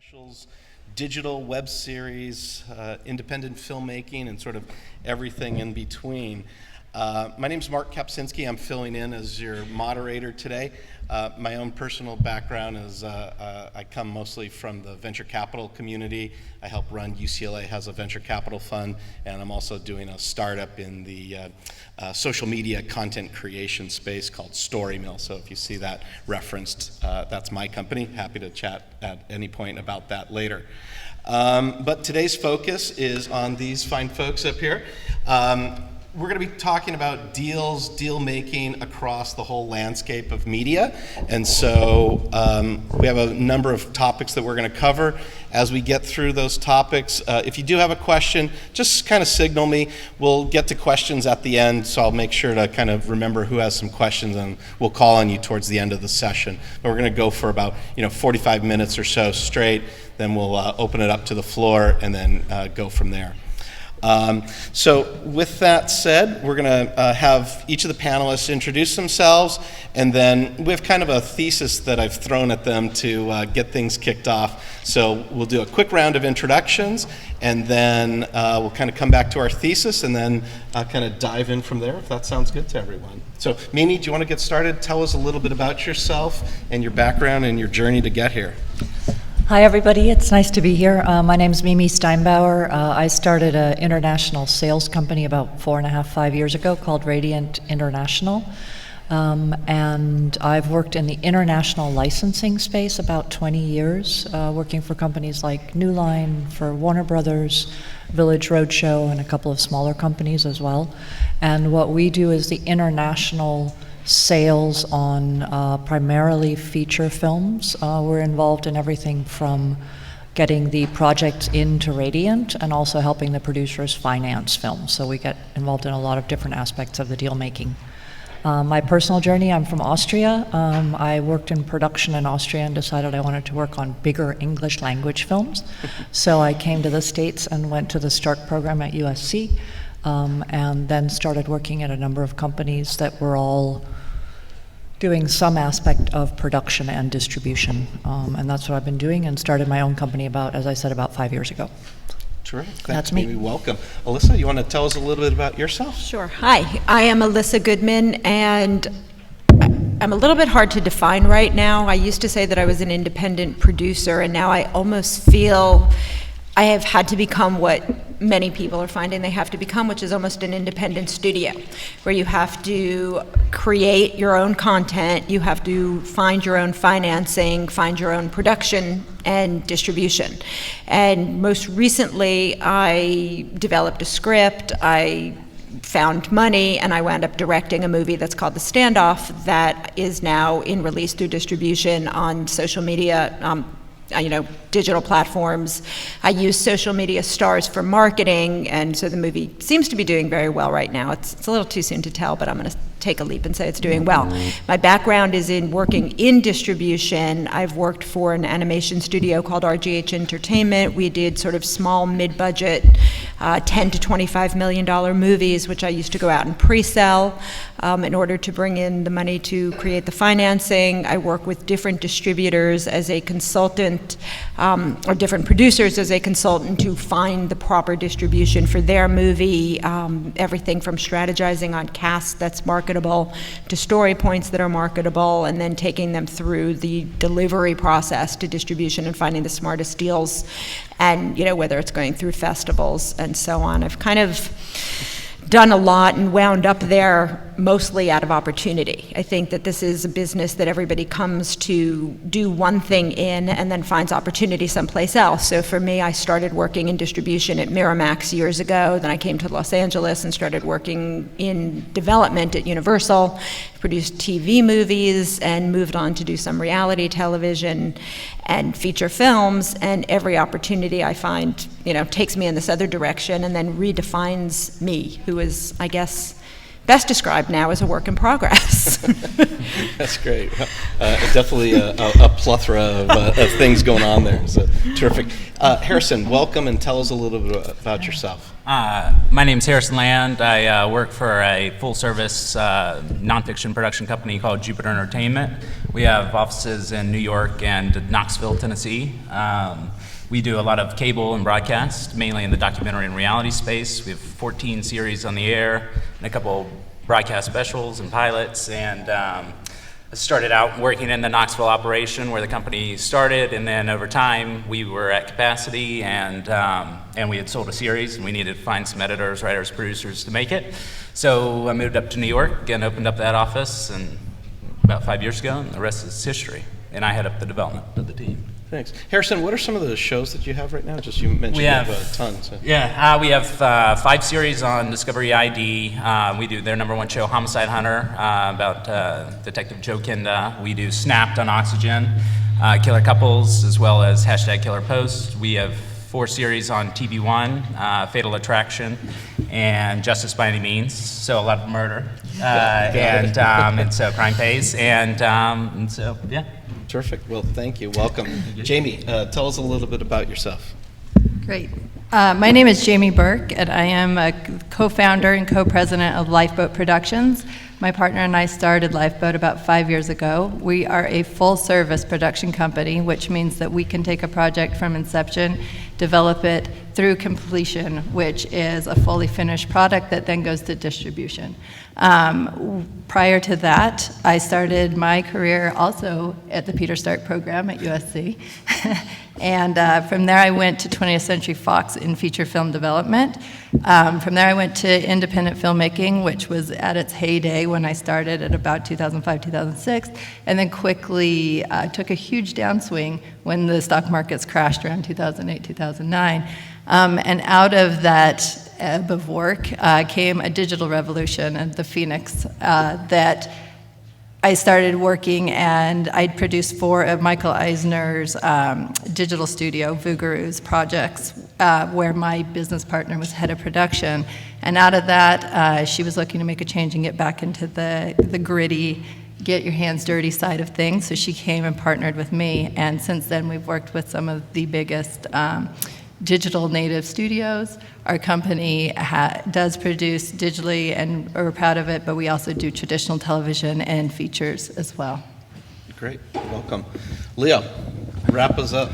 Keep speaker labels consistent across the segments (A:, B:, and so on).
A: specials, digital web series, independent filmmaking, and sort of everything in between. My name is Mark Kapczynski. I'm filling in as your moderator today. My own personal background is I come mostly from the venture capital community. I help run UCLA has a venture capital fund, and I'm also doing a startup in the social media content creation space called StoryMill. So if you see that referenced, that's my company. Happy to chat at any point about that later. But today's focus is on these fine folks up here. We're going to be talking about deal making across the whole landscape of media. And so we have a number of topics that we're going to cover. As we get through those topics, if you do have a question, just kind of signal me. We'll get to questions at the end, so I'll make sure to kind of remember who has some questions, and we'll call on you towards the end of the session. But we're going to go for about 45 minutes or so straight. Then we'll open it up to the floor and then go from there. So with that said, we're going to have each of the panelists introduce themselves, and then we have kind of a thesis that I've thrown at them to get things kicked off. So we'll do a quick round of introductions, and then we'll kind of come back to our thesis, and then kind of dive in from there, if that sounds good to everyone. So Mimi, do you want to get started? Tell us a little bit about yourself and your background and your journey to get here.
B: Hi, everybody. It's nice to be here. My name's Mimi Steinbauer. I started an international sales company about 5 years ago called Radiant International. And I've worked in the international licensing space about 20 years, working for companies like New Line, for Warner Brothers, Village Roadshow, and a couple of smaller companies as well. And what we do is the international sales on primarily feature films. We're involved in everything from getting the projects into Radiant and also helping the producers finance films. So we get involved in a lot of different aspects of the deal making. My personal journey, I'm from Austria. I worked in production in Austria and decided I wanted to work on bigger English language films. So I came to the States and went to the START program at USC. And then started working at a number of companies that were all doing some aspect of production and distribution. And that's what I've been doing, and started my own company about 5 years ago.
A: Terrific. Thanks,
B: That's me.
A: Mimi. Welcome. Alyssa, you want to tell us a little bit about yourself?
C: Sure. Hi, I am Alyssa Goodman, and I'm a little bit hard to define right now. I used to say that I was an independent producer, and now I almost feel I have had to become what many people are finding they have to become, which is almost an independent studio, where you have to create your own content, you have to find your own financing, find your own production and distribution. And most recently, I developed a script, I found money, and I wound up directing a movie that's called The Standoff that is now in release through distribution on social media, digital platforms. I use social media stars for marketing, and so the movie seems to be doing very well right now. It's a little too soon to tell, but I'm going to take a leap and say it's doing well. My background is in working in distribution. I've worked for an animation studio called RGH Entertainment. We did sort of small, mid-budget, $10 to $25 million movies, which I used to go out and pre-sell in order to bring in the money to create the financing. I work with different distributors as a consultant, or different producers as a consultant to find the proper distribution for their movie, everything from strategizing on cast that's marketable to story points that are marketable, and then taking them through the delivery process to distribution and finding the smartest deals, and whether it's going through festivals and so on. I've kind of done a lot and wound up there mostly out of opportunity. I think that this is a business that everybody comes to do one thing in and then finds opportunity someplace else. So for me, I started working in distribution at Miramax years ago. Then I came to Los Angeles and started working in development at Universal, produced TV movies, and moved on to do some reality television and feature films. And every opportunity I find, takes me in this other direction and then redefines me, who is, I guess, best described now as a work in progress.
A: That's great. Definitely a plethora of things going on there. So terrific. Harrison, welcome, and tell us a little bit about yourself.
D: My name's Harrison Land. I work for a full-service nonfiction production company called Jupiter Entertainment. We have offices in New York and Knoxville, Tennessee. We do a lot of cable and broadcast, mainly in the documentary and reality space. We have 14 series on the air and a couple broadcast specials and pilots. And I started out working in the Knoxville operation where the company started, and then over time we were at capacity, and we had sold a series, and we needed to find some editors, writers, producers to make it. So I moved up to New York and opened up that office, and about 5 years ago, and the rest is history. And I head up the development of the team.
A: Thanks. Harrison, what are some of the shows that you have right now? Just you mentioned you have a ton. So.
D: Yeah, we have 5 series on Discovery ID. We do their #1 show, Homicide Hunter, about Detective Joe Kenda. We do Snapped on Oxygen, Killer Couples, as well as #Killer Post. We have 4 series on TV One, Fatal Attraction, and Justice by Any Means. So a lot of murder, and so Crime Pays, and so yeah.
A: Terrific. Well, thank you. Welcome. Jamie, tell us a little bit about yourself.
E: Great. My name is Jamie Burke, and I am a co-founder and co-president of Lifeboat Productions. My partner and I started Lifeboat about 5 years ago. We are a full-service production company, which means that we can take a project from inception, develop it through completion, which is a fully finished product that then goes to distribution. Prior to that, I started my career also at the Peter Stark program at USC. And from there I went to 20th Century Fox in feature film development. From there I went to independent filmmaking, which was at its heyday when I started at about 2005, 2006, and then quickly took a huge downswing when the stock markets crashed around 2008, 2009. And out of that ebb of work came a digital revolution at the Phoenix that I started working, and I'd produced 4 of Michael Eisner's digital studio, Vuguru's projects, where my business partner was head of production. And out of that, she was looking to make a change and get back into the gritty, get your hands dirty side of things. So she came and partnered with me, and since then we've worked with some of the biggest digital native studios. Our company does produce digitally, and we're proud of it, but we also do traditional television and features as well.
A: Great, welcome. Leo, wrap us up.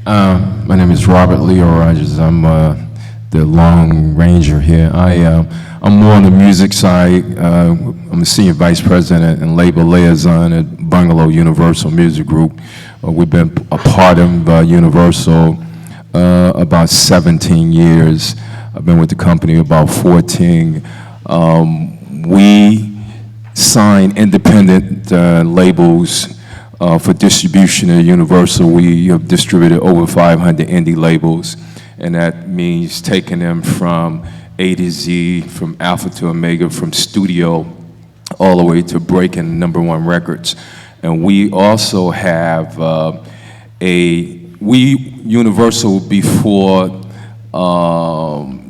F: My name is Robert Leo Rogers. I'm the Long Ranger here. I'm more on the music side. I'm a senior vice president and label liaison at Bungalow Universal Music Group. We've been a part of Universal about 17 years. I've been with the company about 14. We sign independent labels for distribution at Universal. We have distributed over 500 indie labels, and that means taking them from A to Z, from Alpha to Omega, from studio all the way to breaking #1 records. And we also have Universal, before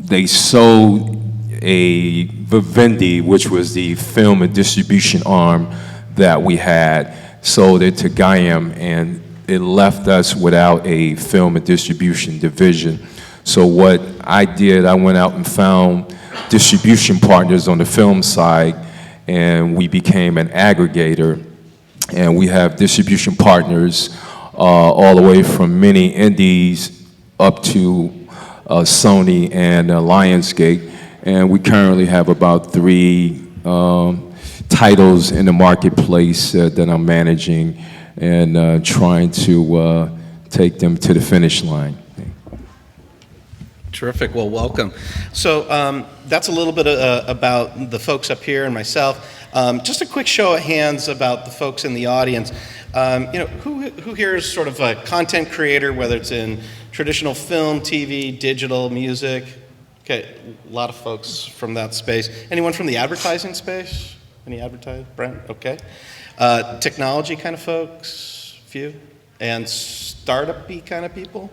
F: they sold Vivendi, which was the film and distribution arm that we had, sold it to Guerin, and it left us without a film and distribution division. So what I did, I went out and found distribution partners on the film side, and we became an aggregator. And we have distribution partners all the way from many indies up to Sony and Lionsgate. And we currently have about 3 titles in the marketplace that I'm managing and trying to take them to the finish line.
A: Terrific. Well, welcome. So that's a little bit about the folks up here and myself. Just a quick show of hands about the folks in the audience. Who here is sort of a content creator, whether it's in traditional film, TV, digital, music? Okay, a lot of folks from that space. Anyone from the advertising space? Any advertising? Brent? Okay. Technology kind of folks? Few. And startup-y kind of people?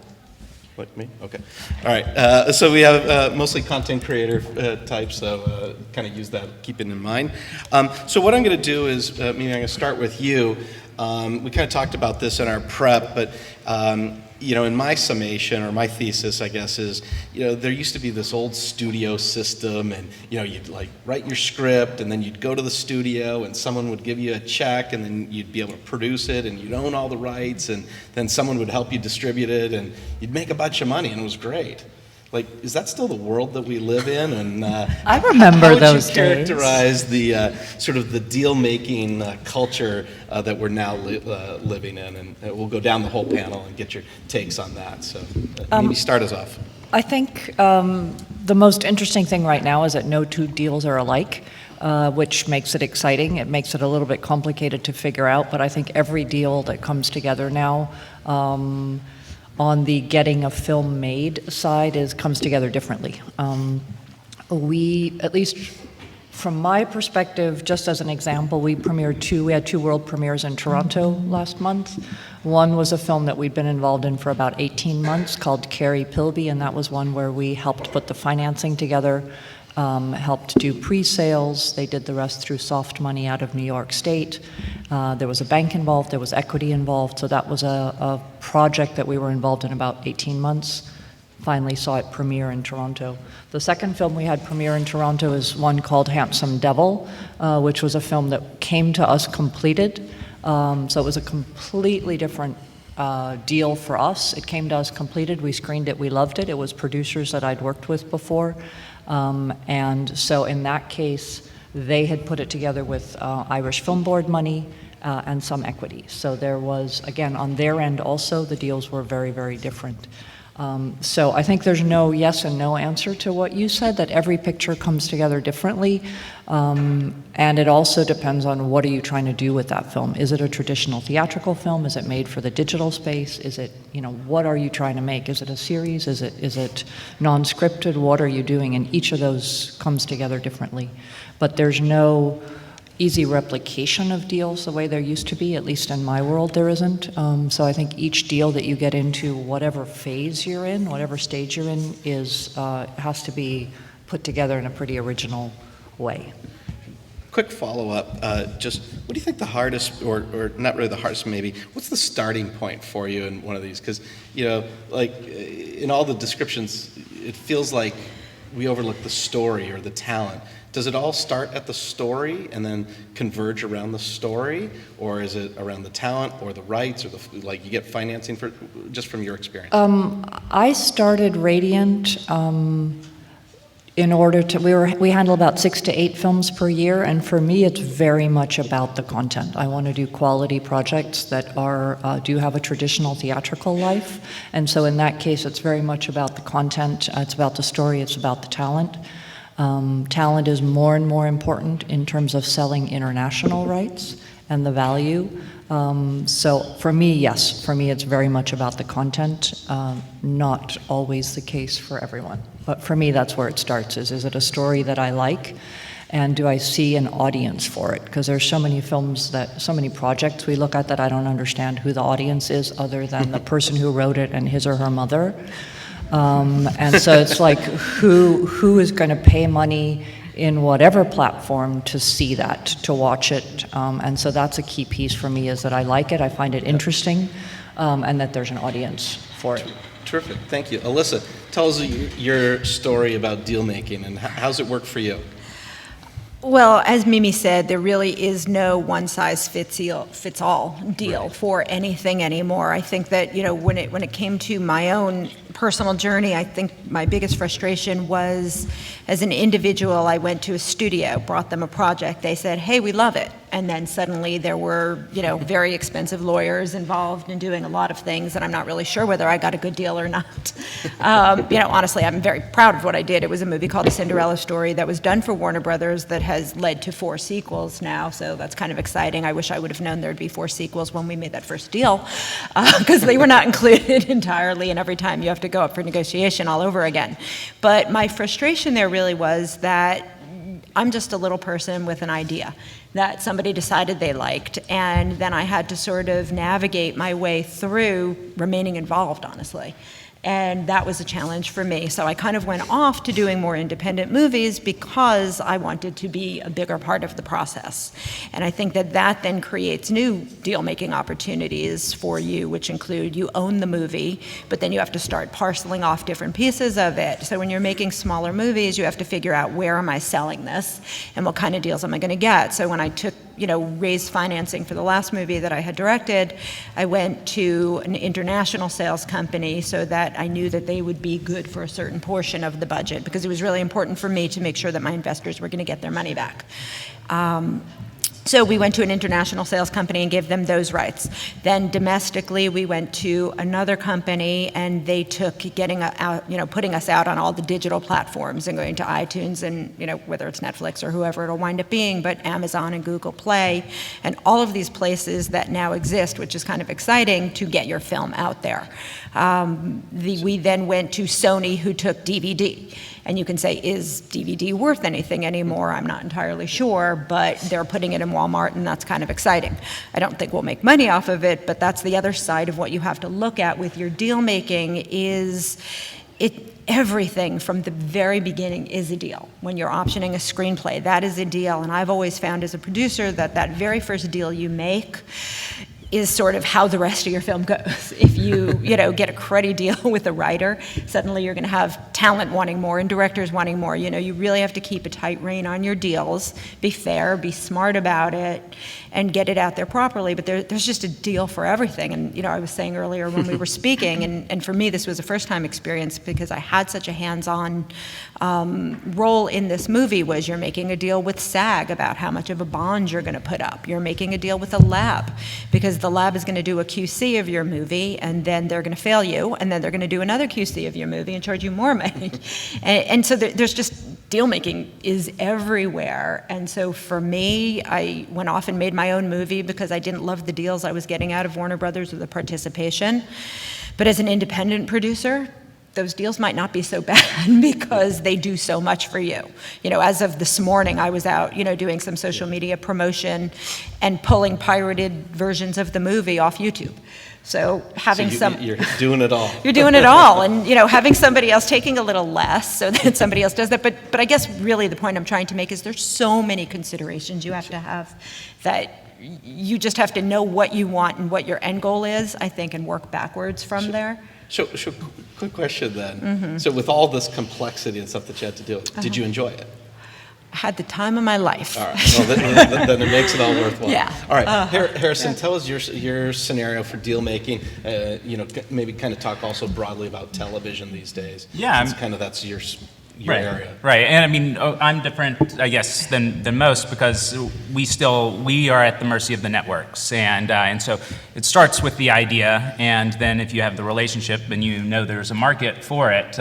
A: What, me? Okay. All right. So we have mostly content creator types, so kind of use that, keep it in mind. So what I'm going to do is, Mimi, I'm going to start with you. We kind of talked about this in our prep, but you know, in my summation or my thesis, I guess, is, you know, there used to be this old studio system, and you know, you'd like write your script, and then you'd go to the studio, and someone would give you a check, and then you'd be able to produce it, and you'd own all the rights, and then someone would help you distribute it, and you'd make a bunch of money, and it was great. Like, is that still the world that we live in? And
B: I remember
A: how would
B: those
A: you
B: days.
A: characterize the sort of the deal-making culture that we're now living in? And we'll go down the whole panel and get your takes on that. So maybe start us off.
B: I think the most interesting thing right now is that no two deals are alike, which makes it exciting. It makes it a little bit complicated to figure out, but I think every deal that comes together now on the getting a film made side comes together differently. We, at least from my perspective, just as an example, we had two world premieres in Toronto last month. One was a film that we'd been involved in for about 18 months called Carrie Pilby, and that was one where we helped put the financing together, helped do pre-sales. They did the rest through soft money out of New York State. There was a bank involved, there was equity involved, so that was a project that we were involved in about 18 months. Finally saw it premiere in Toronto. The second film we had premiere in Toronto is one called Handsome Devil, which was a film that came to us completed. So it was a completely different deal for us. It came to us completed, we screened it, we loved it. It was producers that I'd worked with before. And so in that case, they had put it together with Irish Film Board money and some equity. So there was, again, on their end also, the deals were very, very different. So I think there's no yes and no answer to what you said, that every picture comes together differently. And it also depends on what are you trying to do with that film. Is it a traditional theatrical film? Is it made for the digital space? Is it, you know, what are you trying to make? Is it a series? Is it non-scripted? What are you doing? And each of those comes together differently. But there's no easy replication of deals the way there used to be, at least in my world there isn't. So I think each deal that you get into, whatever phase you're in, whatever stage you're in, has to be put together in a pretty original way.
A: Quick follow-up, just what do you think the hardest, or not really the hardest maybe, what's the starting point for you in one of these? Because, you know, like in all the descriptions, it feels like we overlook the story or the talent. Does it all start at the story and then converge around the story, or is it around the talent or the rights, or like you get financing for, just from your experience?
B: I started Radiant in order to, we handle about 6 to 8 films per year, and for me it's very much about the content. I want to do quality projects that do have a traditional theatrical life, and so in that case it's very much about the content, it's about the story, it's about the talent. Talent is more and more important in terms of selling international rights and the value. So for me, yes, for me it's very much about the content, not always the case for everyone. But for me, that's where it starts, is it a story that I like? And do I see an audience for it? Because there's so many films so many projects we look at that I don't understand who the audience is other than the person who wrote it and his or her mother. And so it's like, who is going to pay money in whatever platform to see that, to watch it? And so that's a key piece for me, is that I like it, I find it interesting, and that there's an audience for it.
A: Terrific, thank you. Alyssa, tell us your story about deal making, and how's it work for you?
C: Well, as Mimi said, there really is no one-size-fits-all deal for anything anymore. I think that, you know, when it came to my own personal journey, I think my biggest frustration was, as an individual, I went to a studio, brought them a project, they said, hey, we love it. And then suddenly there were, you know, very expensive lawyers involved in doing a lot of things, and I'm not really sure whether I got a good deal or not. You know, honestly, I'm very proud of what I did. It was a movie called The Cinderella Story that was done for Warner Brothers that has led to 4 sequels now, so that's kind of exciting. I wish I would have known there'd be 4 sequels when we made that first deal, because they were not included entirely, and every time you have to go up for negotiation all over again. But my frustration there really was that I'm just a little person with an idea that somebody decided they liked, and then I had to sort of navigate my way through remaining involved, honestly. And that was a challenge for me. So I kind of went off to doing more independent movies because I wanted to be a bigger part of the process. And I think that that then creates new deal-making opportunities for you, which include you own the movie, but then you have to start parceling off different pieces of it. So when you're making smaller movies, you have to figure out, where am I selling this and what kind of deals am I going to get? So when I took, raised financing for the last movie that I had directed, I went to an international sales company so that I knew that they would be good for a certain portion of the budget, because it was really important for me to make sure that my investors were going to get their money back. So we went to an international sales company and gave them those rights. Then domestically, we went to another company, and they took putting us out on all the digital platforms and going to iTunes and, whether it's Netflix or whoever it'll wind up being, but Amazon and Google Play and all of these places that now exist, which is kind of exciting to get your film out there. We then went to Sony, who took DVD. And you can say, is DVD worth anything anymore? I'm not entirely sure, but they're putting it in Walmart, and that's kind of exciting. I don't think we'll make money off of it, but that's the other side of what you have to look at with your deal making. Is everything from the very beginning is a deal. When you're optioning a screenplay, that is a deal. And I've always found as a producer that that very first deal you make is sort of how the rest of your film goes. If you, get a cruddy deal with a writer, suddenly you're going to have talent wanting more and directors wanting more. You really have to keep a tight rein on your deals, be fair, be smart about it, and get it out there properly. But there's just a deal for everything. And, I was saying earlier when we were speaking, and for me this was a first-time experience because I had such a hands-on role in this movie. Was you're making a deal with SAG about how much of a bond you're going to put up. You're making a deal with a lab because the lab is going to do a QC of your movie, and then they're going to fail you, and then they're going to do another QC of your movie and charge you more money. and so there's just, deal making is everywhere. And so for me, I went off and made my own movie because I didn't love the deals I was getting out of Warner Brothers with the participation. But as an independent producer, those deals might not be so bad because they do so much for you. As of this morning, I was out, doing some social media promotion and pulling pirated versions of the movie off YouTube. So having
A: you're doing it all.
C: You're doing it all, and having somebody else taking a little less so that somebody else does that. But I guess really the point I'm trying to make is there's so many considerations you have to have that you just have to know what you want and what your end goal is, I think, and work backwards from there.
A: So quick question then. Mm-hmm. So with all this complexity and stuff that you had to do, did you enjoy it?
C: I had the time of my life.
A: All right. Well, then it makes it all worthwhile.
C: Yeah.
A: All right. Harrison, tell us your scenario for deal making. Maybe kind of talk also broadly about television these days.
D: Yeah.
A: That's your
D: right,
A: area.
D: Right. And I mean, I'm different, I guess, than most because we are at the mercy of the networks. And so it starts with the idea, and then if you have the relationship and there's a market for it,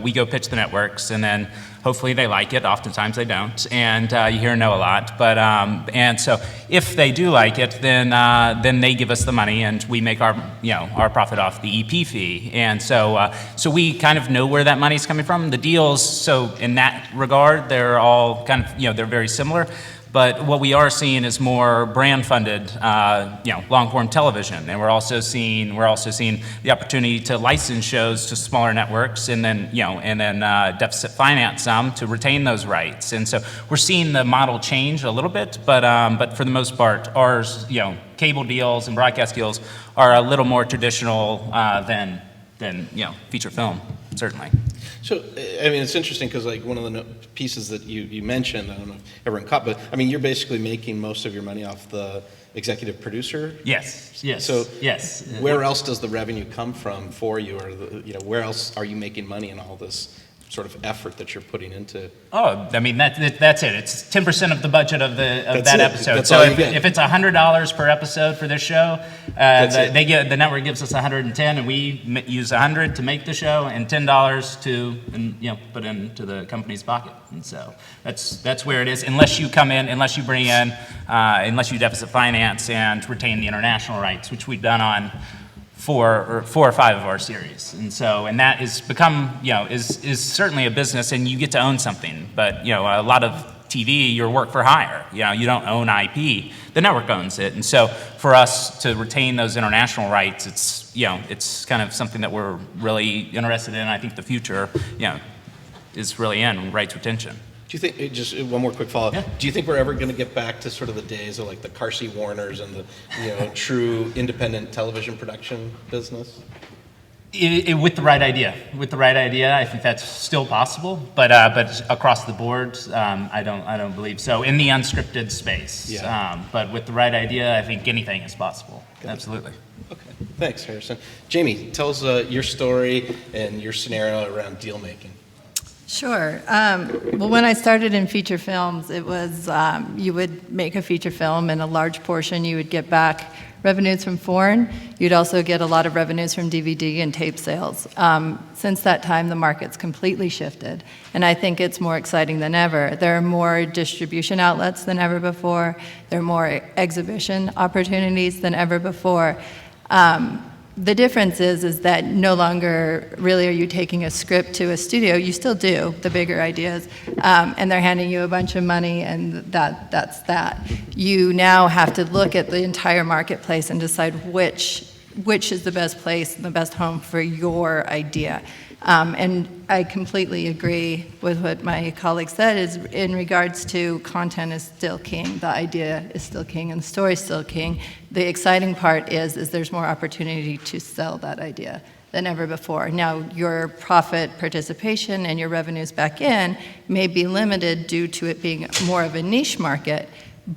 D: we go pitch the networks, and then hopefully they like it. Oftentimes they don't, and you hear no a lot. But and so if they do like it, then they give us the money, and we make our profit off the EP fee. And so we kind of know where that money's coming from. The deals, so in that regard, they're all kind of they're very similar. But what we are seeing is more brand-funded, long-form television, and we're also seeing the opportunity to license shows to smaller networks, and then deficit finance some to retain those rights. And so we're seeing the model change a little bit, but for the most part, ours, cable deals and broadcast deals are a little more traditional than feature film, certainly.
A: So, I mean, it's interesting because one of the pieces that you mentioned, I don't know if everyone caught, but I mean, you're basically making most of your money off the executive producer.
D: Yes.
A: So,
D: yes.
A: Where else does the revenue come from for you, or where else are you making money in all this sort of effort that you're putting into?
D: Oh, I mean, that's it. It's 10% of the budget of that episode.
A: That's
D: so
A: all
D: if it's $100 per episode for this show, the network gives us 110, and we use 100 to make the show and $10 to put into the company's pocket. And so that's where it is. Unless you bring in, unless you deficit finance and retain the international rights, which we've done on four or five of our series. And that is become, is certainly a business, and you get to own something. But, a lot of TV, you're work for hire. You know, you don't own IP. The network owns it. And so for us to retain those international rights, it's, you know, it's kind of something that we're really interested in. I think the future, you know, is really in rights retention.
A: Do you think, just one more quick follow-up,
D: Yeah.
A: do you think we're ever going to get back to sort of the days of like the Carsey Warners and the, you know, true independent television production business?
D: With the right idea. With the right idea, I think that's still possible, but across the board, I don't believe so. In the unscripted space,
A: Yeah.
D: but with the right idea, I think anything is possible. Absolutely.
A: Okay, thanks, Harrison. Jamie, tell us your story and your scenario around deal making.
E: Sure. Well, when I started in feature films, it was you would make a feature film, and a large portion you would get back revenues from foreign. You'd also get a lot of revenues from DVD and tape sales. Since that time, the market's completely shifted, and I think it's more exciting than ever. There are more distribution outlets than ever before. There are more exhibition opportunities than ever before. The difference is that no longer really are you taking a script to a studio. You still do, the bigger ideas, and they're handing you a bunch of money, and that's that. You now have to look at the entire marketplace and decide which is the best place, the best home for your idea. And I completely agree with what my colleague said, is in regards to content is still king, the idea is still king, and the story is still king. The exciting part is there's more opportunity to sell that idea than ever before. Now, your profit participation and your revenues back in may be limited due to it being more of a niche market,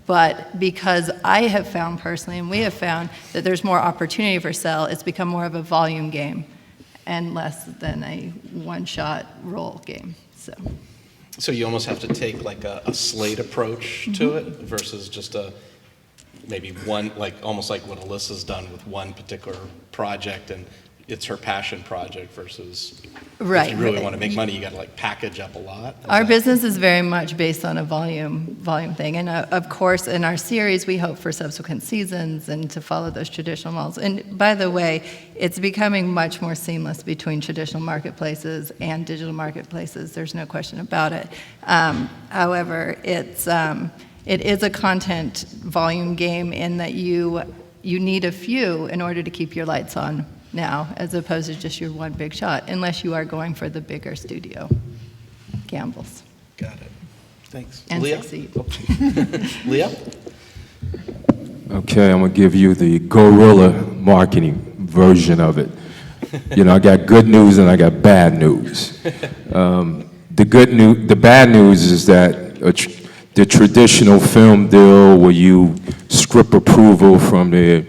E: but because I have found personally, and we have found, that there's more opportunity for sale, it's become more of a volume game and less than a one-shot roll game. So
A: you almost have to take like a slate approach to it versus just maybe one, like almost like what Alyssa's done with one particular project, and it's her passion project versus
E: right.
A: if you really want to make money, you got to like package up a lot.
E: Our business is very much based on a volume thing, and of course, in our series, we hope for subsequent seasons and to follow those traditional models. And by the way, it's becoming much more seamless between traditional marketplaces and digital marketplaces. There's no question about it. However, it is a content volume game in that you need a few in order to keep your lights on now, as opposed to just your one big shot, unless you are going for the bigger studio gambles.
A: Got it. Thanks.
E: And
A: Leah?
E: succeed.
A: Leah?
F: Okay, I'm gonna give you the guerrilla marketing version of it. You know, I got good news and I got bad news. The bad news is that the traditional film deal where you script approval from the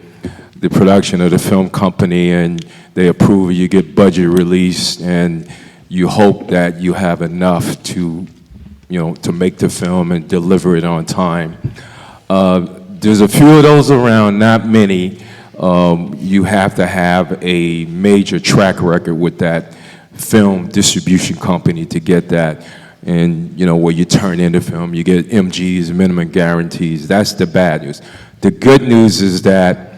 F: production of the film company and they approve it, you get budget release, and you hope that you have enough to, you know, to make the film and deliver it on time. There's a few of those around, not many. You have to have a major track record with that film distribution company to get that. And, you know, where you turn in the film, you get MGs, minimum guarantees. That's the bad news. The good news is that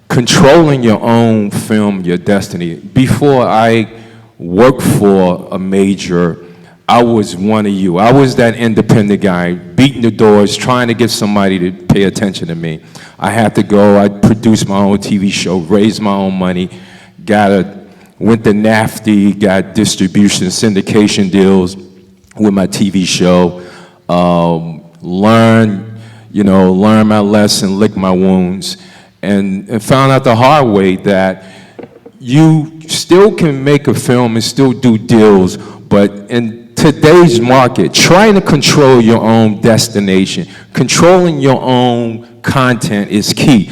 F: controlling your own film, your destiny. Before I worked for a major, I was one of you. I was that independent guy, beating the doors, trying to get somebody to pay attention to me. I had to go, I produced my own TV show, raised my own money, went to NAFTA, got distribution, syndication deals with my TV show, learned my lesson, licked my wounds, and found out the hard way that you still can make a film and still do deals, but in today's market, trying to control your own destination, controlling your own content is key.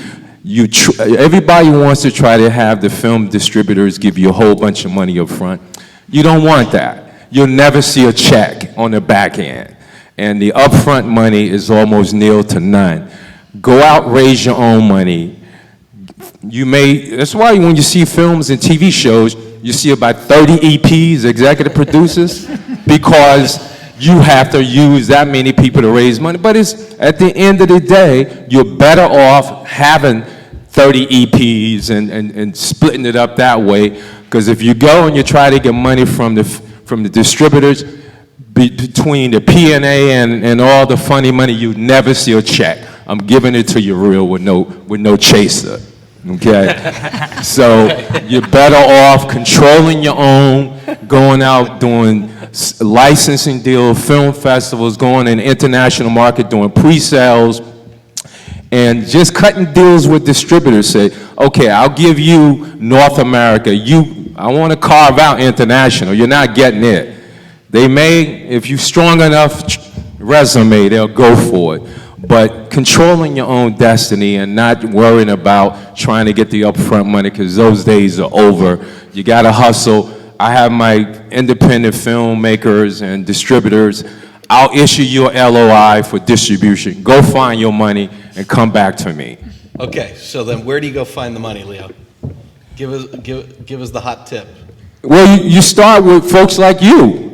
F: Everybody wants to try to have the film distributors give you a whole bunch of money up front. You don't want that. You'll never see a check on the back end. And the upfront money is almost nil to none. Go out, raise your own money. That's why when you see films and TV shows, you see about 30 EPs, executive producers, because you have to use that many people to raise money. But it's, at the end of the day, you're better off having 30 EPs and splitting it up that way, because if you go and you try to get money from the distributors, between the P&A and all the funny money, you never see a check. I'm giving it to you real with no chaser. Okay? So you're better off controlling your own, going out doing licensing deals, film festivals, going in the international market, doing pre-sales, and just cutting deals with distributors. Say, okay, I'll give you North America. I want to carve out international. You're not getting it. They may, if you're strong enough resume, they'll go for it. But controlling your own destiny and not worrying about trying to get the upfront money, because those days are over. You got to hustle. I have my independent filmmakers and distributors. I'll issue you a LOI for distribution. Go find your money and come back to me.
A: Okay, so then where do you go find the money, Leo? Give us the hot tip.
F: Well, you start with folks like you.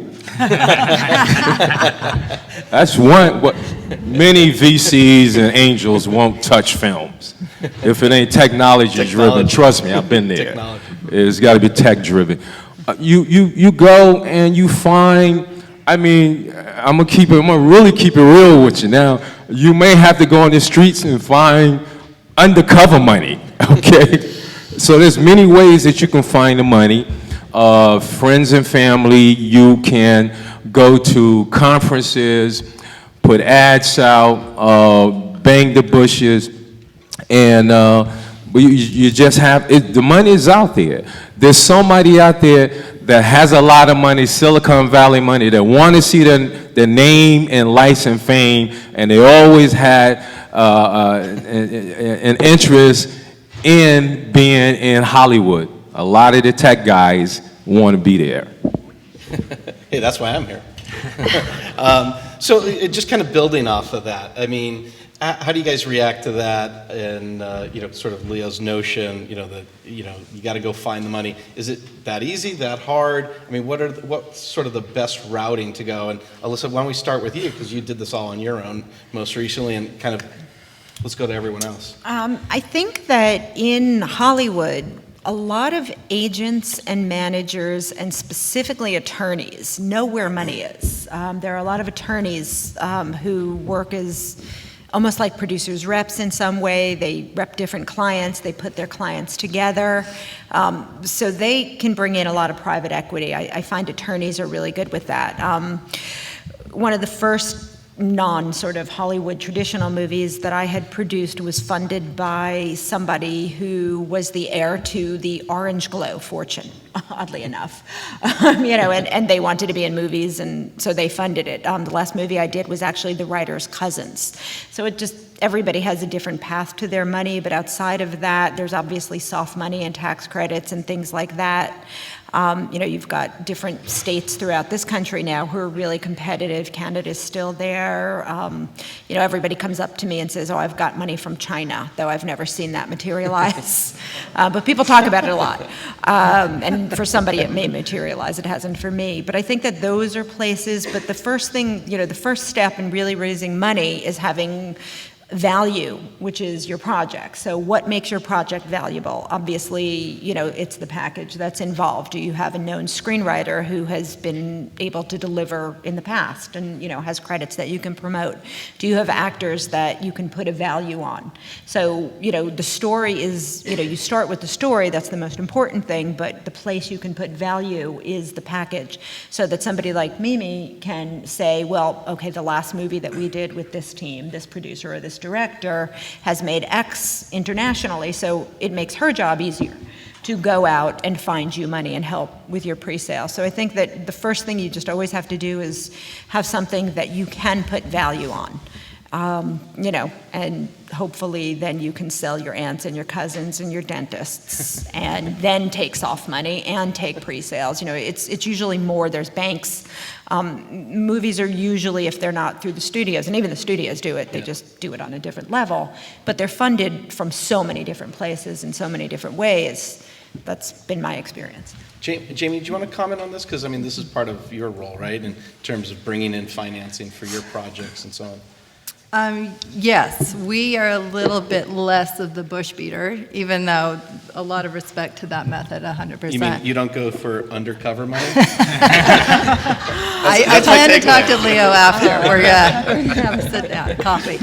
F: That's one. What many VCs and angels won't touch films if it ain't technology driven. Trust me, I've been there.
A: Technology.
F: It's got to be tech driven. You go and you find. I mean, I'm gonna really keep it real with you now. You may have to go on the streets and find undercover money. Okay, so there's many ways that you can find the money. Friends and family, you can go to conferences, put ads out, bang the bushes, and you just have, the money is out there. There's somebody out there that has a lot of money, Silicon Valley money, that want to see the name and lights and fame, and they always had an interest in being in Hollywood. A lot of the tech guys want to be there.
A: Hey, that's why I'm here. So just kind of building off of that, I mean, how do you guys react to that and, sort of Leo's notion, that, you got to go find the money. Is it that easy, that hard? I mean, what's sort of the best routing to go? And Alyssa, why don't we start with you, because you did this all on your own most recently, and kind of let's go to everyone else.
C: I think that in Hollywood, a lot of agents and managers, and specifically attorneys, know where money is. There are a lot of attorneys who work as almost like producers' reps in some way. They rep different clients. They put their clients together. So they can bring in a lot of private equity. I find attorneys are really good with that. One of the first non-sort of Hollywood traditional movies that I had produced was funded by somebody who was the heir to the Orange Glow fortune, oddly enough. And they wanted to be in movies, and so they funded it. The last movie I did was actually the writer's cousins. So everybody has a different path to their money, but outside of that, there's obviously soft money and tax credits and things like that. You've got different states throughout this country now who are really competitive. Canada's still there. Everybody comes up to me and says, oh, I've got money from China, though I've never seen that materialize. But people talk about it a lot. And for somebody it may materialize. It hasn't for me. But I think that those are places. But the first thing, the first step in really raising money is having value, which is your project. So what makes your project valuable? Obviously, it's the package that's involved. Do you have a known screenwriter who has been able to deliver in the past and, has credits that you can promote? Do you have actors that you can put a value on? So, the story is, you start with the story, that's the most important thing, but the place you can put value is the package, so that somebody like Mimi can say, well, okay, the last movie that we did with this team, this producer or this director has made X internationally, so it makes her job easier to go out and find you money and help with your pre-sale. So I think that the first thing you just always have to do is have something that you can put value on. And hopefully then you can sell your aunts and your cousins and your dentists and then take soft money and take pre-sales. It's usually more, there's banks. Movies are usually, if they're not through the studios, and even the studios do it, they just do it on a different level, but they're funded from so many different places in so many different ways. That's been my experience.
A: Jamie, do you want to comment on this? Because, this is part of your role, right, in terms of bringing in financing for your projects and so on.
E: Yes, we are a little bit less of the bush beater, even though a lot of respect to that method, 100%.
A: You mean you don't go for undercover money?
E: I plan to talk
A: takeaway.
E: to Leo after. We're gonna have a sit down, coffee.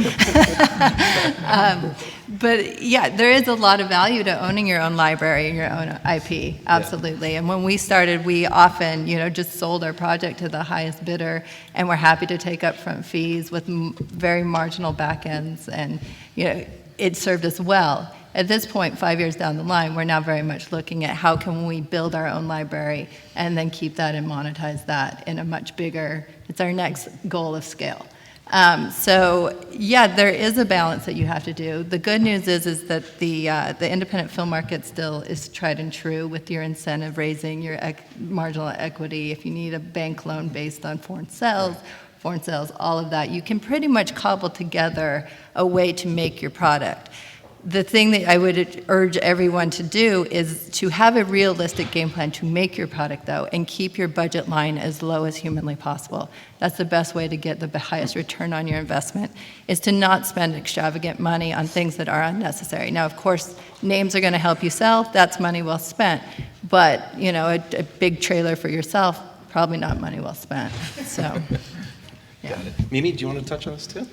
E: But yeah, there is a lot of value to owning your own library and your own IP, absolutely. And when we started, we often, just sold our project to the highest bidder, and we're happy to take upfront fees with very marginal back ends, and it served us well. At this point, 5 years down the line, we're now very much looking at how can we build our own library and then keep that and monetize that in a much bigger, it's our next goal of scale. So yeah, there is a balance that you have to do. The good news is that the independent film market still is tried and true with your incentive raising, your marginal equity. If you need a bank loan based on foreign sales, all of that, you can pretty much cobble together a way to make your product. The thing that I would urge everyone to do is to have a realistic game plan to make your product, though, and keep your budget line as low as humanly possible. That's the best way to get the highest return on your investment, is to not spend extravagant money on things that are unnecessary. Now, of course, names are going to help you sell. That's money well spent. But, a big trailer for yourself, probably not money well spent. So, yeah.
A: Mimi, do you want to touch on this too?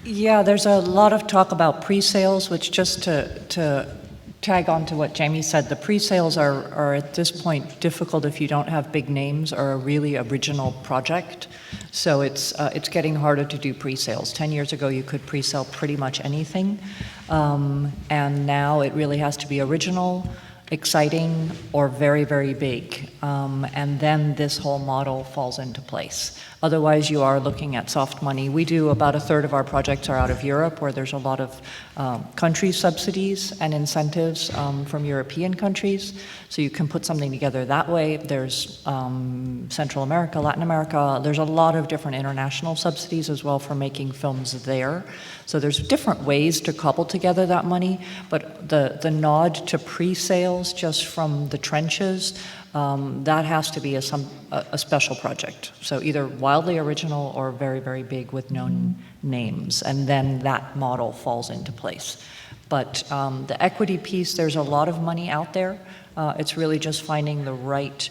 B: Yeah, there's a lot of talk about pre-sales, which just to tag on to what Jamie said, the pre-sales are at this point difficult if you don't have big names or a really original project. So it's getting harder to do pre-sales. 10 years ago, you could pre-sell pretty much anything. And now it really has to be original, exciting, or very, very big. And then this whole model falls into place. Otherwise, you are looking at soft money. We do about a third of our projects are out of Europe, where there's a lot of country subsidies and incentives from European countries. So you can put something together that way. There's Central America, Latin America. There's a lot of different international subsidies as well for making films there. So there's different ways to cobble together that money, but the nod to pre-sales just from the trenches, that has to be a special project. So either wildly original or very, very big with known names, and then that model falls into place. But the equity piece, there's a lot of money out there. It's really just finding the right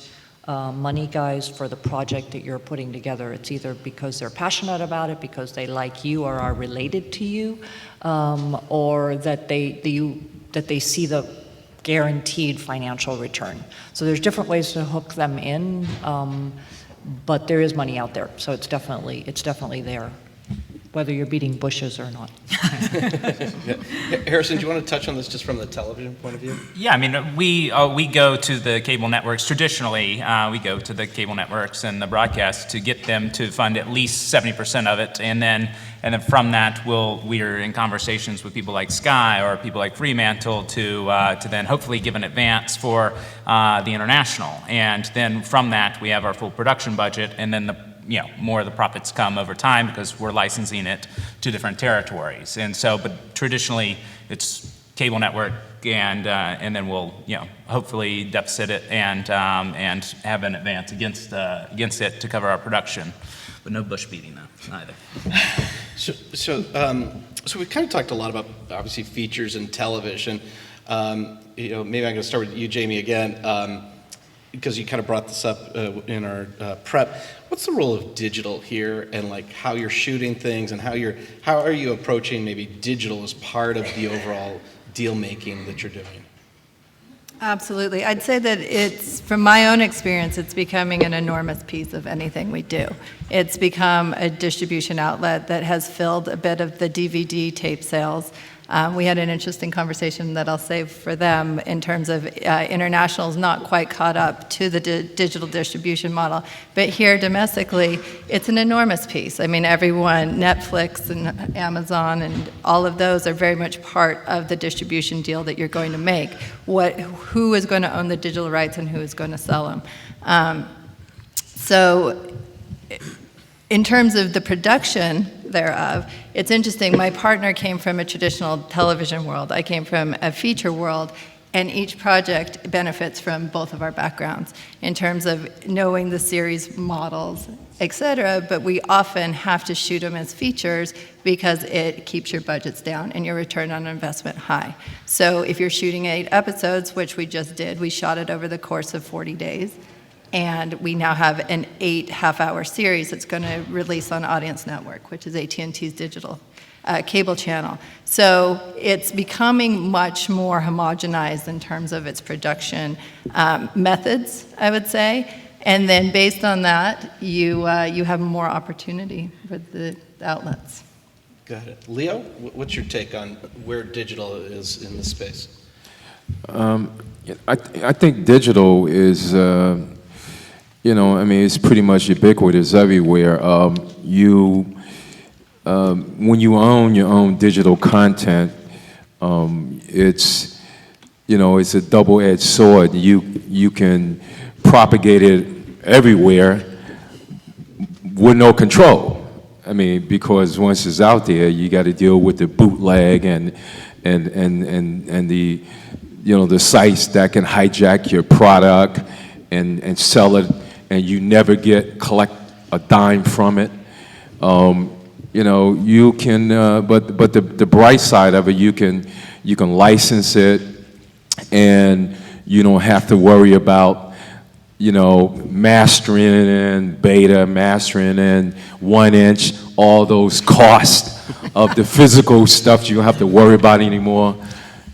B: money guys for the project that you're putting together. It's either because they're passionate about it, because they like you or are related to you, or that they see the guaranteed financial return. So there's different ways to hook them in, but there is money out there. So it's definitely there, whether you're beating bushes or not.
A: Harrison, do you want to touch on this just from the television point of view?
D: Yeah, I mean, we go to the cable networks. Traditionally, we go to the cable networks and the broadcast to get them to fund at least 70% of it, and then from that, we're in conversations with people like Sky or people like Fremantle to then hopefully give an advance for the international, and then from that we have our full production budget, and then more of the profits come over time because we're licensing it to different territories. And so, but traditionally, it's cable network, and then we'll hopefully deficit it and have an advance against it to cover our production, but no bush beating though either.
A: So we kind of talked a lot about obviously features and television. Maybe I'm going to start with you, Jamie, again. Because you kind of brought this up in our prep. What's the role of digital here, and like how you're shooting things, and how are you approaching maybe digital as part of the overall deal making that you're doing?
E: Absolutely. I'd say that from my own experience, it's becoming an enormous piece of anything we do. It's become a distribution outlet that has filled a bit of the DVD tape sales. We had an interesting conversation that I'll save for them in terms of international is not quite caught up to the digital distribution model. But here domestically, it's an enormous piece. I mean, everyone, Netflix and Amazon and all of those are very much part of the distribution deal that you're going to make. Who is going to own the digital rights and who is going to sell them? So in terms of the production thereof, it's interesting. My partner came from a traditional television world. I came from a feature world, and each project benefits from both of our backgrounds in terms of knowing the series models, et cetera, but we often have to shoot them as features because it keeps your budgets down and your return on investment high. So if you're shooting 8 episodes, which we just did, we shot it over the course of 40 days. And we now have an 8 half-hour series that's going to release on Audience Network, which is AT&T's digital cable channel. So it's becoming much more homogenized in terms of its production methods, I would say. And then based on that, you have more opportunity for the outlets.
A: Got it. Leo, what's your take on where digital is in this space?
F: I think digital is, it's pretty much ubiquitous everywhere. When you own your own digital content, it's a double-edged sword. You can propagate it everywhere with no control. I mean, because once it's out there, you got to deal with the bootleg and the the sites that can hijack your product and sell it, and you never collect a dime from it. You can, but the bright side of it, you can license it, and you don't have to worry about mastering and beta, mastering and 1-inch, all those costs of the physical stuff you don't have to worry about anymore.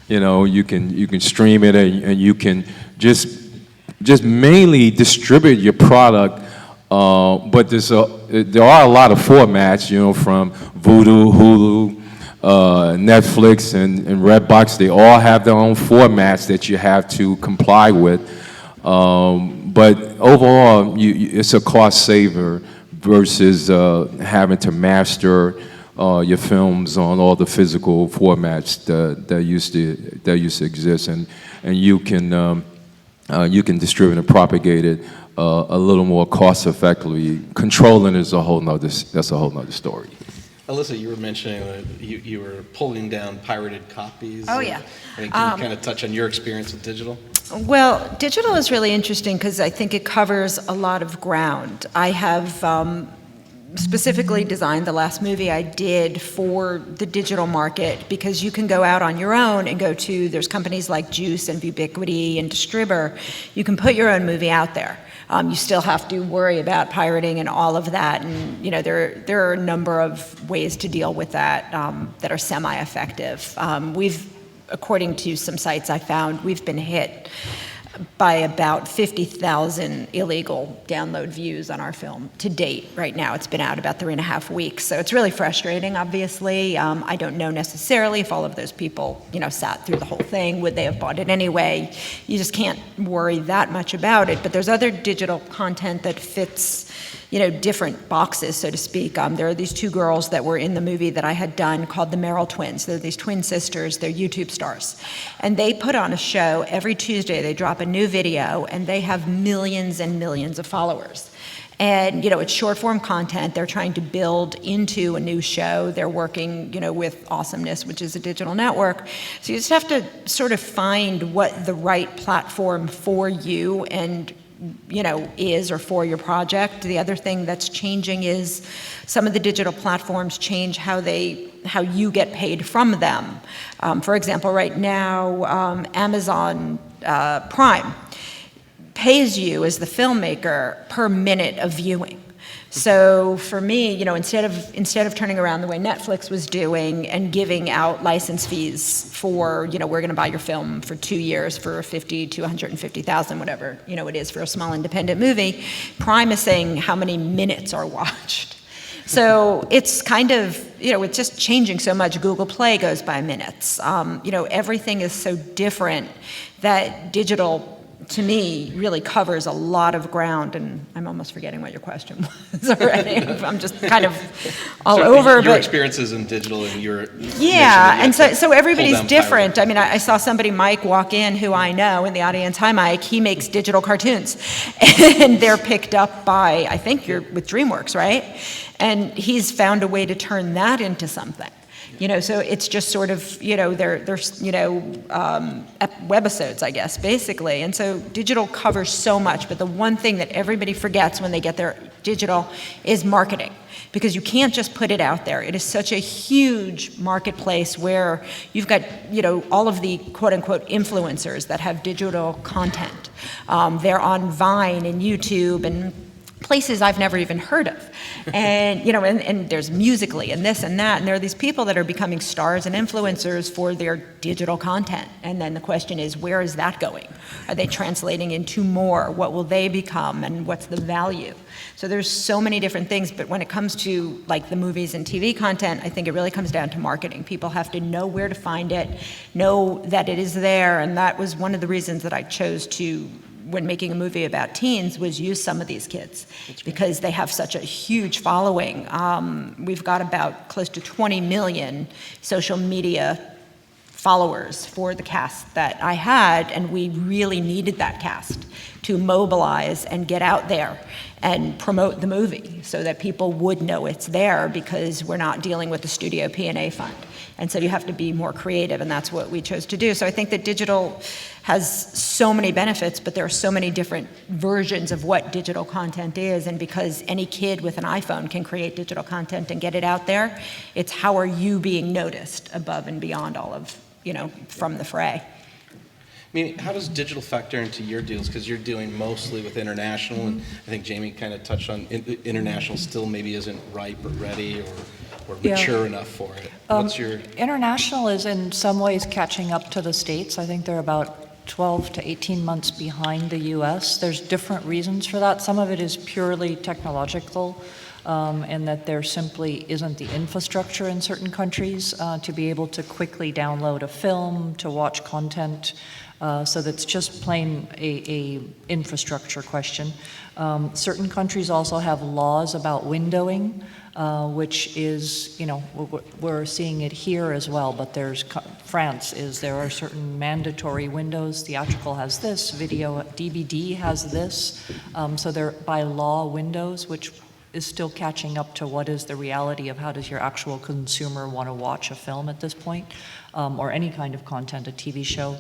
F: You can stream it, and you can just mainly distribute your product. But there are a lot of formats, from Vudu, Hulu, Netflix, and Redbox. They all have their own formats that you have to comply with. But overall, it's a cost saver versus having to master your films on all the physical formats that used to exist, and you can distribute and propagate it a little more cost effectively. Controlling is a whole nother story.
A: Alyssa, you were mentioning that you were pulling down pirated copies.
C: Oh, yeah.
A: Can you kind of touch on your experience with digital?
C: Well, digital is really interesting because I think it covers a lot of ground. I have specifically designed the last movie I did for the digital market, because you can go out on your own and there's companies like Juice and Ubiquity and Distributor. You can put your own movie out there. You still have to worry about pirating and all of that, and there are a number of ways to deal with that that are semi-effective. According to some sites I found, we've been hit by about 50,000 illegal download views on our film to date. Right now, it's been out about 3.5 weeks, so it's really frustrating, obviously. I don't know necessarily if all of those people, sat through the whole thing. Would they have bought it anyway? You just can't worry that much about it, but there's other digital content that fits different boxes, so to speak. There are these 2 girls that were in the movie that I had done called the Merrill Twins. They're these twin sisters. They're YouTube stars. And they put on a show every Tuesday. They drop a new video, and they have millions and millions of followers. And, it's short-form content. They're trying to build into a new show. They're working, with Awesomeness, which is a digital network. So you just have to sort of find what the right platform for you and is, or for your project. The other thing that's changing is some of the digital platforms change how you get paid from them. For example, right now, Amazon Prime pays you as the filmmaker per minute of viewing. So for me, instead of turning around the way Netflix was doing and giving out license fees for, we're going to buy your film for 2 years for $50,000 to $150,000, whatever, it is for a small independent movie, Prime is saying how many minutes are watched. So it's kind of, it's just changing so much. Google Play goes by minutes. Everything is so different that digital, to me, really covers a lot of ground, and I'm almost forgetting what your question was already. I'm just kind of all over.
A: Your experiences in digital and your
C: and so everybody's different. I mean, I saw somebody, Mike, walk in who I know in the audience. Hi, Mike. He makes digital cartoons, and they're picked up by, I think you're with DreamWorks, right? And he's found a way to turn that into something. So it's just sort of, they're webisodes, I guess, basically. And so digital covers so much, but the one thing that everybody forgets when they get their digital is marketing. Because you can't just put it out there. It is such a huge marketplace where you've got, all of the quote-unquote influencers that have digital content. They're on Vine and YouTube and places I've never even heard of. And, and there's Musical.ly and this and that. And there are these people that are becoming stars and influencers for their digital content. And then the question is, where is that going? Are they translating into more? What will they become? And what's the value? So there's so many different things, but when it comes to like the movies and TV content, I think it really comes down to marketing. People have to know where to find it, know that it is there, and that was one of the reasons that I chose to, when making a movie about teens, was use some of these kids because they have such a huge following. We've got about close to 20 million social media followers for the cast that I had, and we really needed that cast to mobilize and get out there and promote the movie so that people would know it's there, because we're not dealing with the studio P&A fund. And so you have to be more creative, and that's what we chose to do. So I think that digital has so many benefits, but there are so many different versions of what digital content is, and because any kid with an iPhone can create digital content and get it out there, it's how are you being noticed above and beyond all of, from the fray.
A: I mean, how does digital factor into your deals? Because you're dealing mostly with international, and I think Jamie kind of touched on international still maybe isn't ripe or ready or mature enough for it. What's your...
B: International is in some ways catching up to the States. I think they're about 12 to 18 months behind the US. There's different reasons for that. Some of it is purely technological, and that there simply isn't the infrastructure in certain countries to be able to quickly download a film, to watch content. So that's just plain a infrastructure question. Certain countries also have laws about windowing, which is, we're seeing it here as well, but there are certain mandatory windows. Theatrical has this, video, DVD has this. So they're by law windows, which is still catching up to what is the reality of how does your actual consumer want to watch a film at this point, or any kind of content, a TV show.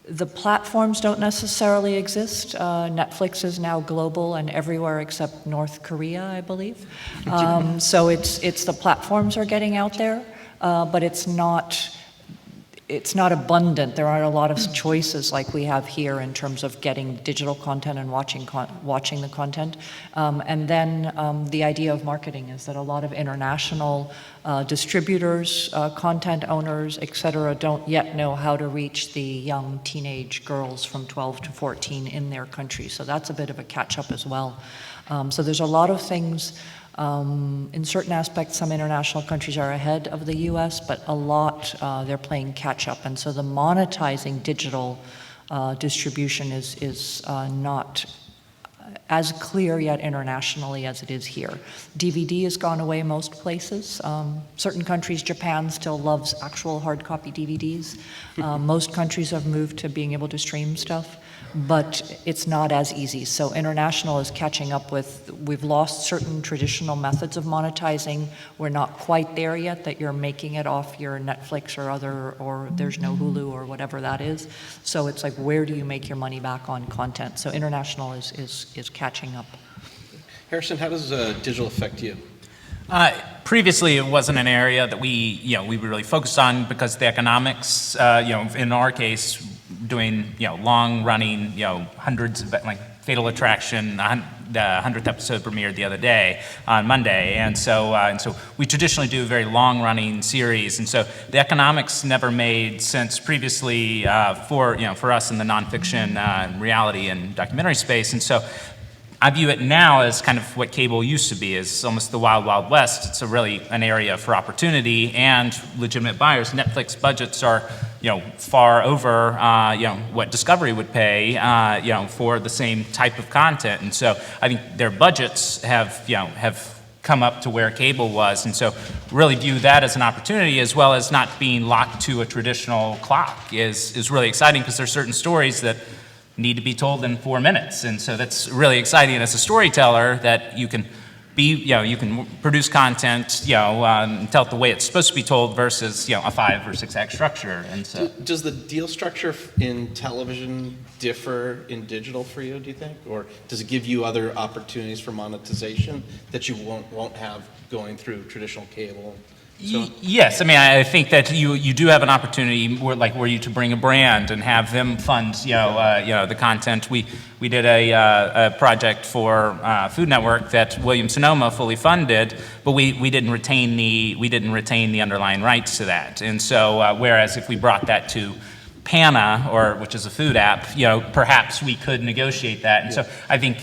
B: The platforms don't necessarily exist. Netflix is now global and everywhere except North Korea, I believe. So it's the platforms are getting out there, but it's not abundant. There aren't a lot of choices like we have here in terms of getting digital content and watching the content. And then the idea of marketing is that a lot of international distributors, content owners, et cetera, don't yet know how to reach the young teenage girls from 12 to 14 in their country. So that's a bit of a catch-up as well. So there's a lot of things. In certain aspects, some international countries are ahead of the US, but a lot, they're playing catch up. And so the monetizing digital distribution is not as clear yet internationally as it is here. DVD has gone away most places. Certain countries, Japan still loves actual hard copy DVDs. Most countries have moved to being able to stream stuff, but it's not as easy. So international is catching up with, we've lost certain traditional methods of monetizing. We're not quite there yet that you're making it off your Netflix or there's no Hulu or whatever that is. So it's like, where do you make your money back on content? So international is catching up.
A: Harrison, how does digital affect you?
D: Previously, it wasn't an area that we really focused on because the economics, in our case, doing, long-running, hundreds of, like Fatal Attraction, the 100th episode premiered the other day on Monday, and so we traditionally do a very long-running series, and so the economics never made sense previously for us in the nonfiction, reality, and documentary space, and so I view it now as kind of what cable used to be, as almost the wild, wild west. It's really an area for opportunity and legitimate buyers. Netflix budgets are, far over, what Discovery would pay, for the same type of content. And so I think their budgets have come up to where cable was. And so really view that as an opportunity, as well as not being locked to a traditional clock is really exciting, because there's certain stories that need to be told in 4 minutes. And so that's really exciting as a storyteller, that you can you can produce content, tell it the way it's supposed to be told versus, a 5 or 6 act structure. And so,
A: Does the deal structure in television differ in digital for you, do you think? Or does it give you other opportunities for monetization that you won't have going through traditional cable? So,
D: yes, I mean, I think that you do have an opportunity where you to bring a brand and have them fund, the content. We did a project for Food Network that Williams Sonoma fully funded, but we didn't retain the underlying rights to that. And so, whereas if we brought that to Pana, which is a food app, perhaps we could negotiate that. And so I think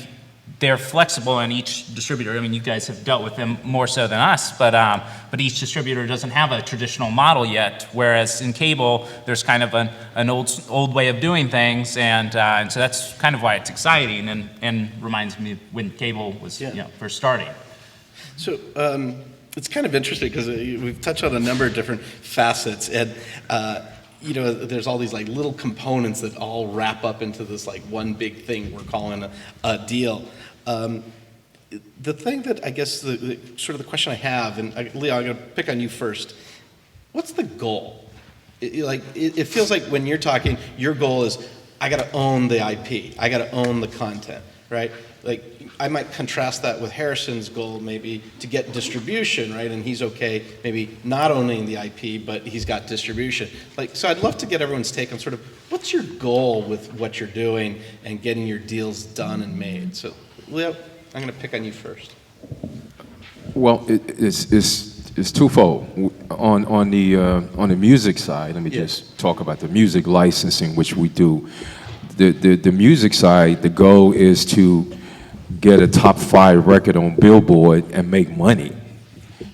D: they're flexible in each distributor. I mean, you guys have dealt with them more so than us, but each distributor doesn't have a traditional model yet. Whereas in cable, there's kind of an old way of doing things, and so that's kind of why it's exciting and reminds me when cable was first starting.
A: So it's kind of interesting because we've touched on a number of different facets, and there's all these like little components that all wrap up into this like one big thing we're calling a deal. The thing that I guess the sort of the question I have, and Leo, I'm going to pick on you first. What's the goal? It feels like when you're talking, your goal is I got to own the IP. I got to own the content, right? Like I might contrast that with Harrison's goal maybe to get distribution, right? And he's okay maybe not owning the IP, but he's got distribution. So I'd love to get everyone's take on sort of what's your goal with what you're doing and getting your deals done and made. So Leo, I'm going to pick on you first.
F: Well, it's twofold. On the music side, let me just talk about the music licensing, which we do. The music side, the goal is to get a top 5 record on Billboard and make money.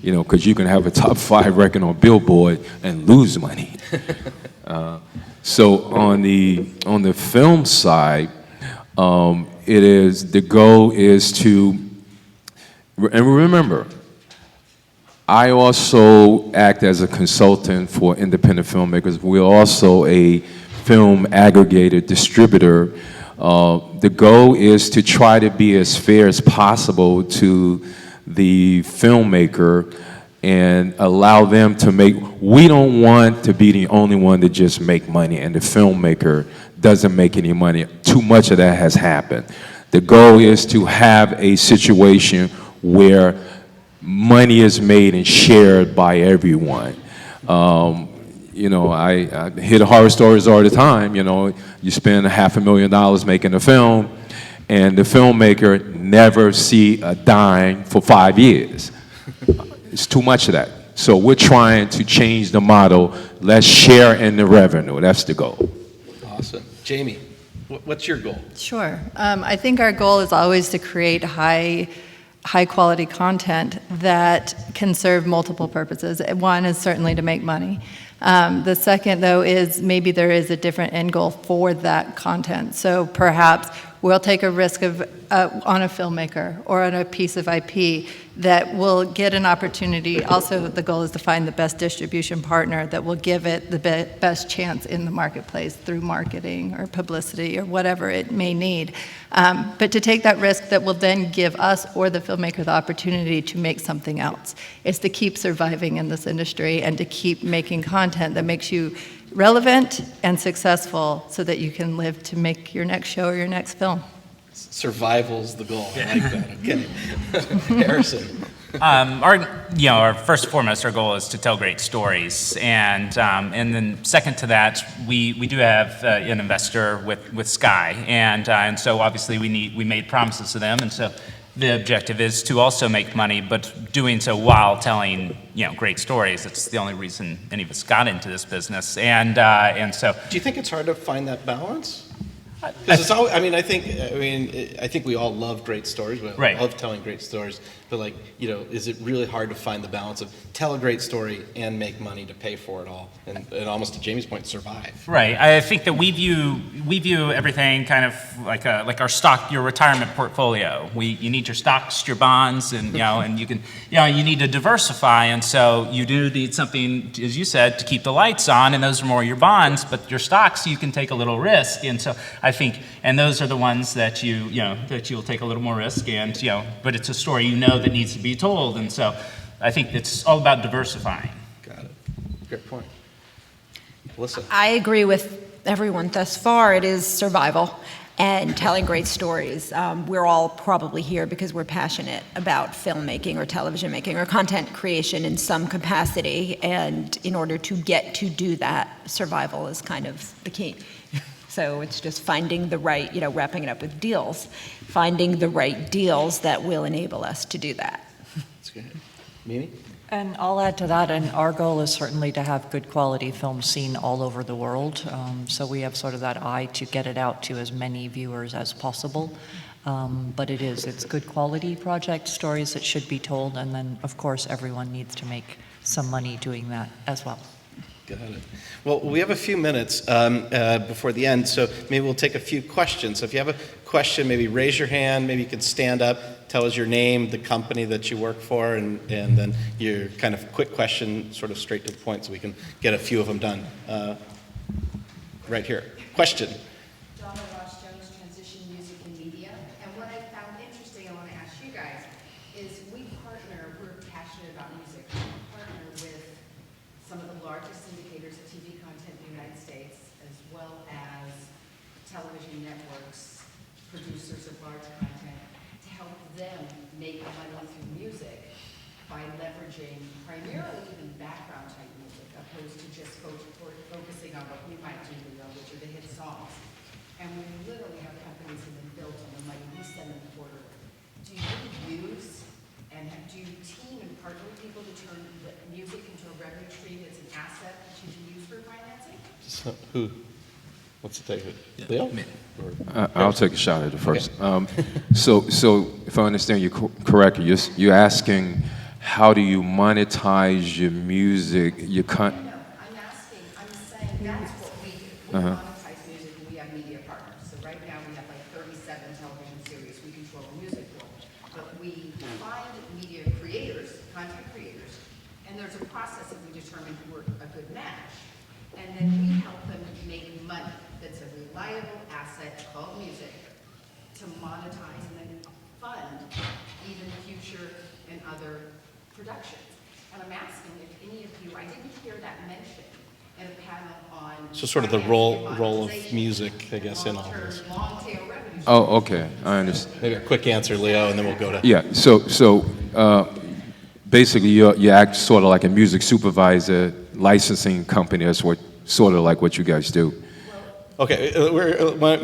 F: Because you can have a top 5 record on Billboard and lose money. So on the film side, the goal is to, and remember, I also act as a consultant for independent filmmakers. We're also a film aggregator, distributor. The goal is to try to be as fair as possible to the filmmaker and allow them to make. We don't want to be the only one to just make money and the filmmaker doesn't make any money. Too much of that has happened. The goal is to have a situation where money is made and shared by everyone. I hear the horror stories all the time. You spend $500,000 making a film, and the filmmaker never see a dime for 5 years. It's too much of that. So we're trying to change the model. Let's share in the revenue. That's the goal.
A: Awesome. Jamie, what's your goal?
E: Sure. I think our goal is always to create high quality content that can serve multiple purposes. One is certainly to make money. The second, though, is maybe there is a different end goal for that content. So perhaps we'll take a risk on a filmmaker or on a piece of IP that will get an opportunity. Also, the goal is to find the best distribution partner that will give it the best chance in the marketplace through marketing or publicity or whatever it may need. But to take that risk that will then give us or the filmmaker the opportunity to make something else. It's to keep surviving in this industry and to keep making content that makes you relevant and successful so that you can live to make your next show or your next film.
A: Survival's the goal. I like that. Okay. Harrison.
D: Our first and foremost, our goal is to tell great stories, and then second to that, we do have an investor with Sky, and so obviously we made promises to them, and so the objective is to also make money, but doing so while telling great stories. It's the only reason any of us got into this business, and so.
A: Do you think it's hard to find that balance? Because it's all. I think we all love great stories. We
D: Right.
A: love telling great stories. But is it really hard to find the balance of tell a great story and make money to pay for it all, and almost to Jamie's point, survive?
D: Right. I think that we view everything kind of like our stock, your retirement portfolio. You need your stocks, your bonds, and and you need to diversify, and so you do need something, as you said, to keep the lights on, and those are more your bonds. But your stocks, you can take a little risk, and so I think, and those are the ones that that you'll take a little more risk, and but it's a story that needs to be told, and so I think it's all about diversifying.
A: Got it. Great point. Alyssa?
C: I agree with everyone thus far. It is survival and telling great stories. We're all probably here because we're passionate about filmmaking or television making or content creation in some capacity, and in order to get to do that, survival is kind of the key. So it's just finding the right, wrapping it up with deals, finding the right deals that will enable us to do that.
A: That's good. Mimi?
B: And I'll add to that, and our goal is certainly to have good quality films seen all over the world. So we have sort of that eye to get it out to as many viewers as possible. But it's good quality project stories that should be told, and then of course everyone needs to make some money doing that as well.
A: Got it. Well, we have a few minutes before the end, so maybe we'll take a few questions. So if you have a question, maybe raise your hand, maybe you could stand up, tell us your name, the company that you work for, and then your kind of quick question, sort of straight to the point, so we can get a few of them done. Right here. Question.
G: Donna Ross Jones, Transition Music and Media. And what I found interesting, I want to ask you guys, is we're passionate about music. We partner with some of the largest syndicators of TV content in the United States, as well as television networks, producers of large content, to help them make money through music by leveraging primarily even background type music, opposed to just focusing on what we might do, which are the hit songs. And we literally have companies that have been built on the money we send them quarterly. Do you use do you team and partner with people to turn the music into a revenue stream that's an asset that you can use for financing?
A: So, who? What's the take? Leo?
F: I'll take a shot at it first. Okay. So if I understand you correctly, you're asking how do you monetize your music, your
G: No, I'm saying that's what we do. We monetize music and we have media partners. So right now we have like 37 television series we control the music for. But we find media creators, content creators, and there's a process that we determine we're a good match. And then we help them make money that's a reliable asset called music to monetize and then fund even future and other productions. And I'm asking if any of you, I didn't hear that mentioned in a panel on.
A: So sort of the role of music, I guess, in all this.
G: Long tail revenue.
F: Oh, okay, I understand.
A: Maybe a quick answer, Leo, and then we'll go to.
F: Yeah. So basically, you act sort of like a music supervisor, licensing company. That's sort of like what you guys do.
A: Okay,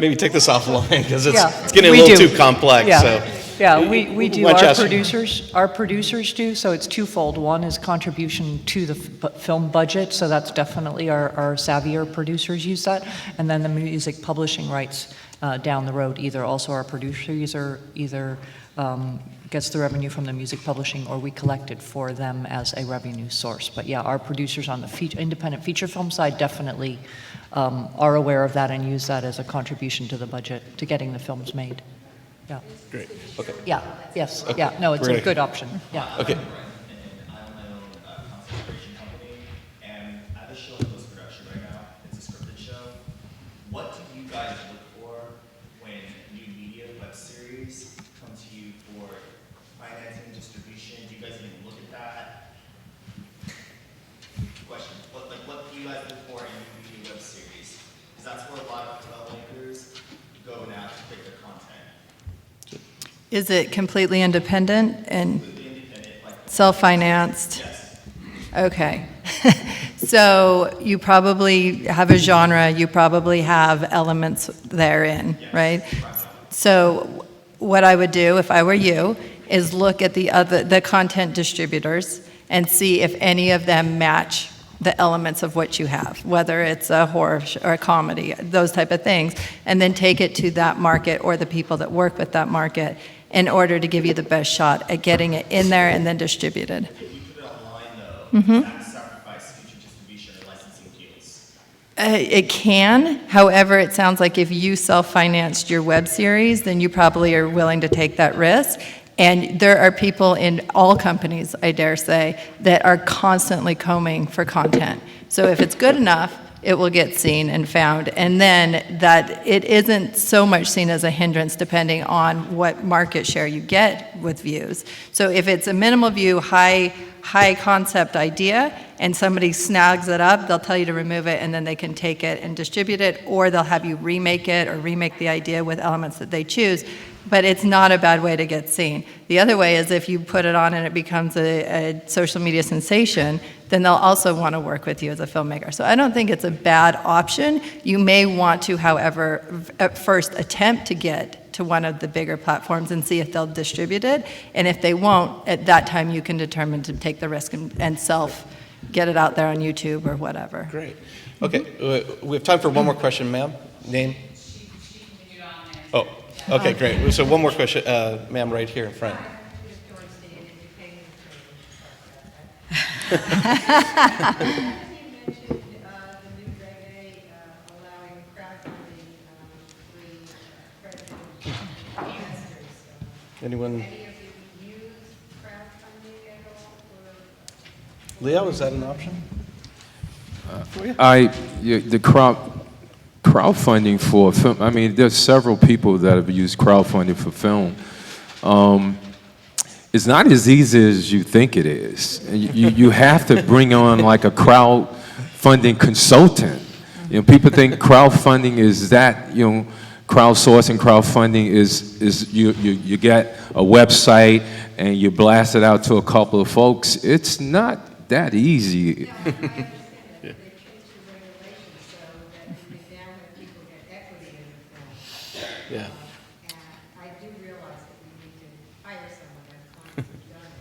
A: maybe take this offline because it's
B: Yeah,
A: getting a
B: we
A: little
B: do.
A: too complex.
B: Yeah.
A: So.
B: Yeah, we do.
A: Why don't you ask-
B: Our producers do, so it's twofold. One is contribution to the film budget, so that's definitely our savvier producers use that. And then the music publishing rights down the road, either also our producer either gets the revenue from the music publishing or we collect it for them as a revenue source. But yeah, our producers on the independent feature film side definitely are aware of that and use that as a contribution to the budget, to getting the films made. Yeah.
A: Great. Okay.
B: Yeah, yes, yeah, no, it's a good option, yeah.
A: Okay.
H: And I own my own content creation company, and I have a show in post-production right now. It's a scripted show. What do you guys look for when new media web series come to you for financing, distribution? Do you guys even look at that? Question. What do you guys look for in new media web series? Because that's where a lot of filmmakers go now to pick their content.
E: Is it completely independent and self-financed?
H: Yes.
E: Okay. So you probably have a genre, you probably have elements therein, right? So what I would do if I were you is look at the content distributors and see if any of them match the elements of what you have, whether it's a horror or a comedy, those type of things, and then take it to that market or the people that work with that market in order to give you the best shot at getting it in there and then distributed.
H: If you put it online, though, does that sacrifice future distribution or licensing deals?
E: It can. However, it sounds like if you self-financed your web series, then you probably are willing to take that risk. And there are people in all companies, I dare say, that are constantly combing for content. So if it's good enough, it will get seen and found. And then that it isn't so much seen as a hindrance depending on what market share you get with views. So if it's a minimal view, high concept idea, and somebody snags it up, they'll tell you to remove it, and then they can take it and distribute it, or they'll have you remake it or remake the idea with elements that they choose. But it's not a bad way to get seen. The other way is if you put it on and it becomes a social media sensation, then they'll also want to work with you as a filmmaker. So I don't think it's a bad option. You may want to, however, at first attempt to get to one of the bigger platforms and see if they'll distribute it. And if they won't, at that time you can determine to take the risk and get it out there on YouTube or whatever.
A: Great. Okay, we have time for one more question, ma'am. Name? Oh, okay, great. So one more question, ma'am, right here in front.
G: You mentioned the new reggae allowing crowdfunding free accredited investors.
A: Anyone?
G: Any of you use crowdfunding at all?
A: Leo, is that an option?
F: The crowdfunding for film, I mean, there's several people that have used crowdfunding for film. It's not as easy as you think it is. You have to bring on like a crowdfunding consultant. You know, people think crowdfunding is that, you know, crowdsourcing, crowdfunding is you get a website and you blast it out to a couple of folks. It's not that easy.
A: Yeah.
G: And I do realize that we need to hire someone to have done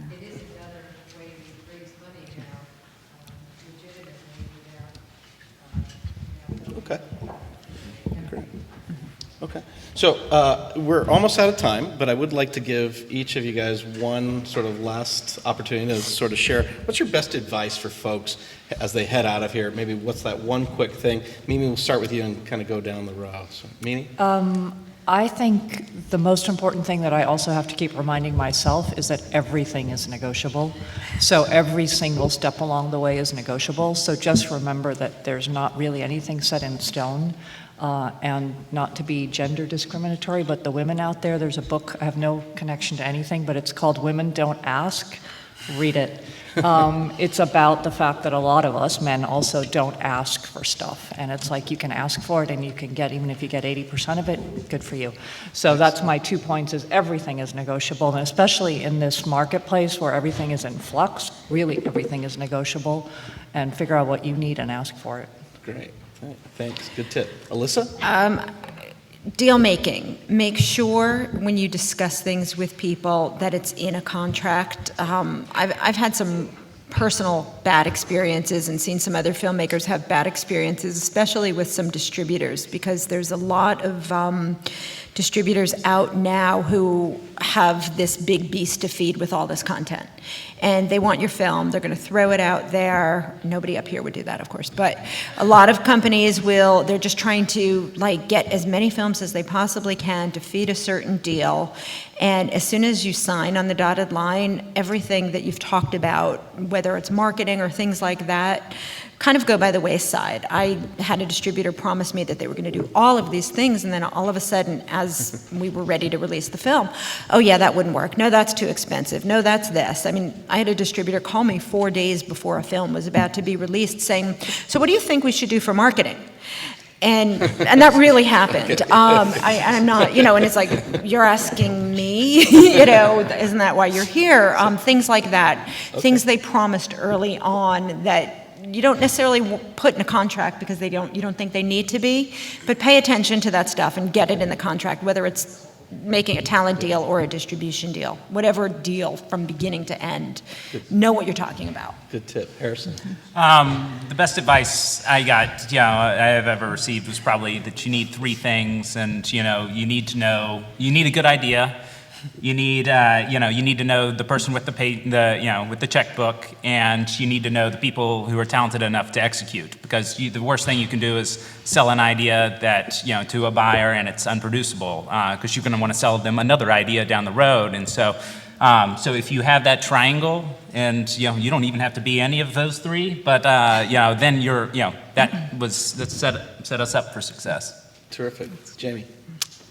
G: it. It is another way we raise money now, legitimately without,
A: Okay. Great. Okay. So we're almost out of time, but I would like to give each of you guys one sort of last opportunity to sort of share what's your best advice for folks as they head out of here. Maybe what's that one quick thing? Mimi, we'll start with you and kind of go down the row. So, Mimi?
B: I think the most important thing that I also have to keep reminding myself is that everything is negotiable. So every single step along the way is negotiable. So just remember that there's not really anything set in stone. And not to be gender discriminatory, but the women out there, there's a book, I have no connection to anything, but it's called Women Don't Ask. Read it. It's about the fact that a lot of us, men, also don't ask for stuff. And it's like you can ask for it and you can get, even if you get 80% of it, good for you. So that's my 2 points, is everything is negotiable. And especially in this marketplace where everything is in flux, really everything is negotiable. And figure out what you need and ask for it.
A: Great. Thanks. Good tip. Alyssa?
C: Deal making. Make sure when you discuss things with people that it's in a contract. I've had some personal bad experiences and seen some other filmmakers have bad experiences, especially with some distributors, because there's a lot of distributors out now who have this big beast to feed with all this content. And they want your film, they're gonna throw it out there. Nobody up here would do that, of course, but a lot of companies will, they're just trying to like get as many films as they possibly can to feed a certain deal. And as soon as you sign on the dotted line, everything that you've talked about, whether it's marketing or things like that, kind of go by the wayside. I had a distributor promise me that they were going to do all of these things, and then all of a sudden, as we were ready to release the film, oh yeah, that wouldn't work. No, that's too expensive. No, that's this. I mean, I had a distributor call me 4 days before a film was about to be released saying, so what do you think we should do for marketing? And that really happened. I'm not, you know, and it's like, you're asking me, you know, isn't that why you're here? Things like that, things they promised early on that you don't necessarily put in a contract because you don't think they need to be, but pay attention to that stuff and get it in the contract, whether it's making a talent deal or a distribution deal, whatever deal from beginning to end. Know what you're talking about.
A: Good tip. Harrison?
D: The best advice I got, I have ever received was probably that you need 3 things, and you need a good idea. You need, you need to know the person with with the checkbook, and you need to know the people who are talented enough to execute. Because the worst thing you can do is sell an idea that, to a buyer and it's unproducible, because you're going to want to sell them another idea down the road. And so, So if you have that triangle, and you don't even have to be any of those three, but then that set us up for success.
A: Terrific. Jamie?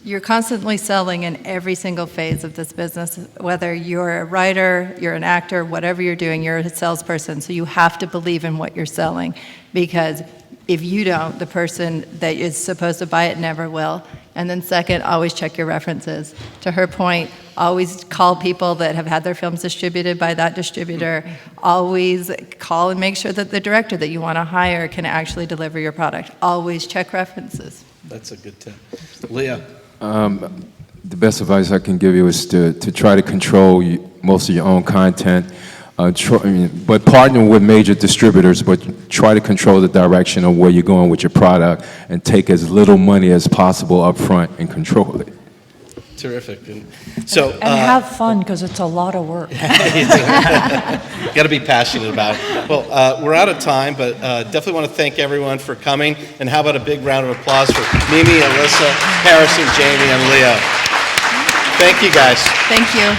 E: You're constantly selling in every single phase of this business, whether you're a writer, you're an actor, whatever you're doing, you're a salesperson. So you have to believe in what you're selling, because if you don't, the person that is supposed to buy it never will. And then second, always check your references. To her point, always call people that have had their films distributed by that distributor. Always call and make sure that the director that you want to hire can actually deliver your product. Always check references.
A: That's a good tip. Leah?
F: The best advice I can give you is to try to control most of your own content, but partner with major distributors, but try to control the direction of where you're going with your product and take as little money as possible up front and control it.
A: Terrific. And so,
B: And have fun, because it's a lot of work.
A: got to be passionate about it. Well, we're out of time, but definitely want to thank everyone for coming. And how about a big round of applause for Mimi, Alyssa, Harrison, Jamie, and Leo. Thank you, guys.
E: Thank you.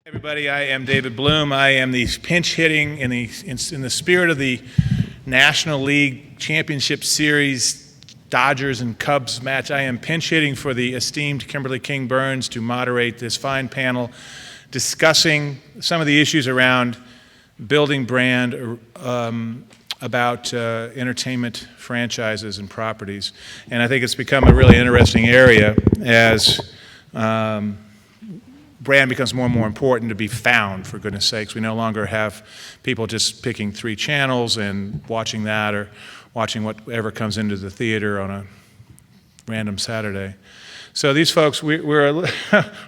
I: Everybody, I am David Bloom. I am the pinch hitting in the spirit of the National League Championship Series Dodgers and Cubs match. I am pinch hitting for the esteemed Kimberly King Burns to moderate this fine panel discussing some of the issues around building brand, about entertainment franchises and properties. And I think it's become a really interesting area as brand becomes more and more important to be found, for goodness sakes. We no longer have people just picking 3 channels and watching that or watching whatever comes into the theater on a random Saturday. So these folks, we're a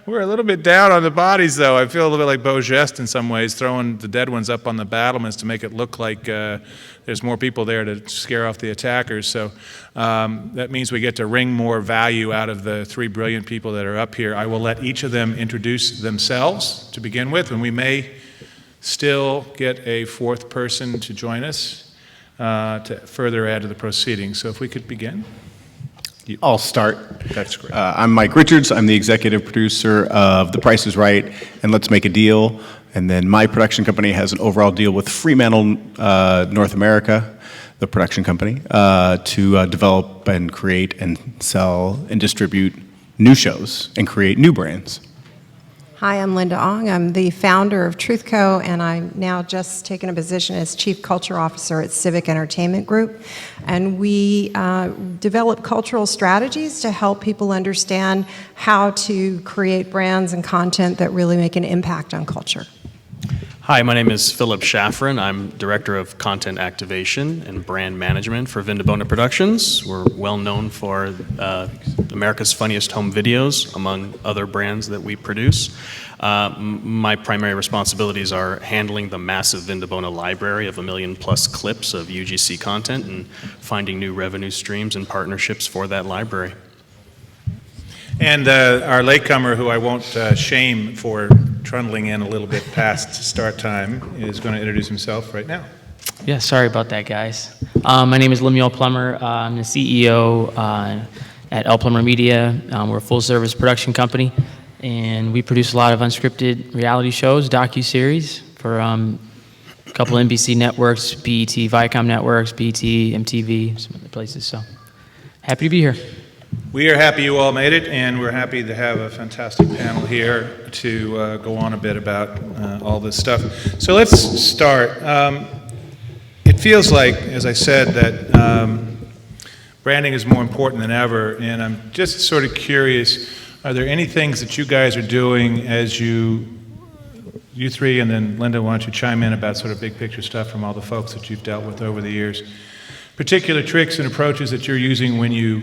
I: little bit down on the bodies, though. I feel a little bit like Beau Geste in some ways, throwing the dead ones up on the battlements to make it look like there's more people there to scare off the attackers. So that means we get to wring more value out of the 3 brilliant people that are up here. I will let each of them introduce themselves to begin with, and we may still get a 4th person to join us to further add to the proceedings. So if we could begin.
J: I'll start.
I: That's great.
J: I'm Mike Richards. I'm the executive producer of The Price is Right and Let's Make a Deal. And then my production company has an overall deal with Fremantle North America, the production company, to develop and create and sell and distribute new shows and create new brands.
K: Hi, I'm Linda Ong. I'm the founder of TruthCo, and I'm now just taken a position as Chief Culture Officer at Civic Entertainment Group. And we develop cultural strategies to help people understand how to create brands and content that really make an impact on culture.
L: Hi, my name is Philip Shaffron. I'm Director of Content Activation and Brand Management for Vindabona Productions. We're well known for America's Funniest Home Videos, among other brands that we produce. My primary responsibilities are handling the massive Vindabona library of 1 million+ clips of UGC content and finding new revenue streams and partnerships for that library.
I: And our latecomer, who I won't shame for trundling in a little bit past start time, is going to introduce himself right now.
M: Yeah, sorry about that, guys. My name is Lemuel Plummer. I'm the CEO at L. Plummer Media. We're a full-service production company, and we produce a lot of unscripted reality shows, docu-series for a couple NBC networks, BET, Viacom networks, BET, MTV, some other places. So happy to be here.
I: We are happy you all made it, and we're happy to have a fantastic panel here to go on a bit about all this stuff. So let's start. It feels like, as I said, that branding is more important than ever, and I'm just sort of curious, are there any things that you guys are doing as you 3, and then Linda, why don't you chime in about sort of big picture stuff from all the folks that you've dealt with over the years. Particular tricks and approaches that you're using when you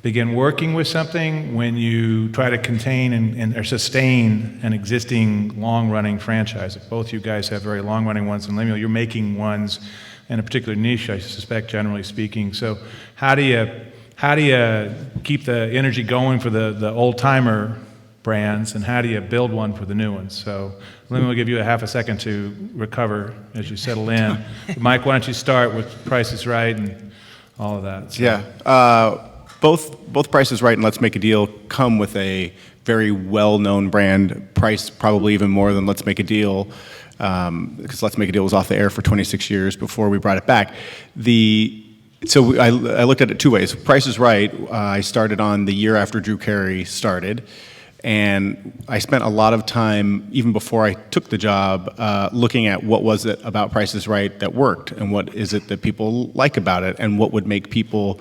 I: begin working with something, when you try to contain or sustain an existing long-running franchise. Both you guys have very long-running ones, and Lemuel, you're making ones in a particular niche, I suspect, generally speaking. So how do you keep the energy going for the old-timer brands, and how do you build one for the new ones? So Lemuel will give you a half a second to recover as you settle in. Mike, why don't you start with Price is Right and all of that? So.
J: Yeah. Both Price is Right and Let's Make a Deal come with a very well-known brand, priced probably even more than Let's Make a Deal, because Let's Make a Deal was off the air for 26 years before we brought it back. So I looked at it 2 ways. Price is Right, I started on the year after Drew Carey started, and I spent a lot of time, even before I took the job, looking at what was it about Price is Right that worked, and what is it that people like about it, and what would make people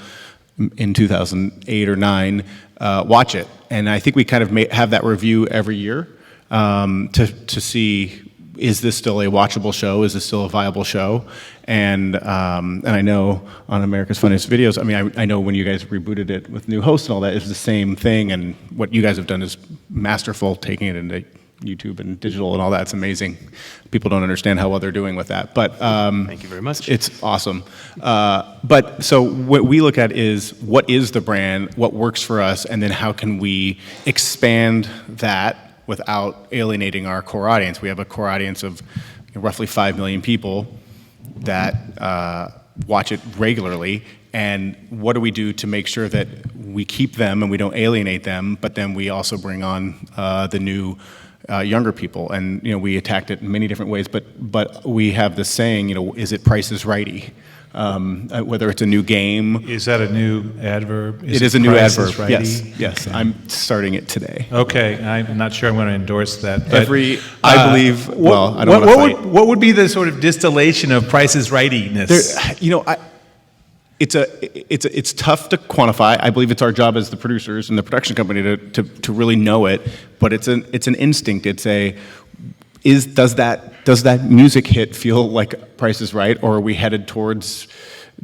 J: in 2008 or 9 watch it. And I think we kind of have that review every year to see, is this still a watchable show? Is this still a viable show? And I know on America's Funniest Videos, I mean, I know when you guys rebooted it with new hosts and all that, it's the same thing, and what you guys have done is masterful, taking it into YouTube and digital and all that. It's amazing. People don't understand how well they're doing with that, but
L: thank you very much.
J: It's awesome. But so what we look at is, what is the brand, what works for us, and then how can we expand that without alienating our core audience. We have a core audience of roughly 5 million people that watch it regularly, and what do we do to make sure that we keep them and we don't alienate them, but then we also bring on the new younger people, and we attacked it in many different ways. But we have this saying, is it Price is Righty? Whether it's a new game.
I: Is that a new adverb?
J: It is a new
I: Price is
J: adverb.
I: Righty?
J: Yes. I'm starting it today.
I: Okay, I'm not sure I'm going to endorse that. But,
J: I believe. Well, I don't want to fight.
I: What would be the sort of distillation of Price is Rightiness?
J: It's tough to quantify. I believe it's our job as the producers and the production company to really know it. But it's an instinct. Does that music hit feel like Price is Right, or are we headed towards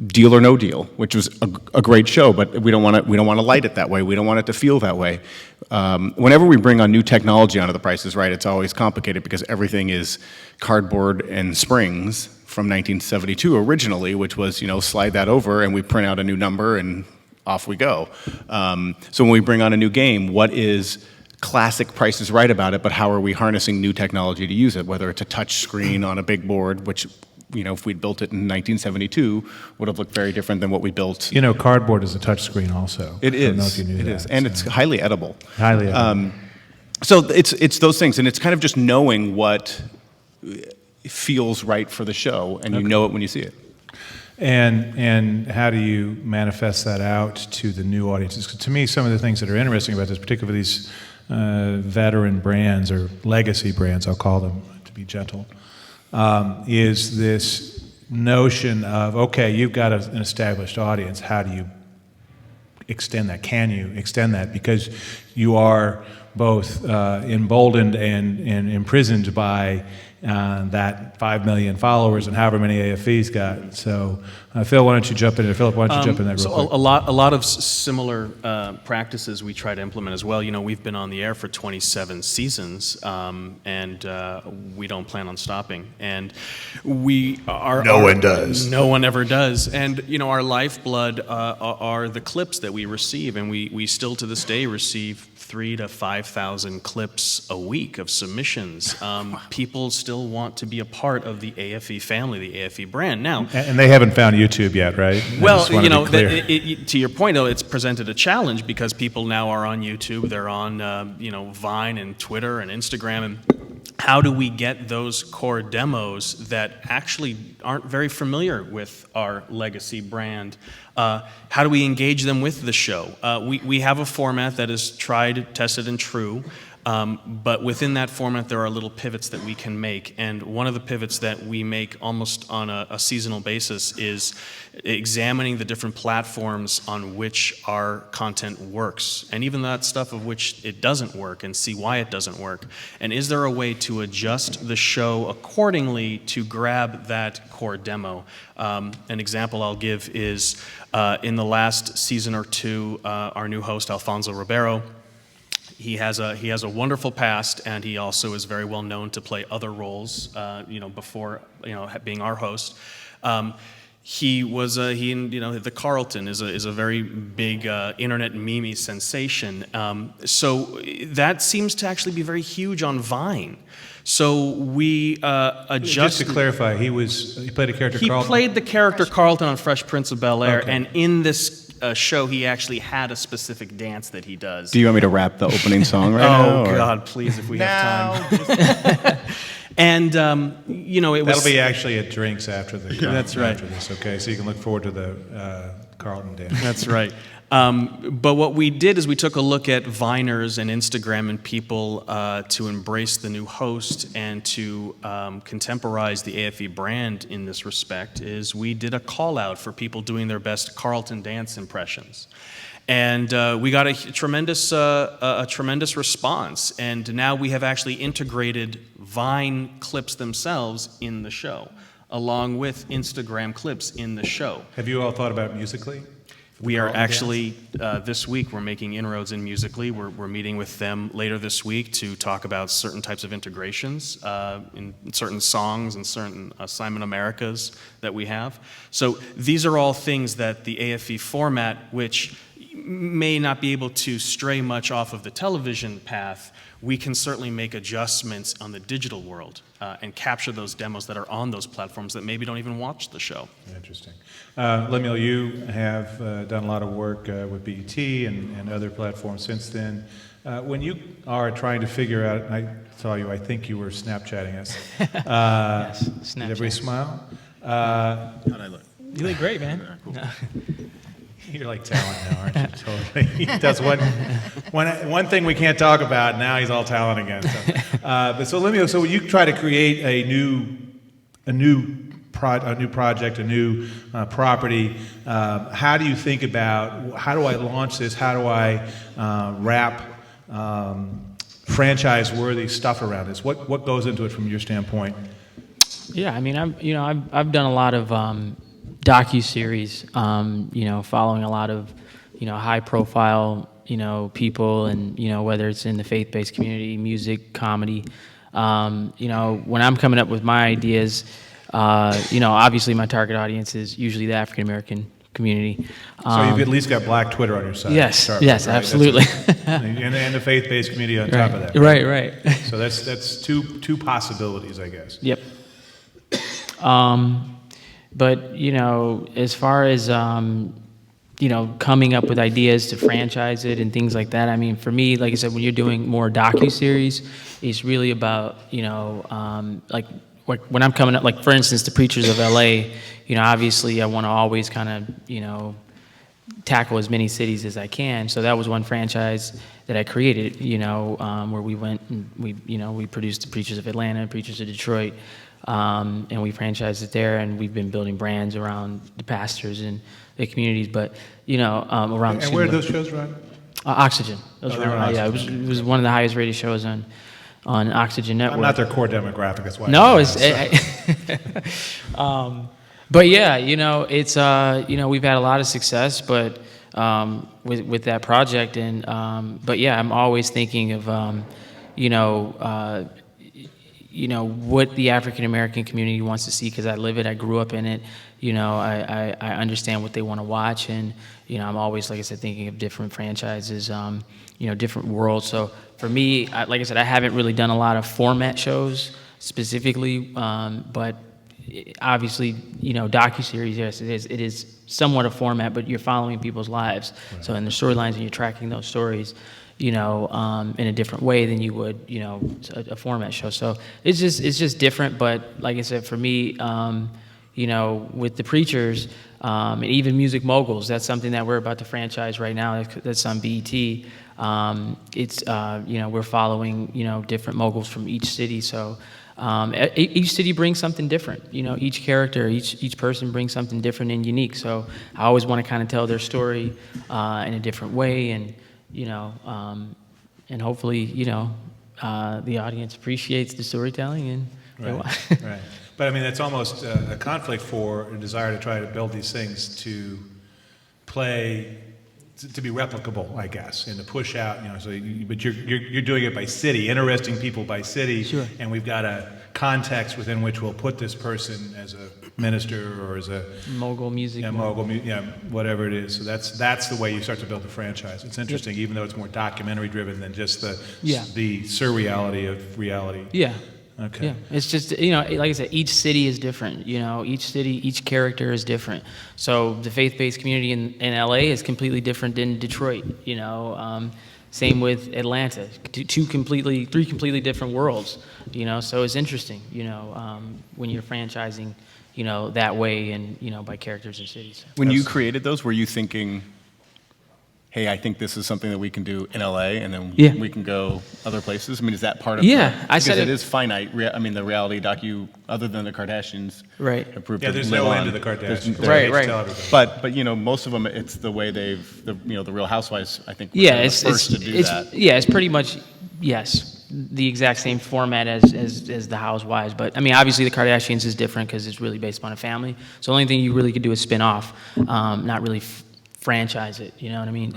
J: Deal or No Deal, which was a great show, but we don't want to light it that way. We don't want it to feel that way. Whenever we bring on new technology onto The Price is Right, it's always complicated because everything is cardboard and springs from 1972 originally, which was slide that over and we print out a new number and off we go. So when we bring on a new game, what is classic Price is Right about it, but how are we harnessing new technology to use it, whether it's a touch screen on a big board, which, if we'd built it in 1972, would have looked very different than what we built.
I: Cardboard is a touch screen also.
J: It is.
I: I don't know if you knew that,
J: and it's highly edible.
I: Highly edible.
J: So it's those things, and it's kind of just knowing what feels right for the show, and you know it when you see it.
I: And how do you manifest that out to the new audiences? 'Cause to me, some of the things that are interesting about this, particularly these veteran brands or legacy brands, I'll call them to be gentle, is this notion of, okay, you've got an established audience. How do you extend that? Can you extend that? Because you are both emboldened and imprisoned by that 5 million followers and however many AFE's got. So, Phil, why don't you jump in? Philip, why don't you jump in there real quick?
L: A lot of similar practices we try to implement as well. We've been on the air for 27 seasons, and we don't plan on stopping. And no one does. No one ever does. And our lifeblood are the clips that we receive, and we still to this day receive 3,000 to 5,000 clips a week of submissions. People still want to be a part of the AFE family, the AFE brand. Now,
I: and they haven't found YouTube yet, right?
L: Well, to your point, though, it's presented a challenge because people now are on YouTube, they're on Vine and Twitter and Instagram, and how do we get those core demos that actually aren't very familiar with our legacy brand? How do we engage them with the show? We have a format that is tried, tested, and true. But within that format, there are little pivots that we can make. And one of the pivots that we make almost on a seasonal basis is examining the different platforms on which our content works, and even that stuff of which it doesn't work, and see why it doesn't work. And is there a way to adjust the show accordingly to grab that core demo? An example I'll give is in the last season or two, our new host, Alfonso Ribeiro, he has a wonderful past, and he also is very well known to play other roles. Before being our host, the Carlton is a very big internet meme sensation. So that seems to actually be very huge on Vine. So we adjust.
I: Just to clarify, he played a character. Carlton?
L: He played the character Carlton on Fresh Prince of Bel-Air,
I: Okay.
L: and in this show, he actually had a specific dance that he does.
J: Do you want me to rap the opening song right now?
L: Oh, God, please, if we have time. And, it was...
I: That'll be actually at drinks after the
L: That's right.
I: after this, okay? So you can look forward to the Carlton dance.
L: That's right. But what we did is we took a look at Viners and Instagram and people to embrace the new host and to contemporize the AFE brand in this respect, is we did a call out for people doing their best Carlton dance impressions. And we got a tremendous response. And now we have actually integrated Vine clips themselves in the show, along with Instagram clips in the show.
I: Have you all thought about Musical.ly?
L: We are actually, this week, we're making inroads in Musical.ly. We're meeting with them later this week to talk about certain types of integrations in certain songs and certain Simon Americas that we have. So these are all things that the AFE format, which may not be able to stray much off of the television path, we can certainly make adjustments on the digital world and capture those demos that are on those platforms that maybe don't even watch the show.
I: Interesting. Lemuel, you have done a lot of work with BET and other platforms since then. When you are trying to figure out, and I saw you, I think you were Snapchatting us.
M: Yes, Snapchat.
I: Did everybody smile?
N: How'd I look?
M: You look great, man.
I: You're like talent now, aren't you? Totally. He does one thing we can't talk about. Now he's all talent again. So Lemuel, so when you try to create a new project, a new property, how do you think about how do I launch this? How do I wrap franchise-worthy stuff around this? What goes into it from your standpoint?
M: Yeah, I mean, I've done a lot of docu-series, following a lot of, high-profile, people, and whether it's in the faith-based community, music, comedy. When I'm coming up with my ideas, obviously my target audience is usually the African American community.
I: So you've at least got Black Twitter on your side.
M: Yes,
I: Sharp,
M: yes,
I: right?
M: absolutely.
I: And the faith-based community on top of that.
M: Right.
I: So that's two possibilities, I guess.
M: Yep. But, as far as, coming up with ideas to franchise it and things like that, I mean, for me, like I said, when you're doing more docu-series, it's really about, like when I'm coming up, like, for instance, the Preachers of LA, obviously I want to always kind of, tackle as many cities as I can. So that was one franchise that I created, where we went and we produced the Preachers of Atlanta, Preachers of Detroit, and we franchised it there, and we've been building brands around the pastors and the communities, but around.
I: And where did those shows run?
M: Oxygen. Those
I: they were on
M: yeah,
I: Oxygen.
M: it was one of the highest rated shows on Oxygen Network.
I: I'm not their core demographic. That's why.
M: No, but yeah, it's we've had a lot of success, but with that project, and but yeah, I'm always thinking of what the African American community wants to see, because I live it, I grew up in it, I understand what they want to watch, and I'm always, like I said, thinking of different franchises, different worlds. So for me, like I said, I haven't really done a lot of format shows specifically, but obviously, docuseries, yes, it is somewhat a format, but you're following people's lives. Right. So in the storylines, and you're tracking those stories, in a different way than you would, a format show. So it's just different. But like I said, for me, with the Preachers, and even Music Moguls, that's something that we're about to franchise right now. That's on BET. It's we're following different moguls from each city. So each city brings something different. Each character, each person brings something different and unique. So I always want to kind of tell their story in a different way, and and hopefully, the audience appreciates the storytelling, and
I: Right. But I mean, it's almost a conflict for a desire to try to build these things to play, to be replicable, I guess, and to push out. But you're doing it by city, interesting people by city,
M: sure.
I: And we've got a context within which we'll put this person as a minister or as a
M: mogul music,
I: whatever it is. So that's the way you start to build the franchise. It's interesting, even though it's more documentary driven than just the surreality of reality.
M: Yeah.
I: Okay.
M: Yeah. It's just like I said, each city is different. Each city, each character is different. So the faith-based community in LA is completely different than Detroit. Same with Atlanta. Three completely different worlds. So it's interesting. When you're franchising, that way, and by characters and cities.
J: When you created those, were you thinking, hey, I think this is something that we can do in LA, and then we can go other places? I mean, is that part of
M: I said
J: it is finite. I mean, the reality docu, other than the Kardashians,
M: right?
J: Have proved
I: there's
J: to live
I: no
J: on.
I: end to the Kardashians.
M: Right.
J: But most of them, it's the way the Real Housewives, I think, were
M: it's
J: the first to do that.
M: Yeah, it's pretty much the exact same format as the Housewives. But I mean, obviously the Kardashians is different because it's really based on a family. So the only thing you really could do is spin off, not really franchise it, you know what I mean?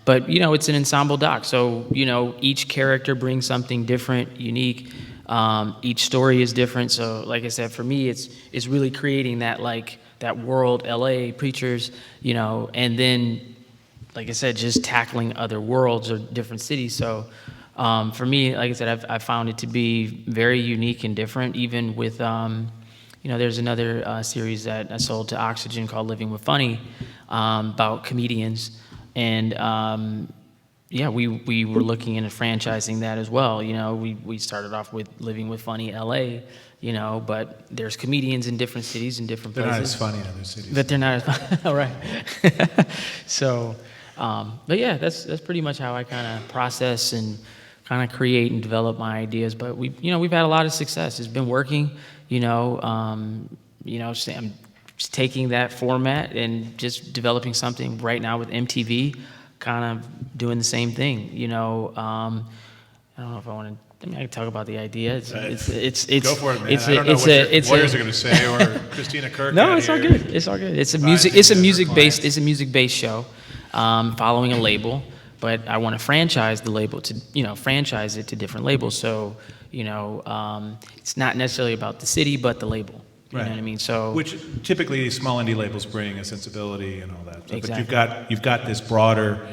M: But it's an ensemble doc, so each character brings something different, unique. Each story is different. So like I said, for me, it's really creating that that world, LA, Preachers, and then like I said, just tackling other worlds or different cities. So for me, like I said, I found it to be very unique and different, even with, there's another series that I sold to Oxygen called Living with Funny, about comedians. And we were looking into franchising that as well. We started off with Living with Funny LA, but there's comedians in different cities and different
I: They're
M: places.
I: not as funny in other cities.
M: But they're not as funny. All right. So, but yeah, that's pretty much how I kind of process and kind of create and develop my ideas. But we've had a lot of success. It's been working. I'm just taking that format and just developing something right now with MTV, kind of doing the same thing. I don't know if I want to. I mean, I can talk about the idea. It's
I: Go for it, man.
M: It's
I: I don't know
M: it's
I: what
M: a,
I: your lawyers are going to say, or Christina Kirk.
M: No,
I: out
M: it's all
I: here
M: good. It's all good. It's a music-based. It's a music-based show, following a label. But I want to franchise the label to, franchise it to different labels. So, it's not necessarily about the city, but the label. You know what I mean? So,
I: which typically these small indie labels bring a sensibility and all that.
M: Exactly.
I: But you've got this broader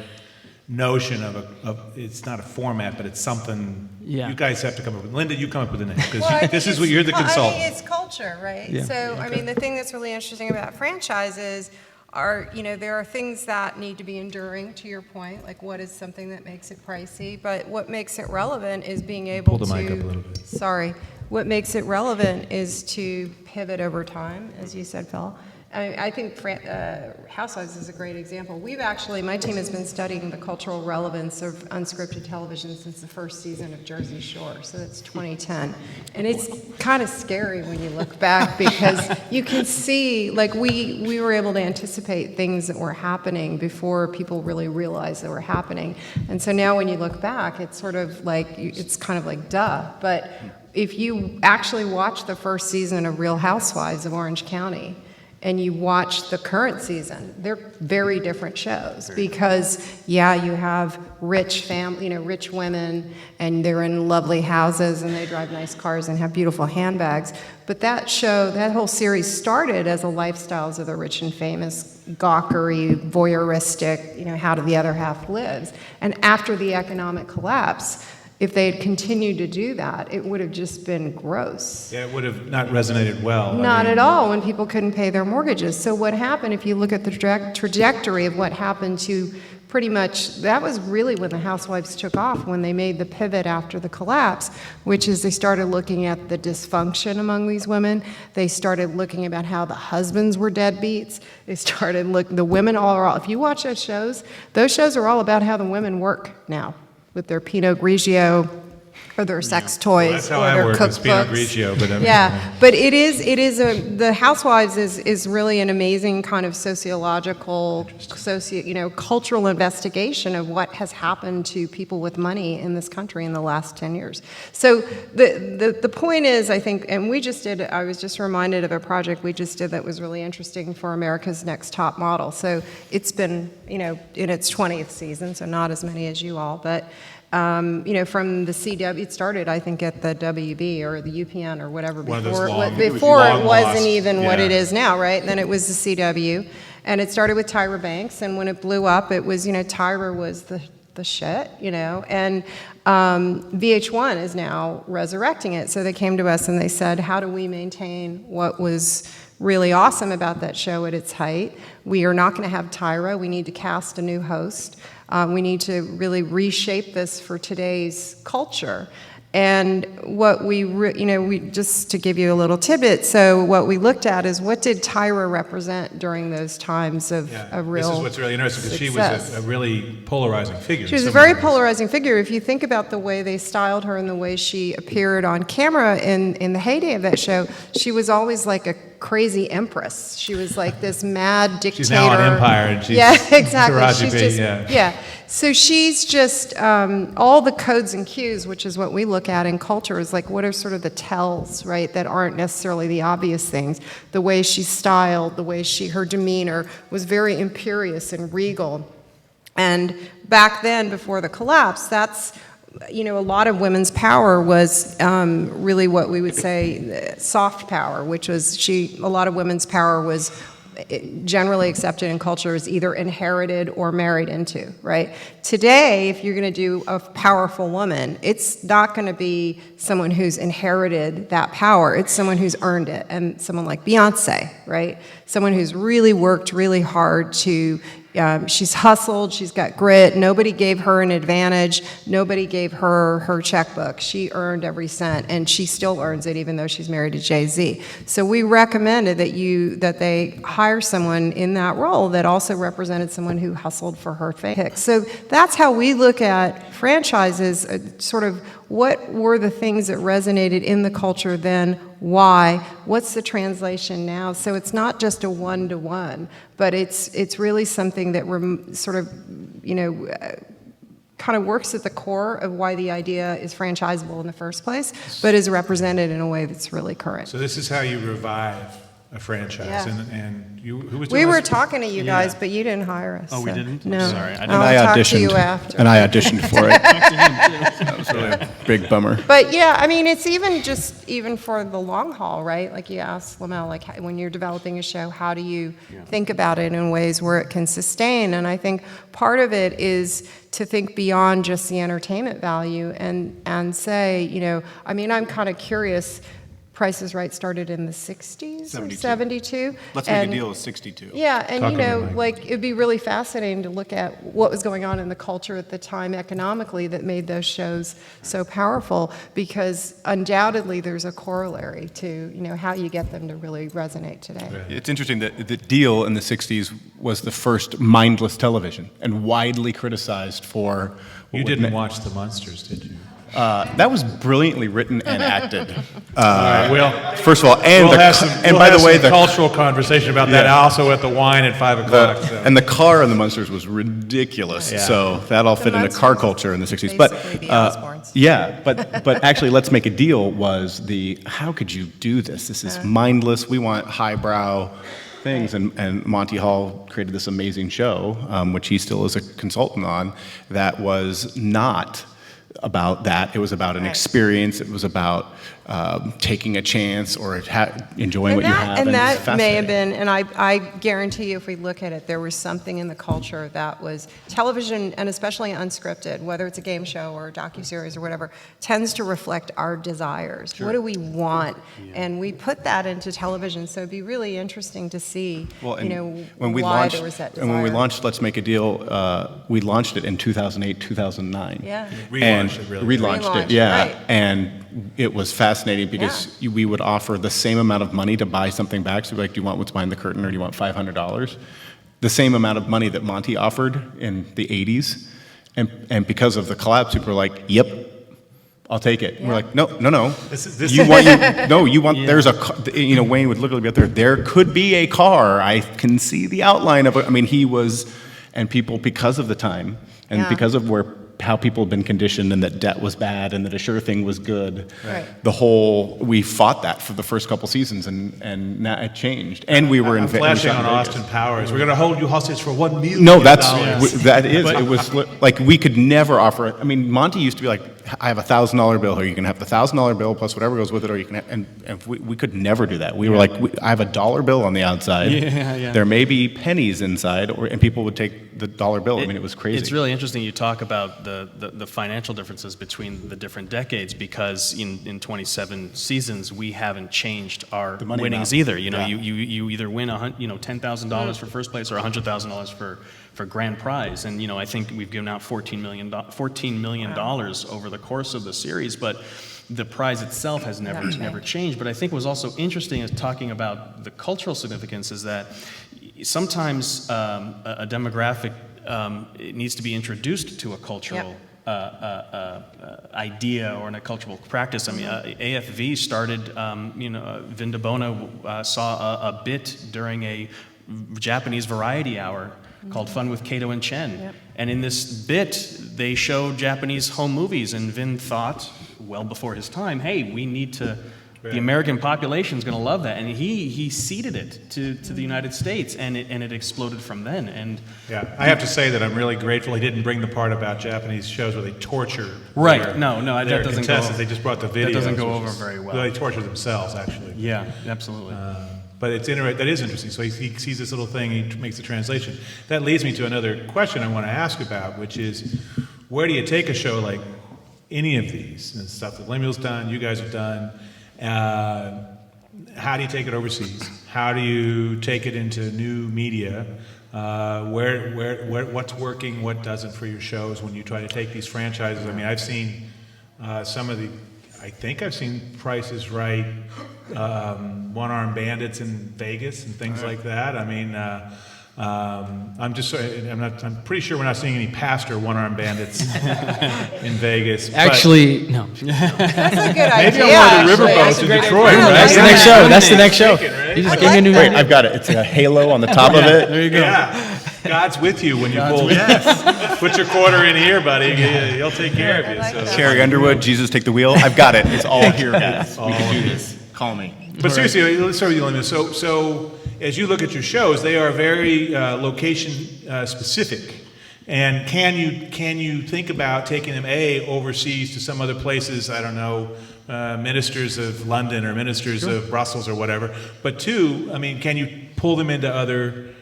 I: notion of it's not a format, but it's something.
M: Yeah.
I: You guys have to come up with. Linda, you come up with a name because
K: Well, I think
I: this is what you're the consultant.
K: I mean, it's culture, right?
M: Yeah.
K: So, I mean, the thing that's really interesting about franchises are, there are things that need to be enduring, to your point, like what is something that makes it pricey, but what makes it relevant is being able
I: Pull
K: to...
I: the mic up a little bit.
K: Sorry. What makes it relevant is to pivot over time, as you said, Phil. I think Housewives is a great example. My team has been studying the cultural relevance of unscripted television since the first season of Jersey Shore, so that's 2010. And it's kind of scary when you look back because you can see, like, we were able to anticipate things that were happening before people really realized they were happening. And so now when you look back, it's sort of like, it's kind of like, duh. But if you actually watch the first season of Real Housewives of Orange County, and you watch the current season, they're very different shows because, you have rich rich women, and they're in lovely houses, and they drive nice cars and have beautiful handbags. But that whole series started as a lifestyles of the rich and famous, gawkery, voyeuristic, how do the other half lives. And after the economic collapse, if they had continued to do that, it would have just been gross.
I: Yeah, it would have not resonated well.
K: Not at all when people couldn't pay their mortgages. So what happened, if you look at the trajectory of what happened to pretty much, that was really when the Housewives took off, when they made the pivot after the collapse, which is they started looking at the dysfunction among these women. They started looking about how the husbands were deadbeats. They started looking, the women if you watch those shows are all about how the women work now, with their Pinot Grigio or their sex toys,
I: That's how
K: or
I: I
K: their
I: work with Pinot
K: cookbooks.
I: Grigio, but
K: But the Housewives is really an amazing kind of sociological, cultural investigation of what has happened to people with money in this country in the last 10 years. So the point is, I think, and I was just reminded of a project we just did that was really interesting for America's Next Top Model. So it's been, in its 20th season, so not as many as you all, but from the CW, it started, I think, at the WB or the UPN or whatever before it wasn't even what it is now, right? And then it was the CW, and it started with Tyra Banks, and when it blew up, it was, Tyra was the shit, and VH1 is now resurrecting it. So they came to us and they said, how do we maintain what was really awesome about that show at its height? We are not going to have Tyra. We need to cast a new host. We need to really reshape this for today's culture. And what we just to give you a little tidbit, so what we looked at is what did Tyra represent during those times of real
I: This is what's really interesting because she was a really polarizing figure.
K: She was a very polarizing figure. If you think about the way they styled her and the way she appeared on camera in the heyday of that show, she was always like a crazy empress. She was like this mad dictator.
I: She's now on Empire, and she's
K: exactly.
I: Taraji
K: She's
I: P,
K: So she's just all the codes and cues, which is what we look at in culture, is like what are sort of the tells, right, that aren't necessarily the obvious things. The way she's styled, the way her demeanor was very imperious and regal. And back then, before the collapse, that's, a lot of women's power was really what we would say soft power, which was a lot of women's power was generally accepted in culture is either inherited or married into, right? Today, if you're going to do a powerful woman, it's not going to be someone who's inherited that power. It's someone who's earned it, and someone like Beyonce, right? Someone who's really worked really hard to she's hustled, she's got grit, nobody gave her an advantage, nobody gave her her checkbook. She earned every cent, and she still earns it even though she's married to Jay-Z. So we recommended that they hire someone in that role that also represented someone who hustled for her pick. So that's how we look at franchises, sort of what were the things that resonated in the culture then, why, what's the translation now? So it's not just a one-to-one, but it's really something that we're sort of, kind of works at the core of why the idea is franchisable in the first place, but is represented in a way that's really current.
I: So this is how you revive a franchise.
K: Yeah.
I: And you, who was
K: We
I: doing
K: were
I: this?
K: talking to you
I: Yeah.
K: guys, but you didn't hire us.
L: Oh, we
K: so-
L: didn't?
K: No.
L: Sorry, I didn't.
K: I'll talk to you after.
J: And I auditioned for it. That was really a big bummer.
K: But yeah, I mean, it's even for the long haul, right? Like you asked Lamel, like when you're developing a show, how do you think about it in ways where it can sustain? And I think part of it is to think beyond just the entertainment value and say, I mean, I'm kind of curious. Price is Right started in the 60s, 72.
J: Let's Make a Deal is 62.
K: Yeah, and
I: Talk on your mic.
K: it'd be really fascinating to look at what was going on in the culture at the time economically that made those shows so powerful, because undoubtedly there's a corollary to, how you get them to really resonate today.
J: It's interesting that the Deal in the 60s was the first mindless television and widely criticized for...
I: You didn't watch The Munsters, did you?
J: That was brilliantly written and acted.
I: Well,
J: First of all,
I: by the way, the cultural conversation about that also at the wine at 5 o'clock.
J: And the car in The Munsters was ridiculous.
I: Yeah.
J: So that all fit into car culture in the 60s.
K: Basically the Osbournes.
J: Yeah, but actually, Let's Make a Deal was how could you do this? This is mindless. We want highbrow things. And Monty Hall created this amazing show, which he still is a consultant on, that was not about that. It was about an experience. It was about taking a chance or enjoying what you have.
K: And that
J: it's
K: may have
J: fascinating.
K: been, and I guarantee you if we look at it, there was something in the culture that was television, and especially unscripted, whether it's a game show or a docuseries or whatever, tends to reflect our desires. What do we want? And we put that into television, so it'd be really interesting to see,
J: when we
K: why
J: launched,
K: there was that desire.
J: And when we launched Let's Make a Deal, we launched it in 2008, 2009.
K: Yeah.
J: Relaunched it, yeah.
K: Right.
J: And it was fascinating because we would offer the same amount of money to buy something back. So like, do you want What's Behind the Curtain or do you want $500? The same amount of money that Monty offered in the 80s. And because of the collapse, people were like, yep, I'll take it. We're like, no. You want, there's Wayne would literally be out there could be a car. I can see the outline of it. I mean, and people, because of the time, and because of how people have been conditioned and that debt was bad and that a sure thing was good.
K: Right.
J: We fought that for the first couple seasons and now it changed. And we were
I: I'm
J: in
I: flashing on
J: Vegas.
I: Austin Powers. We're going to hold you hostage for $1 million.
J: No, it was like we could never offer it. I mean, Monty used to be like, I have $1,000 bill, or you can have the $1,000 bill plus whatever goes with it, or you can have, and we could never do that. We were like, I have a dollar bill on the outside.
L: Yeah.
J: There may be pennies inside, and people would take the dollar bill. I mean, it was crazy.
L: It's really interesting you talk about the financial differences between the different decades, because in 27 seasons we haven't changed our winnings either. You either win $10,000 for first place or $100,000 for grand prize, and I think we've given out $14 million over the course of the series, but the prize itself has never changed. But I think what's also interesting is talking about the cultural significance is that sometimes a demographic it needs to be introduced to a cultural idea or in a cultural practice. I mean, AFV started, Vin DeBona saw a bit during a Japanese variety hour called Fun with Kato and Chen.
K: Yep.
L: And in this bit, they showed Japanese home movies, and Vin thought, well before his time, hey, we need to, the American population is going to love that. And he seeded it to the United States, and it exploded from then. And
I: I have to say that I'm really grateful he didn't bring the part about Japanese shows where they torture
L: Right.
I: their
L: No, that doesn't go
I: contestants.
L: over.
I: They just brought the videos.
L: That doesn't go
I: which
L: over
I: is-
L: very well.
I: They torture themselves, actually.
L: Yeah, absolutely.
I: But that is interesting. So he sees this little thing, he makes the translation. That leads me to another question I want to ask about, which is, where do you take a show like any of these, and stuff that Lemuel's done, you guys have done? How do you take it overseas? How do you take it into new media? What's working, what doesn't for your shows when you try to take these franchises? I mean, I've seen I think I've seen Price is Right, One-Armed Bandits in Vegas and things like that. I mean, I'm pretty sure we're not seeing any pastor One-Armed Bandits in Vegas.
M: Actually, no.
K: That's a good idea.
I: Maybe on one of the riverboats in Detroit, right?
M: That's the next show. That's the next show. You just gave me a new
J: Wait, I've got it. It's a halo on the top of it.
I: There you go. Yeah. God's with you when you pull. Yes. Put your quarter in here, buddy. He'll take care of you. So.
J: Carrie Underwood, Jesus Take the Wheel. I've got it. It's all here, guys. We can do this. Call me.
I: But seriously, let's start with you, Linda. So as you look at your shows, they are very location specific. And can you think about taking them overseas to some other places? I don't know, ministers of London or ministers of Brussels or whatever. But two, I mean, can you pull them into other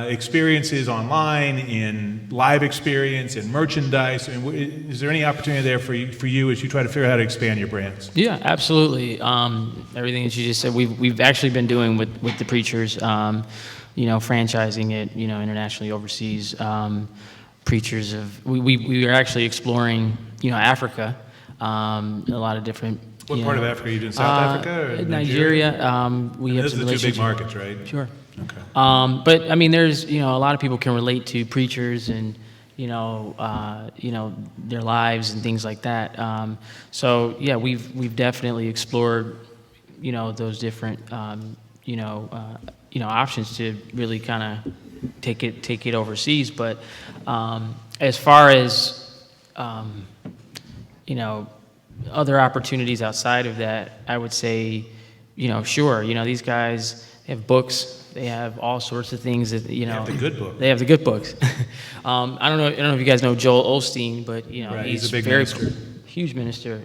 I: experiences online, in live experience, in merchandise? I mean, is there any opportunity there for you as you try to figure out how to expand your brands?
M: Yeah, absolutely. Everything that you just said, we've actually been doing with the Preachers, franchising it, internationally, overseas. Preachers we are actually exploring, Africa, a lot of different.
I: What part of Africa are you doing? South Africa or
M: Nigeria? We have
I: those
M: some
I: are the two big
M: relationships.
I: markets, right?
M: Sure.
I: Okay.
M: But I mean, there's a lot of people can relate to preachers and their lives and things like that. So yeah, we've definitely explored those different options to really kind of take it overseas. But as far as other opportunities outside of that, I would say sure. These guys have books. They have all sorts of things that They have the good books. They have the good books. I don't know if you guys know Joel Osteen, but he's
I: a big
M: very
I: minister.
M: Huge minister.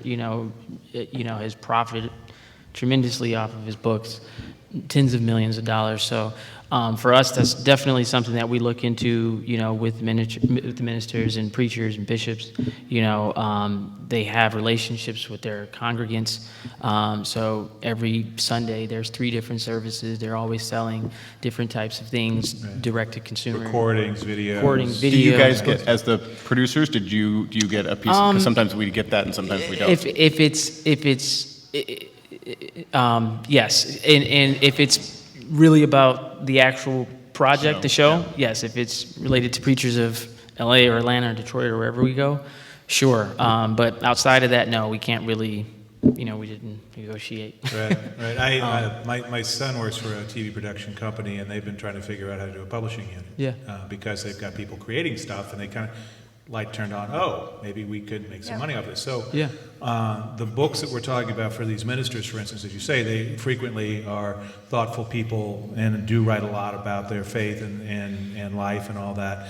M: Has profited tremendously off of his books, tens of millions of dollars. So for us, that's definitely something that we look into. With the ministers and preachers and bishops. They have relationships with their congregants. So every Sunday, there's 3 different services. They're always selling different types of things, direct to consumer.
I: Recordings, videos.
J: Do you guys get, as the producers, do you get a piece? Because sometimes we get that and sometimes we don't.
M: If it's yes, and if it's really about the actual project, the show, yes. If it's related to preachers of LA or Atlanta or Detroit or wherever we go, sure. But outside of that, no, we can't really. We didn't negotiate.
I: Right. My son works for a TV production company, and they've been trying to figure out how to do a publishing unit.
M: Yeah.
I: Because they've got people creating stuff, and they kind of light turned on. Oh, maybe we could make some money off this. So,
M: yeah.
I: The books that we're talking about for these ministers, for instance, as you say, they frequently are thoughtful people and do write a lot about their faith and life and all that.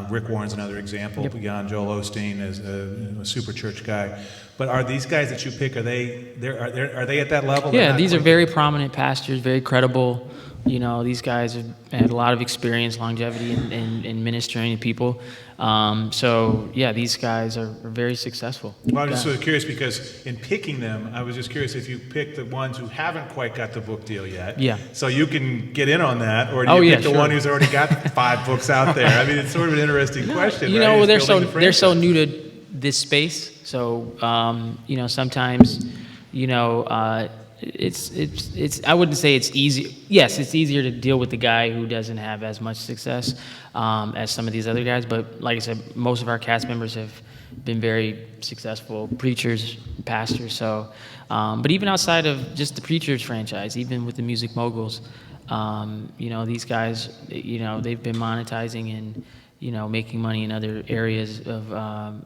I: Rick Warren's another example.
M: Yep.
I: Beyond Joel Osteen is a super church guy. But are these guys that you pick? Are they at that level?
M: Yeah, these are very prominent pastors, very credible. These guys have had a lot of experience, longevity in ministering to people. So yeah, these guys are very successful.
I: Well, I'm just sort of curious because in picking them, I was just curious if you pick the ones who haven't quite got the book deal yet.
M: Yeah.
I: So you can get in on that, or do you pick the one who's already got 5 books out there? I mean, it's sort of an interesting question.
M: Right? They're so new to this space. So sometimes it's I wouldn't say it's easy. Yes, it's easier to deal with the guy who doesn't have as much success as some of these other guys. But like I said, most of our cast members have been very successful preachers, pastors. So, but even outside of just the Preachers franchise, even with the Music Moguls, these guys, they've been monetizing and making money in other areas of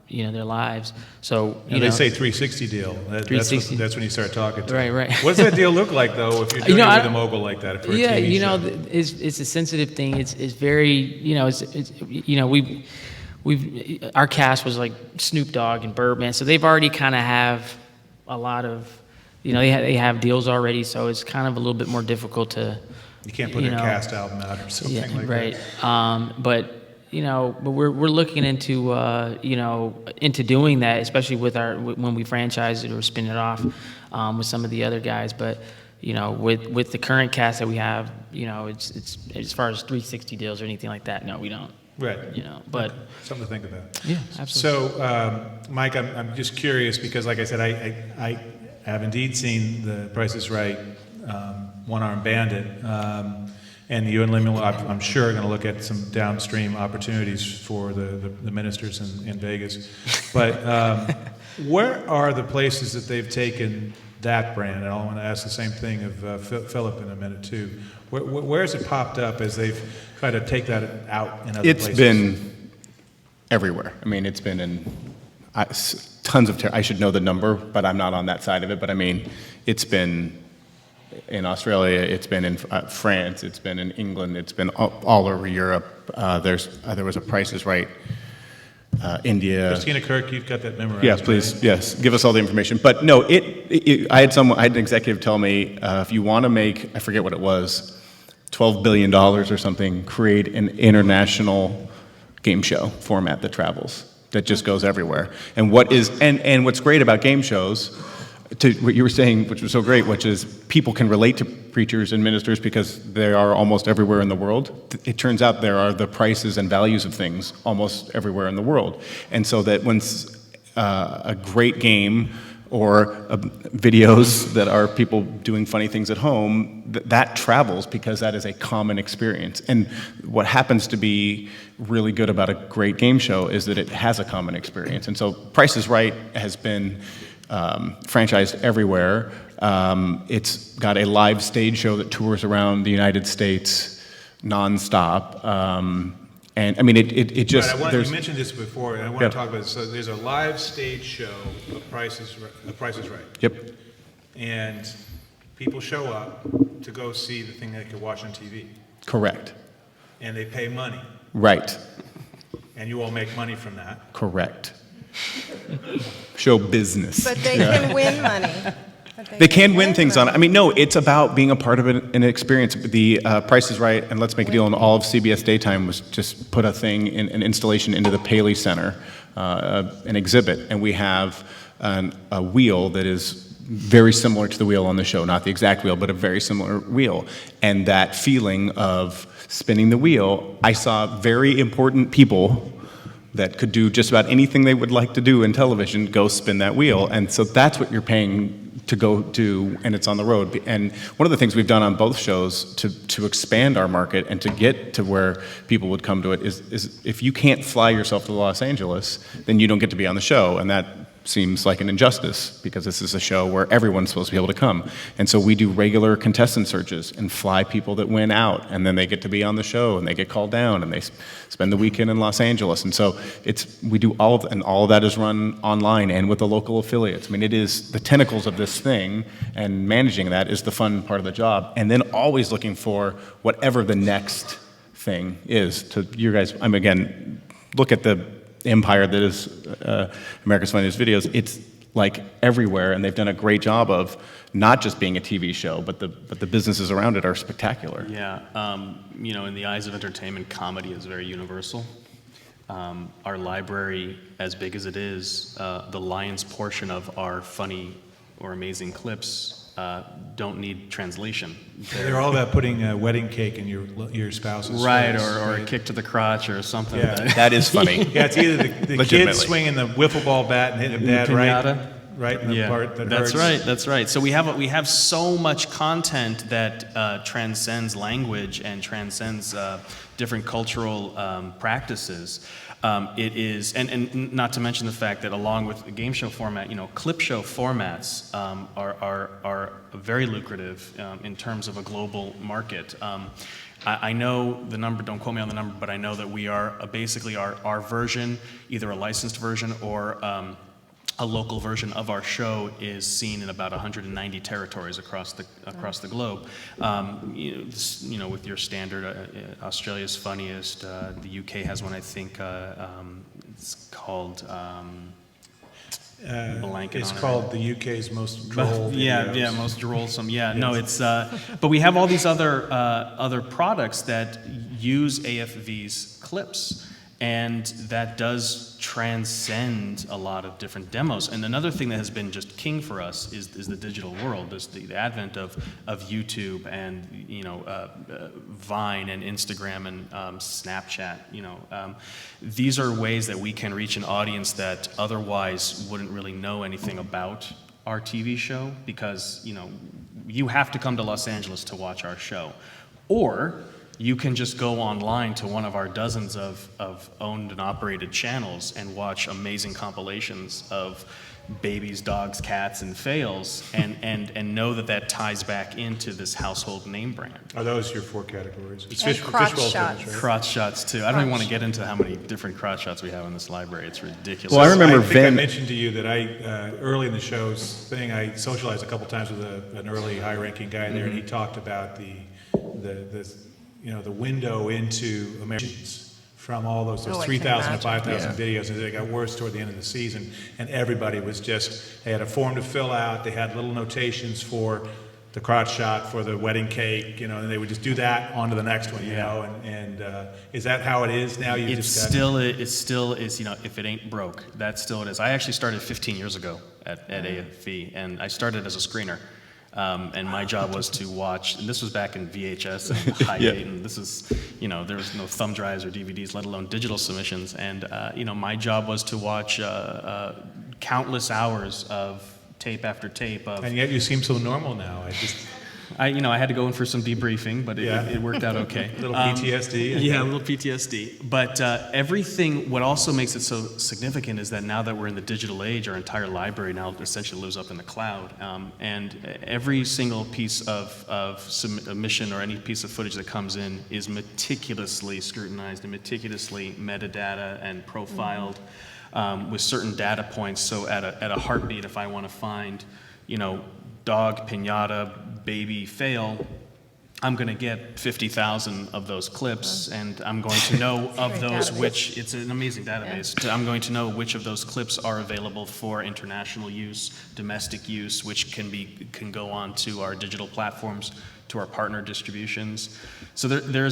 M: their lives. So
I: they say 360 deal. That's when you start talking to them.
M: Right.
I: What's that deal look like though if you're doing it with a mogul like that for a TV show?
M: It's a sensitive thing. It's very our cast was like Snoop Dogg and Birdman, so they've already kind of have a lot of they have deals already, so it's kind of a little bit more difficult to.
I: You can't put a cast album out or something like
M: right.
I: that.
M: But we're looking into into doing that, especially with when we franchise it or spin it off with some of the other guys. But with the current cast that we have, it's as far as 360 deals or anything like that. No, we don't.
I: Right.
M: But
I: something to think about.
M: Yeah, absolutely.
I: So, Mike, I'm just curious because, like I said, I have indeed seen The Price is Right, One Armed Bandit, and you and Lemuel, I'm sure, are going to look at some downstream opportunities for the ministers in Vegas. But where are the places that they've taken that brand? And I want to ask the same thing of Philip in a minute too. Where has it popped up as they've tried to take that out in other places?
J: It's been everywhere. I mean, it's been in tons of I should know the number, but I'm not on that side of it. But I mean, it's been in Australia, it's been in France, it's been in England, it's been all over Europe. There was a Price is Right, India.
I: Christina Kirk, you've got that memorized.
J: Yes, please.
I: Right?
J: Yes, give us all the information. But no, I had an executive tell me, if you want to make, I forget what it was, $12 billion or something, create an international game show format that travels, that just goes everywhere. And what's great about game shows, to what you were saying, which was so great, which is people can relate to preachers and ministers because they are almost everywhere in the world. It turns out there are the prices and values of things almost everywhere in the world. And so that when a great game or videos that are people doing funny things at home, that travels because that is a common experience. And what happens to be really good about a great game show is that it has a common experience. And so Price is Right has been franchised everywhere. It's got a live stage show that tours around the United States nonstop. And I mean, it just.
I: Right, you mentioned this before, and I want to talk about this. So there's a live stage show of Price is Right.
J: Yep.
I: And people show up to go see the thing they could watch on TV.
J: Correct.
I: And they pay money.
J: Right.
I: And you all make money from that.
J: Correct. Show business.
K: But they can win money.
J: They can win things on it. I mean, no, it's about being a part of an experience. The Price is Right and Let's Make a Deal and all of CBS Daytime was just put an installation into the Paley Center, an exhibit, and we have a wheel that is very similar to the wheel on the show, not the exact wheel, but a very similar wheel. And that feeling of spinning the wheel, I saw very important people that could do just about anything they would like to do in television go spin that wheel. And so that's what you're paying to go do, and it's on the road. And one of the things we've done on both shows to expand our market and to get to where people would come to it is if you can't fly yourself to Los Angeles, then you don't get to be on the show. And that seems like an injustice because this is a show where everyone's supposed to be able to come. And so we do regular contestant searches and fly people that win out, and then they get to be on the show and they get called down and they spend the weekend in Los Angeles. And so we do all of that is run online and with the local affiliates. I mean, it is the tentacles of this thing, and managing that is the fun part of the job. And then always looking for whatever the next thing is. To you guys, again, look at the empire that is America's Funniest Videos. It's like everywhere, and they've done a great job of not just being a TV show, but the businesses around it are spectacular.
L: Yeah, in the eyes of entertainment, comedy is very universal. Our library, as big as it is, the lion's portion of our funny or amazing clips don't need translation.
I: They're all about putting a wedding cake in your spouse's
L: right,
I: face.
L: Or a kick to the crotch or something.
I: Yeah.
J: That is funny.
I: Yeah, it's either the kid swinging the wiffle ball bat and hitting dad right in the part that
L: that's
I: hurts.
L: That's right. So we have so much content that transcends language and transcends different cultural practices. It is, and not to mention the fact that along with the game show format, clip show formats are very lucrative in terms of a global market. I know the number, don't quote me on the number, but I know that we are basically our version, either a licensed version or a local version of our show is seen in about 190 territories across the globe. With your standard, Australia's Funniest, the UK has one, I think, it's called blanket
I: It's
L: on it.
I: called the UK's most droll
L: Yeah,
I: videos.
L: yeah, most drollsome. Yeah, no, it's. But we have all these other products that use AFV's clips, and that does transcend a lot of different demos. And another thing that has been just king for us is the digital world. Is the advent of YouTube and Vine and Instagram and Snapchat. These are ways that we can reach an audience that otherwise wouldn't really know anything about our TV show, because you have to come to Los Angeles to watch our show, or you can just go online to one of our dozens of owned and operated channels and watch amazing compilations of babies, dogs, cats, and fails, and know that ties back into this household name brand.
I: Are those your 4 categories? It's
C: And crotch
I: fishbowl
C: shots.
I: finish, right?
L: Crotch shots too. I don't even want to get into how many different crotch shots we have in this library. It's ridiculous.
J: Well, I remember
I: I think I
J: Vin-
I: mentioned to you that early in the show's thing, I socialized a couple times with an early high-ranking guy there, and he talked about the window into Americans from all those
C: Oh, I can
I: 3,000 to
C: imagine.
I: 5,000 videos, and it got worse toward the end of the season, and everybody was they had a form to fill out, they had little notations for the crotch shot, for the wedding cake, and they would just do that on to the next one, and is that how it is now?
L: It still is, if it ain't broke, that still it is. I actually started 15 years ago at AFV, and I started as a screener. And my job was to watch, and this was back in VHS and high date, and this is, there was no thumb drives or DVDs, let alone digital submissions. And, my job was to watch countless hours of tape after tape of.
I: And yet you seem so normal now.
L: I had to go in for some debriefing, but it worked out okay.
I: Little PTSD.
L: Yeah, a little PTSD. But everything, what also makes it so significant is that now that we're in the digital age, our entire library now essentially lives up in the cloud. And every single piece of submission or any piece of footage that comes in is meticulously scrutinized and meticulously metadata and profiled with certain data points. So at a heartbeat, if I want to find, dog, pinata, baby, fail, I'm going to get 50,000 of those clips, and I'm going to know of those which, it's an amazing database. I'm going to know which of those clips are available for international use, domestic use, which can go on to our digital platforms, to our partner distributions. So there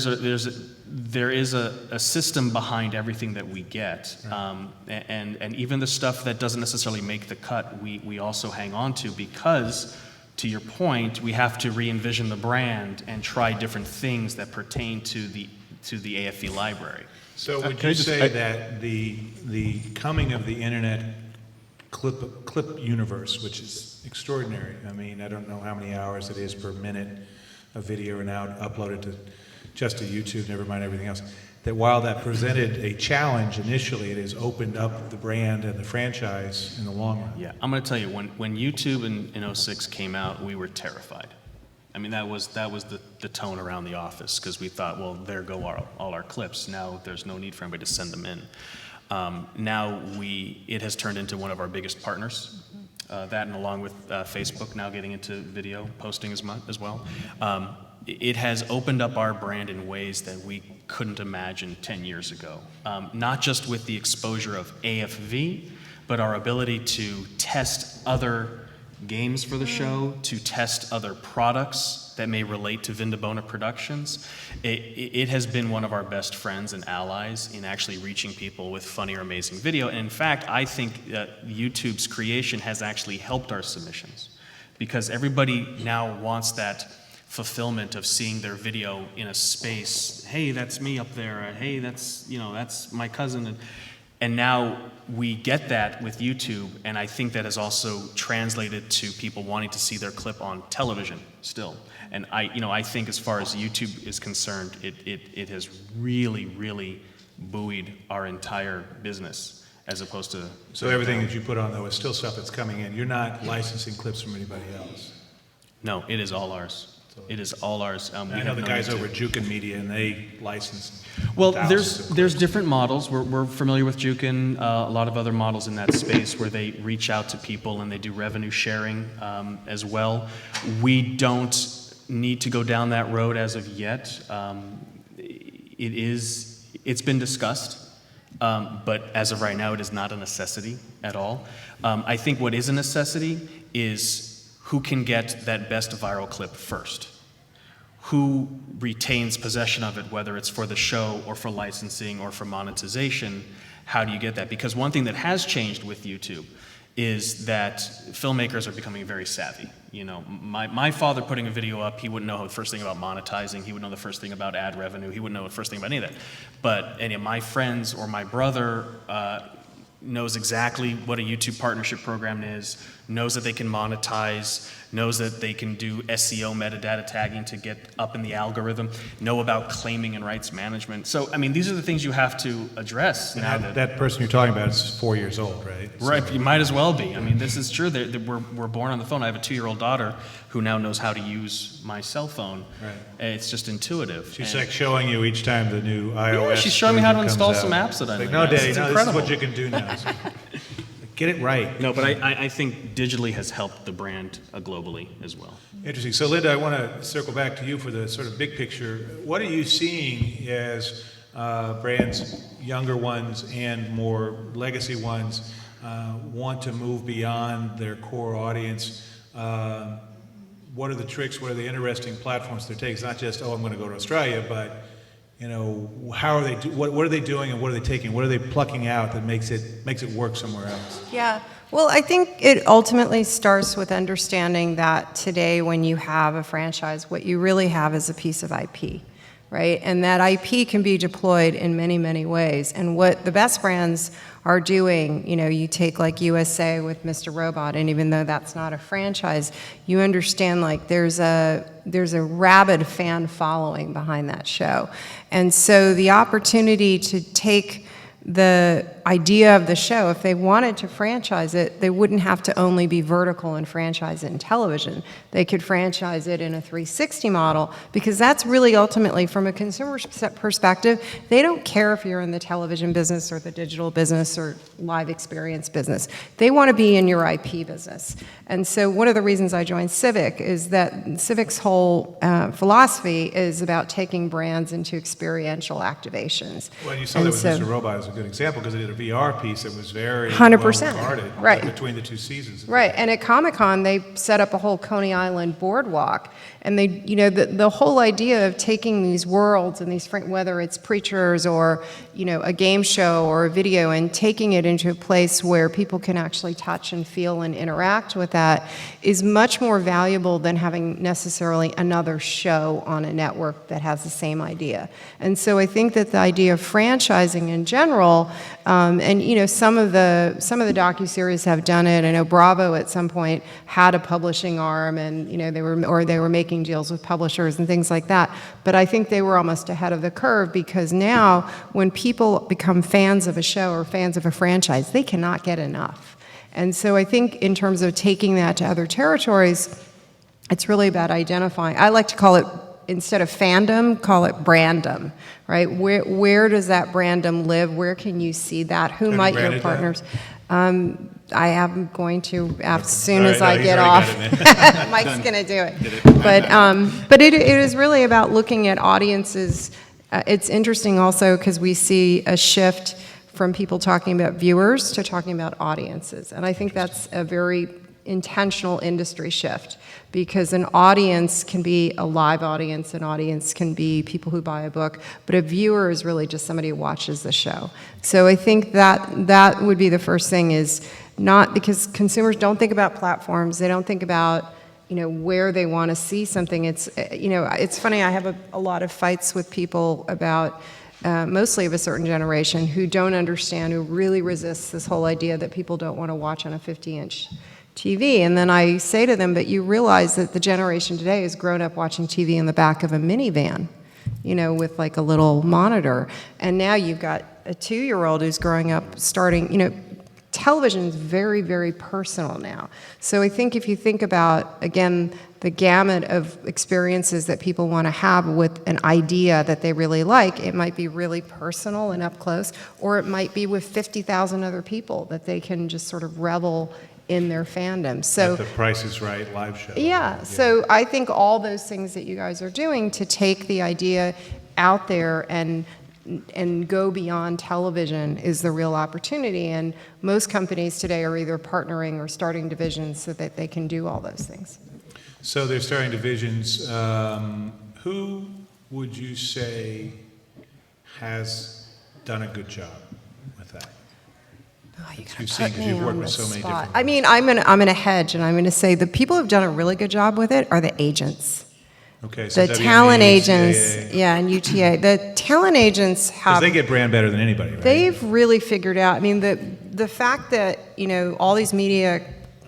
L: is a system behind everything that we get, and even the stuff that doesn't necessarily make the cut, we also hang on to, because, to your point, we have to re-envision the brand and try different things that pertain to the AFV library.
I: So would you say that the coming of the internet clip universe, which is extraordinary, I mean, I don't know how many hours it is per minute of video are now uploaded just to YouTube, never mind everything else, that while that presented a challenge initially, it has opened up the brand and the franchise in the long run.
L: Yeah, I'm going to tell you, when YouTube in 06 came out, we were terrified. I mean, that was the tone around the office, because we thought, well, there go all our clips. Now there's no need for anybody to send them in. Now it has turned into one of our biggest partners. That, and along with Facebook now getting into video posting as well. It has opened up our brand in ways that we couldn't imagine 10 years ago. Not just with the exposure of AFV, but our ability to test other games for the show, to test other products that may relate to Vindabona Productions. It has been one of our best friends and allies in actually reaching people with funny or amazing video. And in fact, I think that YouTube's creation has actually helped our submissions, because everybody now wants that fulfillment of seeing their video in a space. Hey, that's me up there. Hey, that's my cousin. And now we get that with YouTube, and I think that has also translated to people wanting to see their clip on television still. And I think as far as YouTube is concerned, it has really, really buoyed our entire business, as opposed to.
I: So everything that you put on, though, is still stuff that's coming in. You're not licensing clips from anybody else.
L: No, it is all ours. It is all ours.
I: I know the guys over at Jukin Media, and they license.
L: Well, there's different models. We're familiar with Jukin, a lot of other models in that space where they reach out to people and they do revenue sharing as well. We don't need to go down that road as of yet. It's been discussed. But as of right now, it is not a necessity at all. I think what is a necessity is who can get that best viral clip first. Who retains possession of it, whether it's for the show or for licensing or for monetization. How do you get that? Because one thing that has changed with YouTube is that filmmakers are becoming very savvy. You know, my father putting a video up, he wouldn't know the first thing about monetizing, he wouldn't know the first thing about ad revenue, he wouldn't know the first thing about any of that. But any of my friends or my brother knows exactly what a YouTube partnership program is, knows that they can monetize, knows that they can do SEO metadata tagging to get up in the algorithm, know about claiming and rights management. So, I mean, these are the things you have to address now.
I: And that person you're talking about is 4 years old, right?
L: Right,
I: So-
L: you might as well be. I mean, this is true. We're born on the phone. I have a 2-year-old daughter who now knows how to use my cell phone.
I: Right.
L: It's just intuitive.
I: She's
L: And-
I: like showing you each time the new iOS.
L: Yeah, she's showing me how to
I: version
L: install
I: comes
L: some
I: out.
L: apps that I
I: It's like,
L: know.
I: no, Daddy,
L: It's
I: no, this is
L: incredible.
I: what you can do now. So, get it right.
L: No, but I think digitally has helped the brand globally as well.
I: Interesting. So, Linda, I want to circle back to you for the sort of big picture. What are you seeing as brands, younger ones and more legacy ones, want to move beyond their core audience? What are the tricks? What are the interesting platforms they're taking? It's not just, oh, I'm going to go to Australia, but you know, how are they? What are they doing, and what are they taking? What are they plucking out that makes it work somewhere else?
K: Yeah. Well, I think it ultimately starts with understanding that today when you have a franchise, what you really have is a piece of IP, right? And that IP can be deployed in many, many ways. And what the best brands are doing, you know, you take like USA with Mr. Robot, and even though that's not a franchise, you understand like there's a rabid fan following behind that show. And so the opportunity to take the idea of the show, if they wanted to franchise it, they wouldn't have to only be vertical and franchise it in television. They could franchise it in a 360 model, because that's really ultimately, from a consumer perspective, they don't care if you're in the television business or the digital business or live experience business. They want to be in your IP business. And so one of the reasons I joined Civic is that Civic's whole philosophy is about taking brands into experiential activations.
I: Well, you saw that with Mr. Robot as a good example, because they did a VR piece that was very
K: 100%.
I: well regarded,
K: Right.
I: between the two seasons.
K: Right, and at Comic-Con, they set up a whole Coney Island boardwalk, and they, you know, the whole idea of taking these worlds and these, whether it's preachers or, you know, a game show or a video, and taking it into a place where people can actually touch and feel and interact with that is much more valuable than having necessarily another show on a network that has the same idea. And so I think that the idea of franchising in general, and you know, some of the docuseries have done it. I know Bravo at some point had a publishing arm, and you know, they were making deals with publishers and things like that. But I think they were almost ahead of the curve, because now when people become fans of a show or fans of a franchise, they cannot get enough. And so I think in terms of taking that to other territories, it's really about identifying. I like to call it, instead of fandom, call it brandom, right? Where does that brandom live? Where can you see that? Who might your partners? I am going to, as soon as I get off. Mike's going to do it. But it is really about looking at audiences. It's interesting also because we see a shift from people talking about viewers to talking about audiences. And I think that's a very intentional industry shift, because an audience can be a live audience, an audience can be people who buy a book, but a viewer is really just somebody who watches the show. So I think that would be the first thing, is not, because consumers don't think about platforms, they don't think about, you know, where they want to see something. It's, you know, it's funny, I have a lot of fights with people about mostly of a certain generation who don't understand, who really resists this whole idea that people don't want to watch on a 50-inch TV. And then I say to them, but you realize that the generation today has grown up watching TV in the back of a minivan, you know, with like a little monitor. And now you've got a 2-year-old who's growing up starting, you know, television is very, very personal now. So I think if you think about, again, the gamut of experiences that people want to have with an idea that they really like, it might be really personal and up close, or it might be with 50,000 other people that they can just sort of revel in their fandom. So
I: At the Price is Right live show.
K: yeah, so I think all those things that you guys are doing to take the idea out there and and go beyond television is the real opportunity. And most companies today are either partnering or starting divisions so that they can do all those things.
I: So they're starting divisions. Who would you say has done a good job with that? You've seen, because you've worked with so many different.
K: I mean, I'm gonna hedge, and I'm gonna say the people who've done a really good job with it are the agents.
I: Okay, so
K: The
I: WME,
K: talent agents,
I: CAA.
K: yeah, and UTA. The talent agents
I: Because
K: have.
I: they get brand better than anybody, right?
K: They've really figured out. I mean, the fact that all these media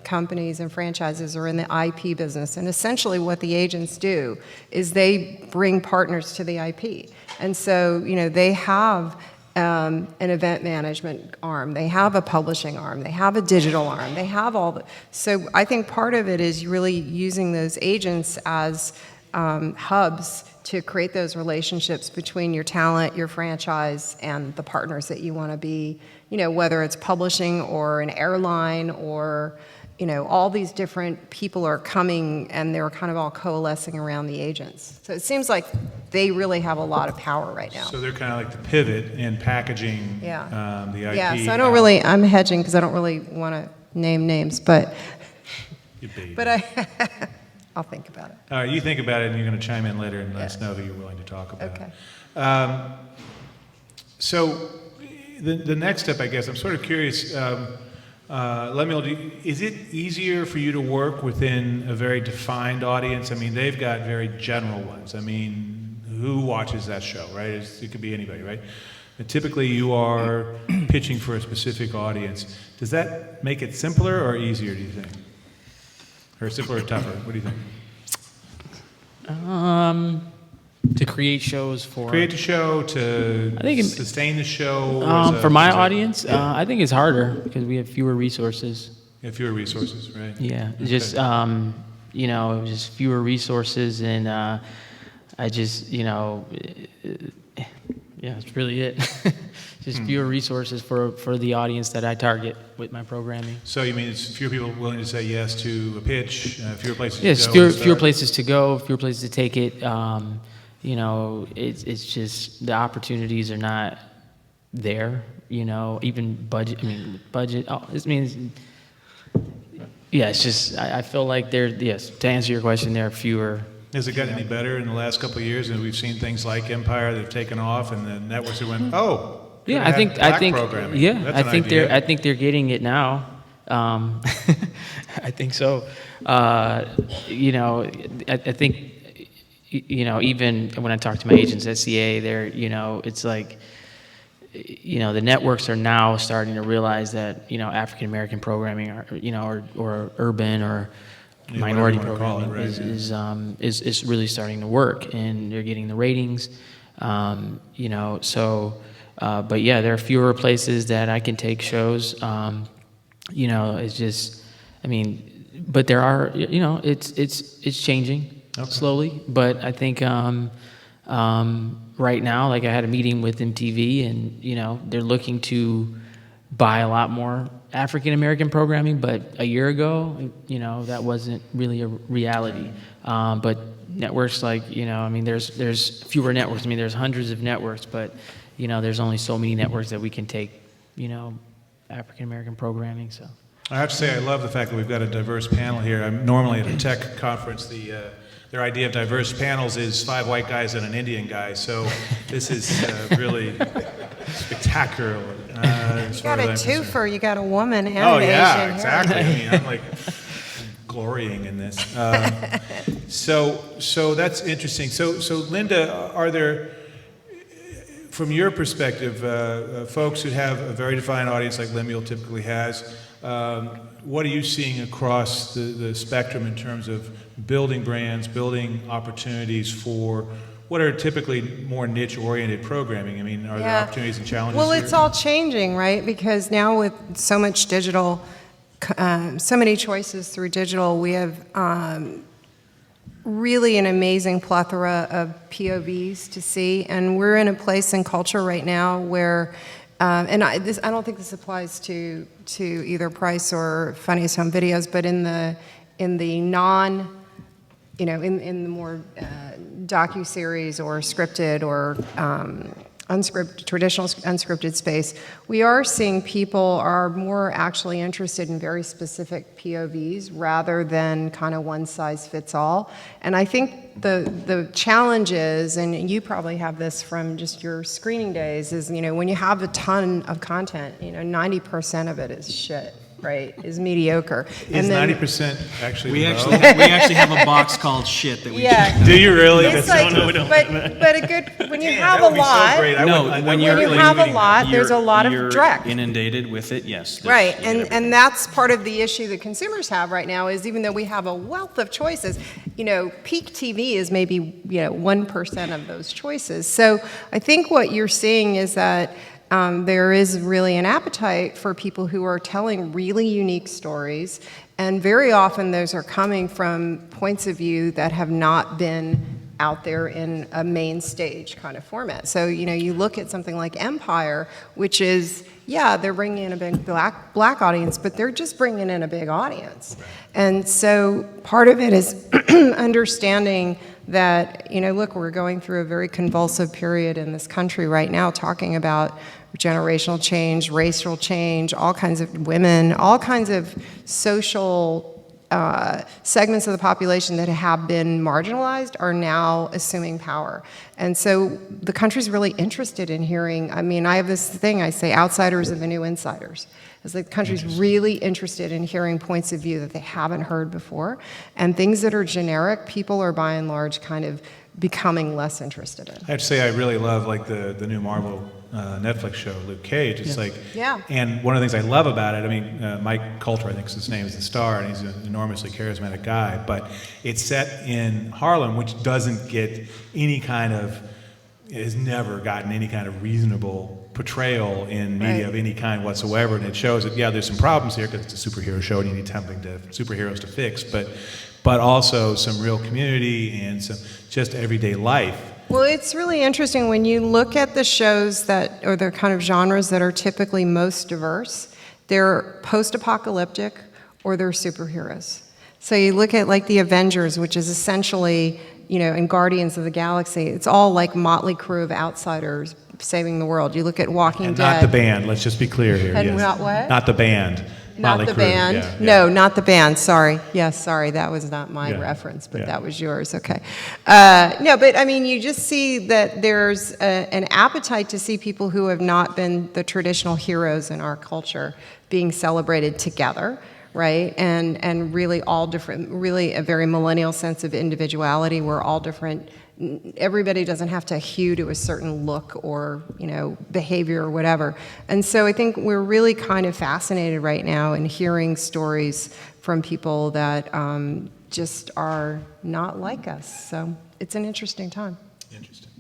K: companies and franchises are in the IP business, and essentially what the agents do is they bring partners to the IP, and so they have an event management arm, they have a publishing arm, they have a digital arm, they have all the. So I think part of it is really using those agents as hubs to create those relationships between your talent, your franchise, and the partners that you want to be, whether it's publishing or an airline or, all these different people are coming and they're kind of all coalescing around the agents. So it seems like they really have a lot of power right now.
I: So they're kind of like the pivot in packaging the IP.
K: Yeah, so I don't really, I'm hedging because I don't really want to name names, but I'll think about it.
I: All right, you think about it, and you're going to chime in later and let us know who you're willing to talk about.
K: Okay.
I: So the next step, I guess, I'm sort of curious, Lemuel, is it easier for you to work within a very defined audience? I mean, they've got very general ones. I mean, who watches that show, right? It could be anybody, right? But typically you are pitching for a specific audience. Does that make it simpler or easier, do you think? Or simpler or tougher? What do you think?
M: To create shows for...
I: Create the show, to sustain the show?
M: For my audience, I think it's harder because we have fewer resources.
I: You have fewer resources, right?
M: Yeah,
I: Okay.
M: just, just fewer resources, and I just, yeah, that's really it. Just fewer resources for the audience that I target with my programming.
I: So you mean it's fewer people willing to say yes to a pitch, fewer places
M: Yes,
I: to go?
M: fewer places to go, fewer places to take it. It's just the opportunities are not there. Even budget. I mean, budget. This means. Yeah, it's just I feel like yes. To answer your question, there are fewer.
I: Has it gotten any better in the last couple of years? And we've seen things like Empire that have taken off, and the networks have went, oh.
M: Yeah, I think
I: programming.
M: yeah,
I: That's
M: I
I: an
M: think
I: idea.
M: I think they're getting it now. I think so. I think even when I talk to my agents at CA, they're it's like the networks are now starting to realize that African American programming or urban or minority programming is really starting to work, and they're getting the ratings. But yeah, there are fewer places that I can take shows. It's just, but there are, it's changing slowly. But I think right now, like I had a meeting with MTV, and they're looking to buy a lot more African American programming. But a year ago, that wasn't really a reality. But networks like there's fewer networks. There's hundreds of networks, but there's only so many networks that we can take, African American programming. So
I: I have to say, I love the fact that we've got a diverse panel here. I'm normally at a tech conference. Their idea of diverse panels is 5 white guys and an Indian guy. So this is really spectacular.
K: You got a twofer. You got a woman and
I: an
K: Asian.
I: Yeah, exactly. I'm like glorying in this. So that's interesting. So Linda, are there, from your perspective, folks who have a very defined audience like Lemuel typically has, what are you seeing across the spectrum in terms of building brands, building opportunities for what are typically more niche-oriented programming? Are there opportunities and challenges
K: Well,
I: here?
K: it's all changing, right? Because now with so much digital, so many choices through digital, we have really an amazing plethora of POVs to see, and we're in a place in culture right now where, and I don't think this applies to either Price or Funniest Home Videos, but in the non, in the more docu-series or scripted or traditional unscripted space, we are seeing people are more actually interested in very specific POVs rather than kind of one size fits all. And I think the challenge is, and you probably have this from just your screening days, is, when you have a ton of content, 90% of it is shit. Right, is mediocre.
I: Is 90% actually
N: We
I: low?
N: actually have a box called shit that we
K: Yeah.
I: Do you really?
K: It's like, but a good, when you have a
I: That would be so
K: lot,
I: great.
N: when
K: you have a lot, there's a lot of
N: you're
K: direct.
N: inundated with it, yes.
K: Right, and that's part of the issue that consumers have right now, is even though we have a wealth of choices, peak TV is maybe 1% of those choices. So I think what you're seeing is that there is really an appetite for people who are telling really unique stories, and very often those are coming from points of view that have not been out there in a main stage kind of format. So, you look at something like Empire, which is, they're bringing in a big black audience, but they're just bringing in a big audience. And so part of it is understanding that, look, we're going through a very convulsive period in this country right now, talking about generational change, racial change, all kinds of women, all kinds of social segments of the population that have been marginalized are now assuming power. And so the country's really interested in hearing, I have this thing, I say outsiders are the new insiders. It's like the country's really interested in hearing points of view that they haven't heard before. And things that are generic, people are by and large kind of becoming less interested in.
I: I have to say, I really love the new Marvel Netflix show, Luke Cage. It's and one of the things I love about it, Mike Coulter, I think is his name, is the star, and he's an enormously charismatic guy, but it's set in Harlem, which doesn't get has never gotten any kind of reasonable portrayal in media of any kind whatsoever, and it shows that, there's some problems here because it's a superhero show and you need superheroes to fix, but also some real community and some just everyday life.
K: Well, it's really interesting when you look at the shows or the kind of genres that are typically most diverse, they're post-apocalyptic or they're superheroes. So you look at like the Avengers, which is essentially, and Guardians of the Galaxy, it's all like motley crew of outsiders saving the world. You look at Walking Dead.
I: Not the band, let's just be clear here.
K: And not what?
I: Not the band.
K: Not
I: Motley
K: the
I: Crue,
K: band.
I: yeah.
K: No, not the band. Sorry. Yes, sorry. That was not my reference, but that was yours. Okay. No, but you just see that there's an appetite to see people who have not been the traditional heroes in our culture being celebrated together, right? And really all different, really a very millennial sense of individuality. We're all different. Everybody doesn't have to hew to a certain look or, behavior or whatever. And so I think we're really kind of fascinated right now in hearing stories from people that just are not like us. So it's an interesting time.
I: Interesting.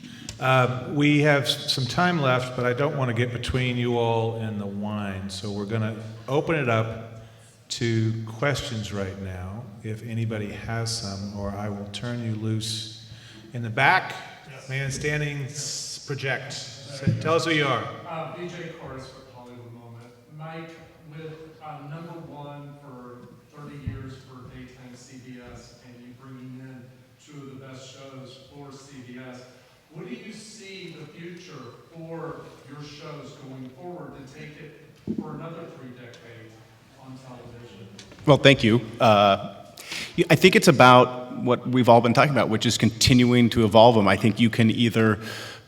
I: We have some time left, but I don't want to get between you all and the wine. So we're going to open it up to questions right now, if anybody has some, or I will turn you loose. In the back, man standing, project. Tell us who you are.
O: BJ Chorus with Hollywood Moment. Mike, with number one for 30 years for daytime CBS, and you bringing in two of the best shows for CBS, what do you see the future for your shows going forward to take it for another 3 decades on television?
J: Well, thank you. I think it's about what we've all been talking about, which is continuing to evolve them. I think you can either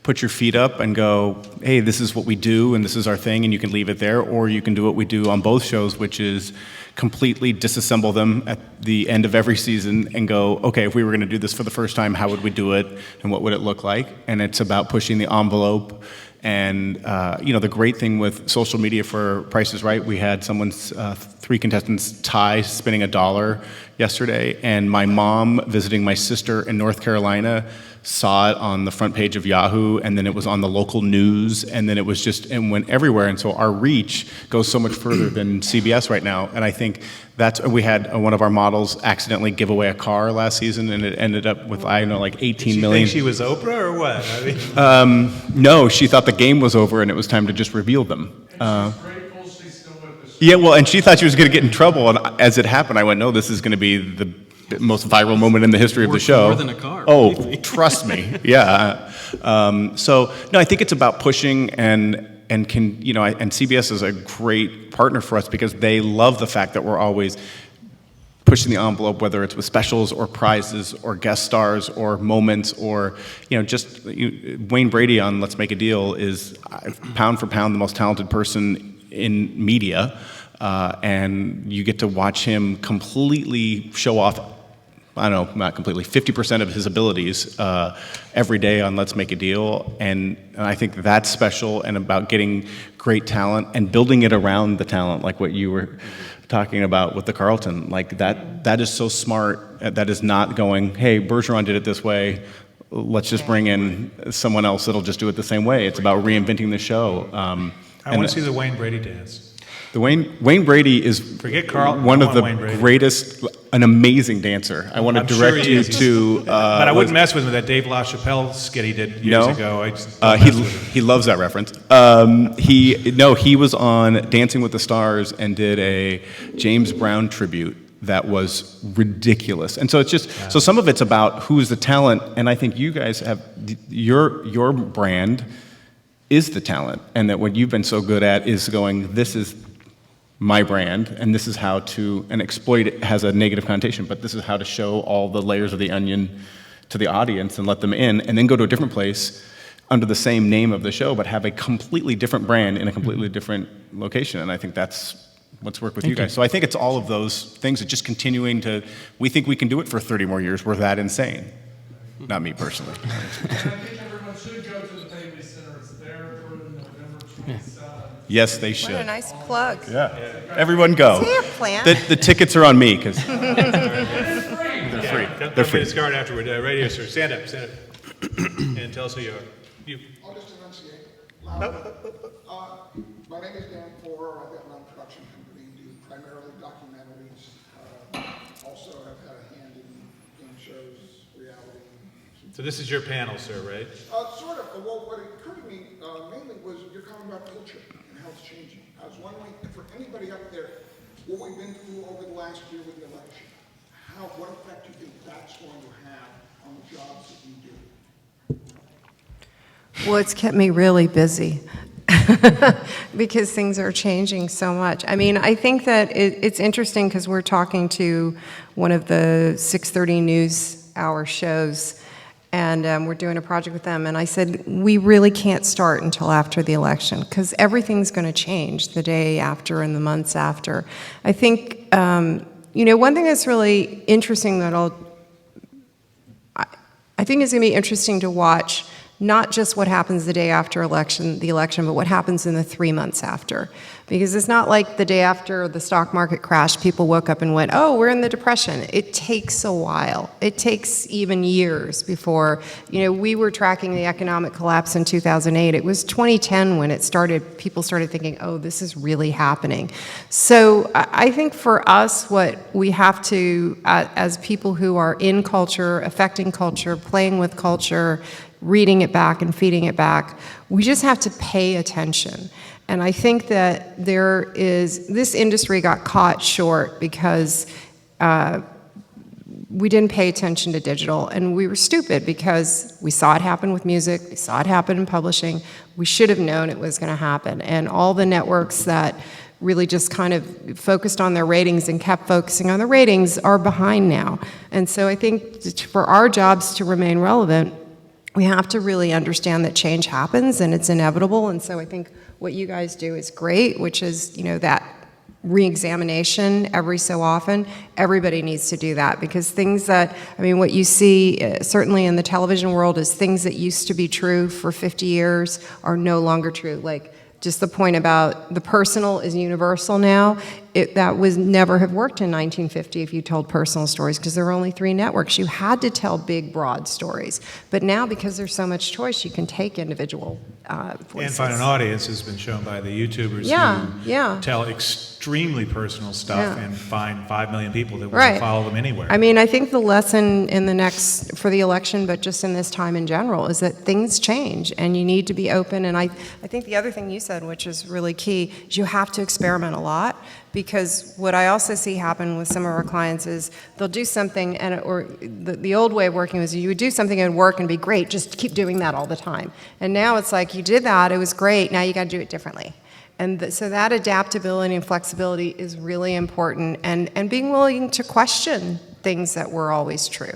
J: put your feet up and go, hey, this is what we do and this is our thing, and you can leave it there, or you can do what we do on both shows, which is completely disassemble them at the end of every season and go, okay, if we were going to do this for the first time, how would we do it and what would it look like? And it's about pushing the envelope. And, the great thing with social media for Price is Right, we had someone's 3 contestants tie spinning $1 yesterday, and my mom visiting my sister in North Carolina saw it on the front page of Yahoo, and then it was on the local news, and then it went everywhere. And so our reach goes so much further than CBS right now. And I think we had one of our models accidentally give away a car last season, and it ended up with, like 18 million.
I: Did she think she was Oprah or what?
J: No, she thought the game was over and it was time to just reveal them. Yeah, well, and she thought she was going to get in trouble, and as it happened, I went, no, this is going to be the most viral moment in the history of the show.
N: More than a car.
J: Oh, trust me. Yeah. So no, I think it's about pushing and can, you know, and CBS is a great partner for us because they love the fact that we're always pushing the envelope, whether it's with specials or prizes or guest stars or moments or, you know, just Wayne Brady on Let's Make a Deal is pound for pound the most talented person in media, and you get to watch him completely show off, I don't know, not completely, 50% of his abilities every day on Let's Make a Deal. And I think that's special and about getting great talent and building it around the talent, like what you were talking about with the Carlton. Like that is so smart. That is not going, hey, Bergeron did it this way, let's just bring in someone else that'll just do it the same way. It's about reinventing the show.
I: I want to see the Wayne Brady dance.
J: The Wayne Brady is
I: Forget Carlton,
J: one
I: I
J: of
I: want Wayne
J: the
I: Brady.
J: greatest, an amazing dancer. I want to
I: I'm sure
J: direct
I: he
J: you
I: is.
J: to.
I: But I wouldn't mess with him with that Dave LaChapelle skit he did years ago. I just don't mess with him.
J: He loves that reference. He was on Dancing with the Stars and did a James Brown tribute that was ridiculous. And so it's just so some of it's about who's the talent, and I think you guys have your brand is the talent, and that what you've been so good at is going, this is my brand, and this is how to, and exploit it has a negative connotation, but this is how to show all the layers of the onion to the audience and let them in, and then go to a different place under the same name of the show, but have a completely different brand in a completely different location. And I think that's what's worked with you guys. So I think it's all of those things that just continuing to, we think we can do it for 30 more years. We're that insane. Not me personally.
O: And I think everyone should go to the Family Center. It's there through November 27th.
J: Yes, they should.
K: What a nice plug.
J: Yeah. Everyone go.
K: Is there a plan?
J: The tickets are on me because
I: They're free. They're free. Get a card afterward. Radio, sir. Stand up. And tell us who you are.
P: I'll just enunciate. My name is Dan Forer. I've got my own production company, do primarily documentaries. Also, I've had a hand in game shows, reality.
I: So this is your panel, sir, right?
P: Sort of. Well, what occurred to me mainly was you're talking about culture and how it's changing. I was wondering, for anybody up there, what we've been through over the last year with the election, what effect do you think that's going to have on the jobs that you do?
K: Well, it's kept me really busy because things are changing so much. I mean, I think that it's interesting because we're talking to one of the 6:30 news hour shows, and we're doing a project with them, and I said, we really can't start until after the election because everything's going to change the day after and the months after. I think, one thing that's really interesting that I think is going to be interesting to watch, not just what happens the day after the election, but what happens in the 3 months after. Because it's not like the day after the stock market crashed, people woke up and went, oh, we're in the Depression. It takes a while. It takes even years before, we were tracking the economic collapse in 2008. It was 2010 when people started thinking, oh, this is really happening. So I think for us, what we have to, as people who are in culture, affecting culture, playing with culture, reading it back and feeding it back, we just have to pay attention. And I think that this industry got caught short because we didn't pay attention to digital, and we were stupid because we saw it happen with music, we saw it happen in publishing, we should have known it was going to happen. And all the networks that really just kind of focused on their ratings and kept focusing on the ratings are behind now. And so I think for our jobs to remain relevant, we have to really understand that change happens and it's inevitable. And so I think what you guys do is great, which is, that re-examination every so often. Everybody needs to do that because what you see certainly in the television world is things that used to be true for 50 years are no longer true. Like just the point about the personal is universal now. That was never have worked in 1950 if you told personal stories because there were only 3 networks. You had to tell big, broad stories. But now, because there's so much choice, you can take individual voices.
I: And find an audience has been shown by the YouTubers who tell extremely personal stuff
K: Yeah.
I: and find 5 million people that will
K: Right.
I: follow them anywhere.
K: I mean, I think the lesson in the next, for the election, but just in this time in general, is that things change and you need to be open. And I think the other thing you said, which is really key, is you have to experiment a lot, because what I also see happen with some of our clients is they'll do something, or the old way of working was you would do something and work and be great, just keep doing that all the time. And now it's like, you did that, it was great, now you got to do it differently. And so that adaptability and flexibility is really important, and being willing to question things that were always true.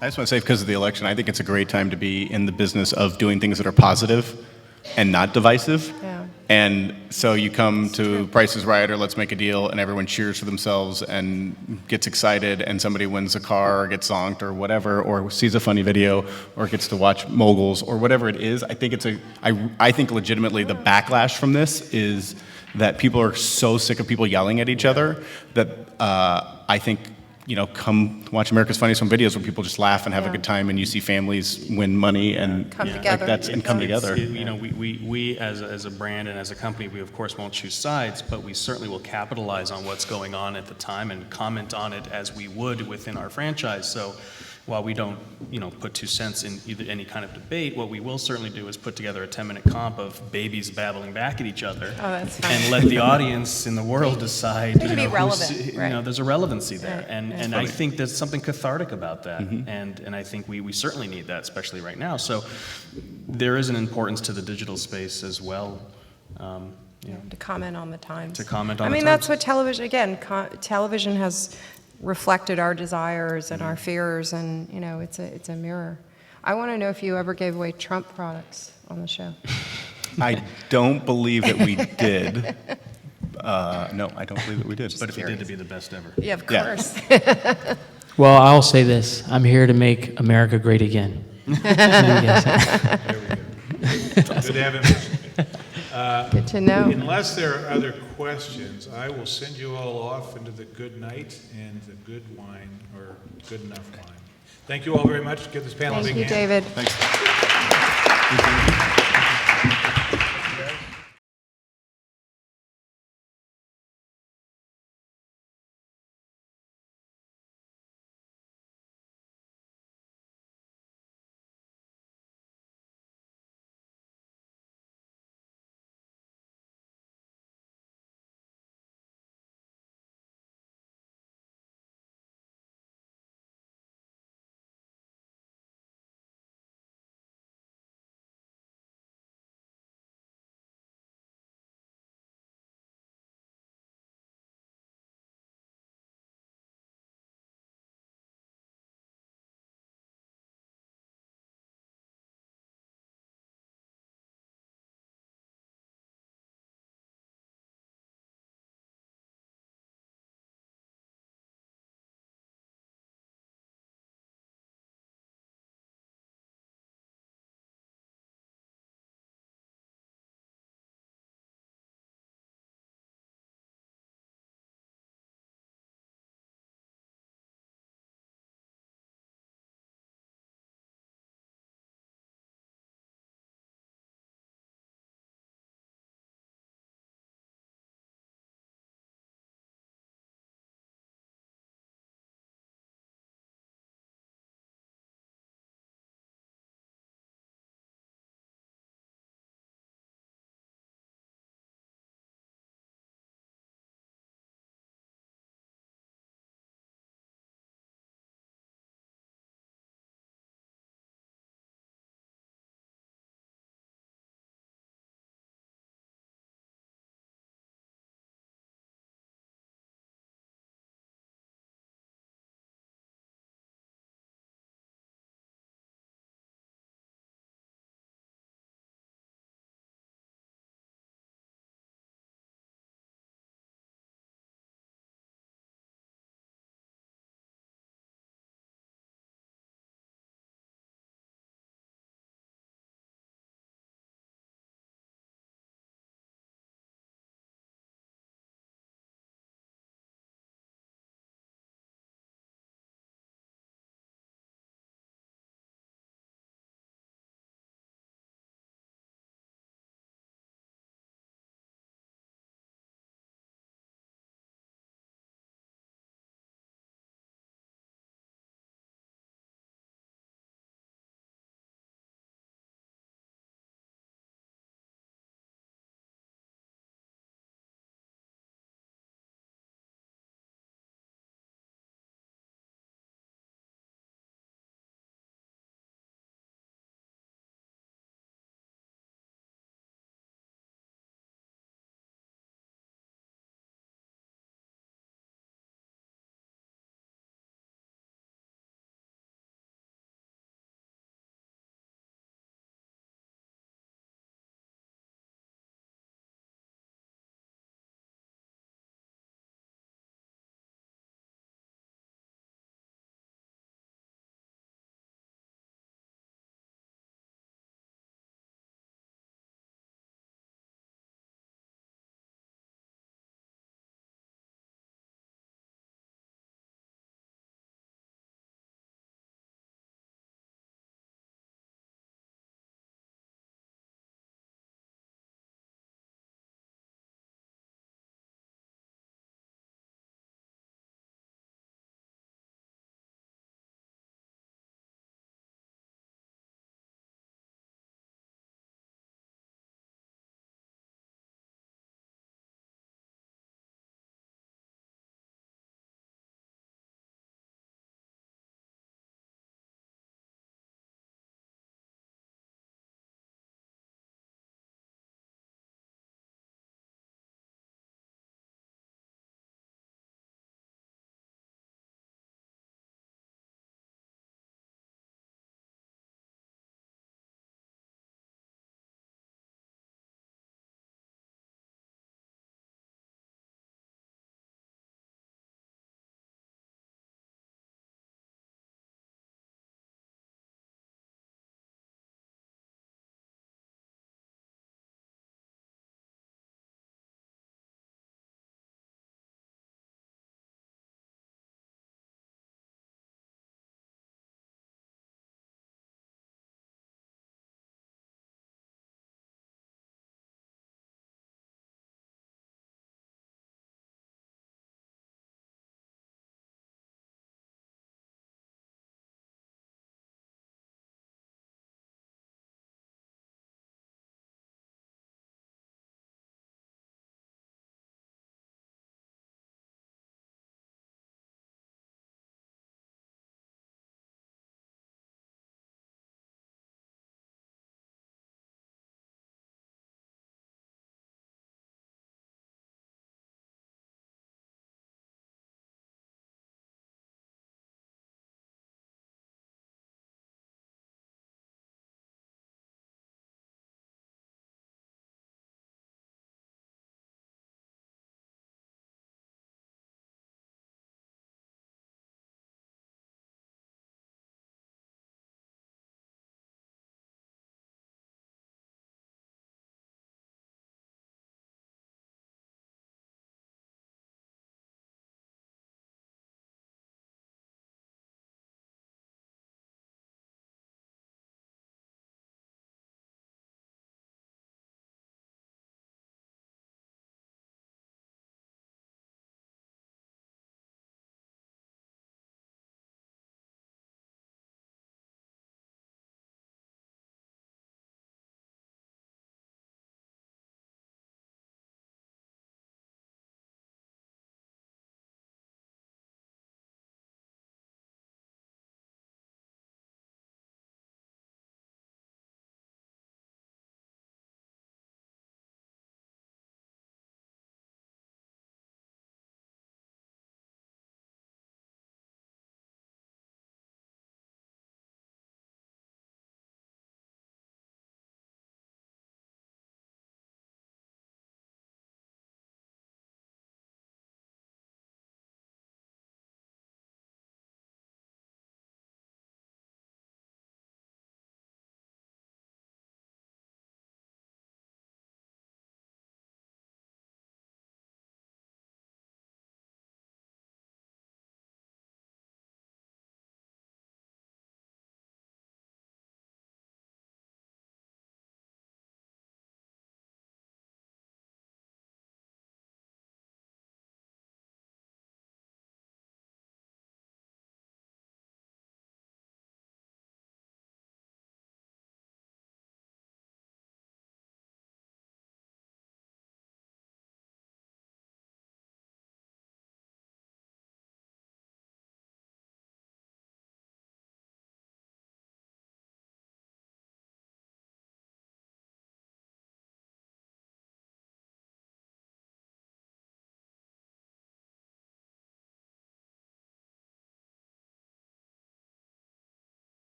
J: I just want to say, because of the election, I think it's a great time to be in the business of doing things that are positive and not divisive.
K: Yeah.
J: And so you come to Price is Right or Let's Make a Deal, and everyone cheers for themselves and gets excited, and somebody wins a car or gets zonked or whatever, or sees a funny video or gets to watch moguls or whatever it is. I think I think legitimately the backlash from this is that people are so sick of people yelling at each other that I think, come watch America's Funniest Home Videos where people just laugh and have a good time, and you see families win money and
K: Come
J: like
K: together.
J: come together.
L: We as a brand and as a company, we of course won't choose sides, but we certainly will capitalize on what's going on at the time and comment on it as we would within our franchise. So while we don't, put 2 cents in either any kind of debate, what we will certainly do is put together a 10-minute comp of babies babbling back at each other,
K: Oh, that's fun.
L: and let the audience in the world decide.
K: It can be relevant, right.
L: There's a relevancy there,
K: Right,
L: and I think there's something cathartic about that, and I think we certainly need that, especially right now. So there is an importance to the digital space as well.
K: To comment on the times.
L: To comment on
K: I
L: the
K: mean,
L: times.
K: that's what television, again, television has reflected our desires and our fears, and, it's a mirror. I want to know if you ever gave away Trump products on the show.
J: I don't believe that we did. No, I don't believe that we did.
L: But if you did, to be the best ever.
K: Yeah, of course.
M: Well, I'll say this. I'm here to make America great again.
I: Good to have him.
K: Good to know.
I: Unless there are other questions, I will send you all off into the good night and the good wine, or good enough wine. Thank you all very much. Give this panel a big
K: Thank you,
I: hand.
K: David.
J: Thanks.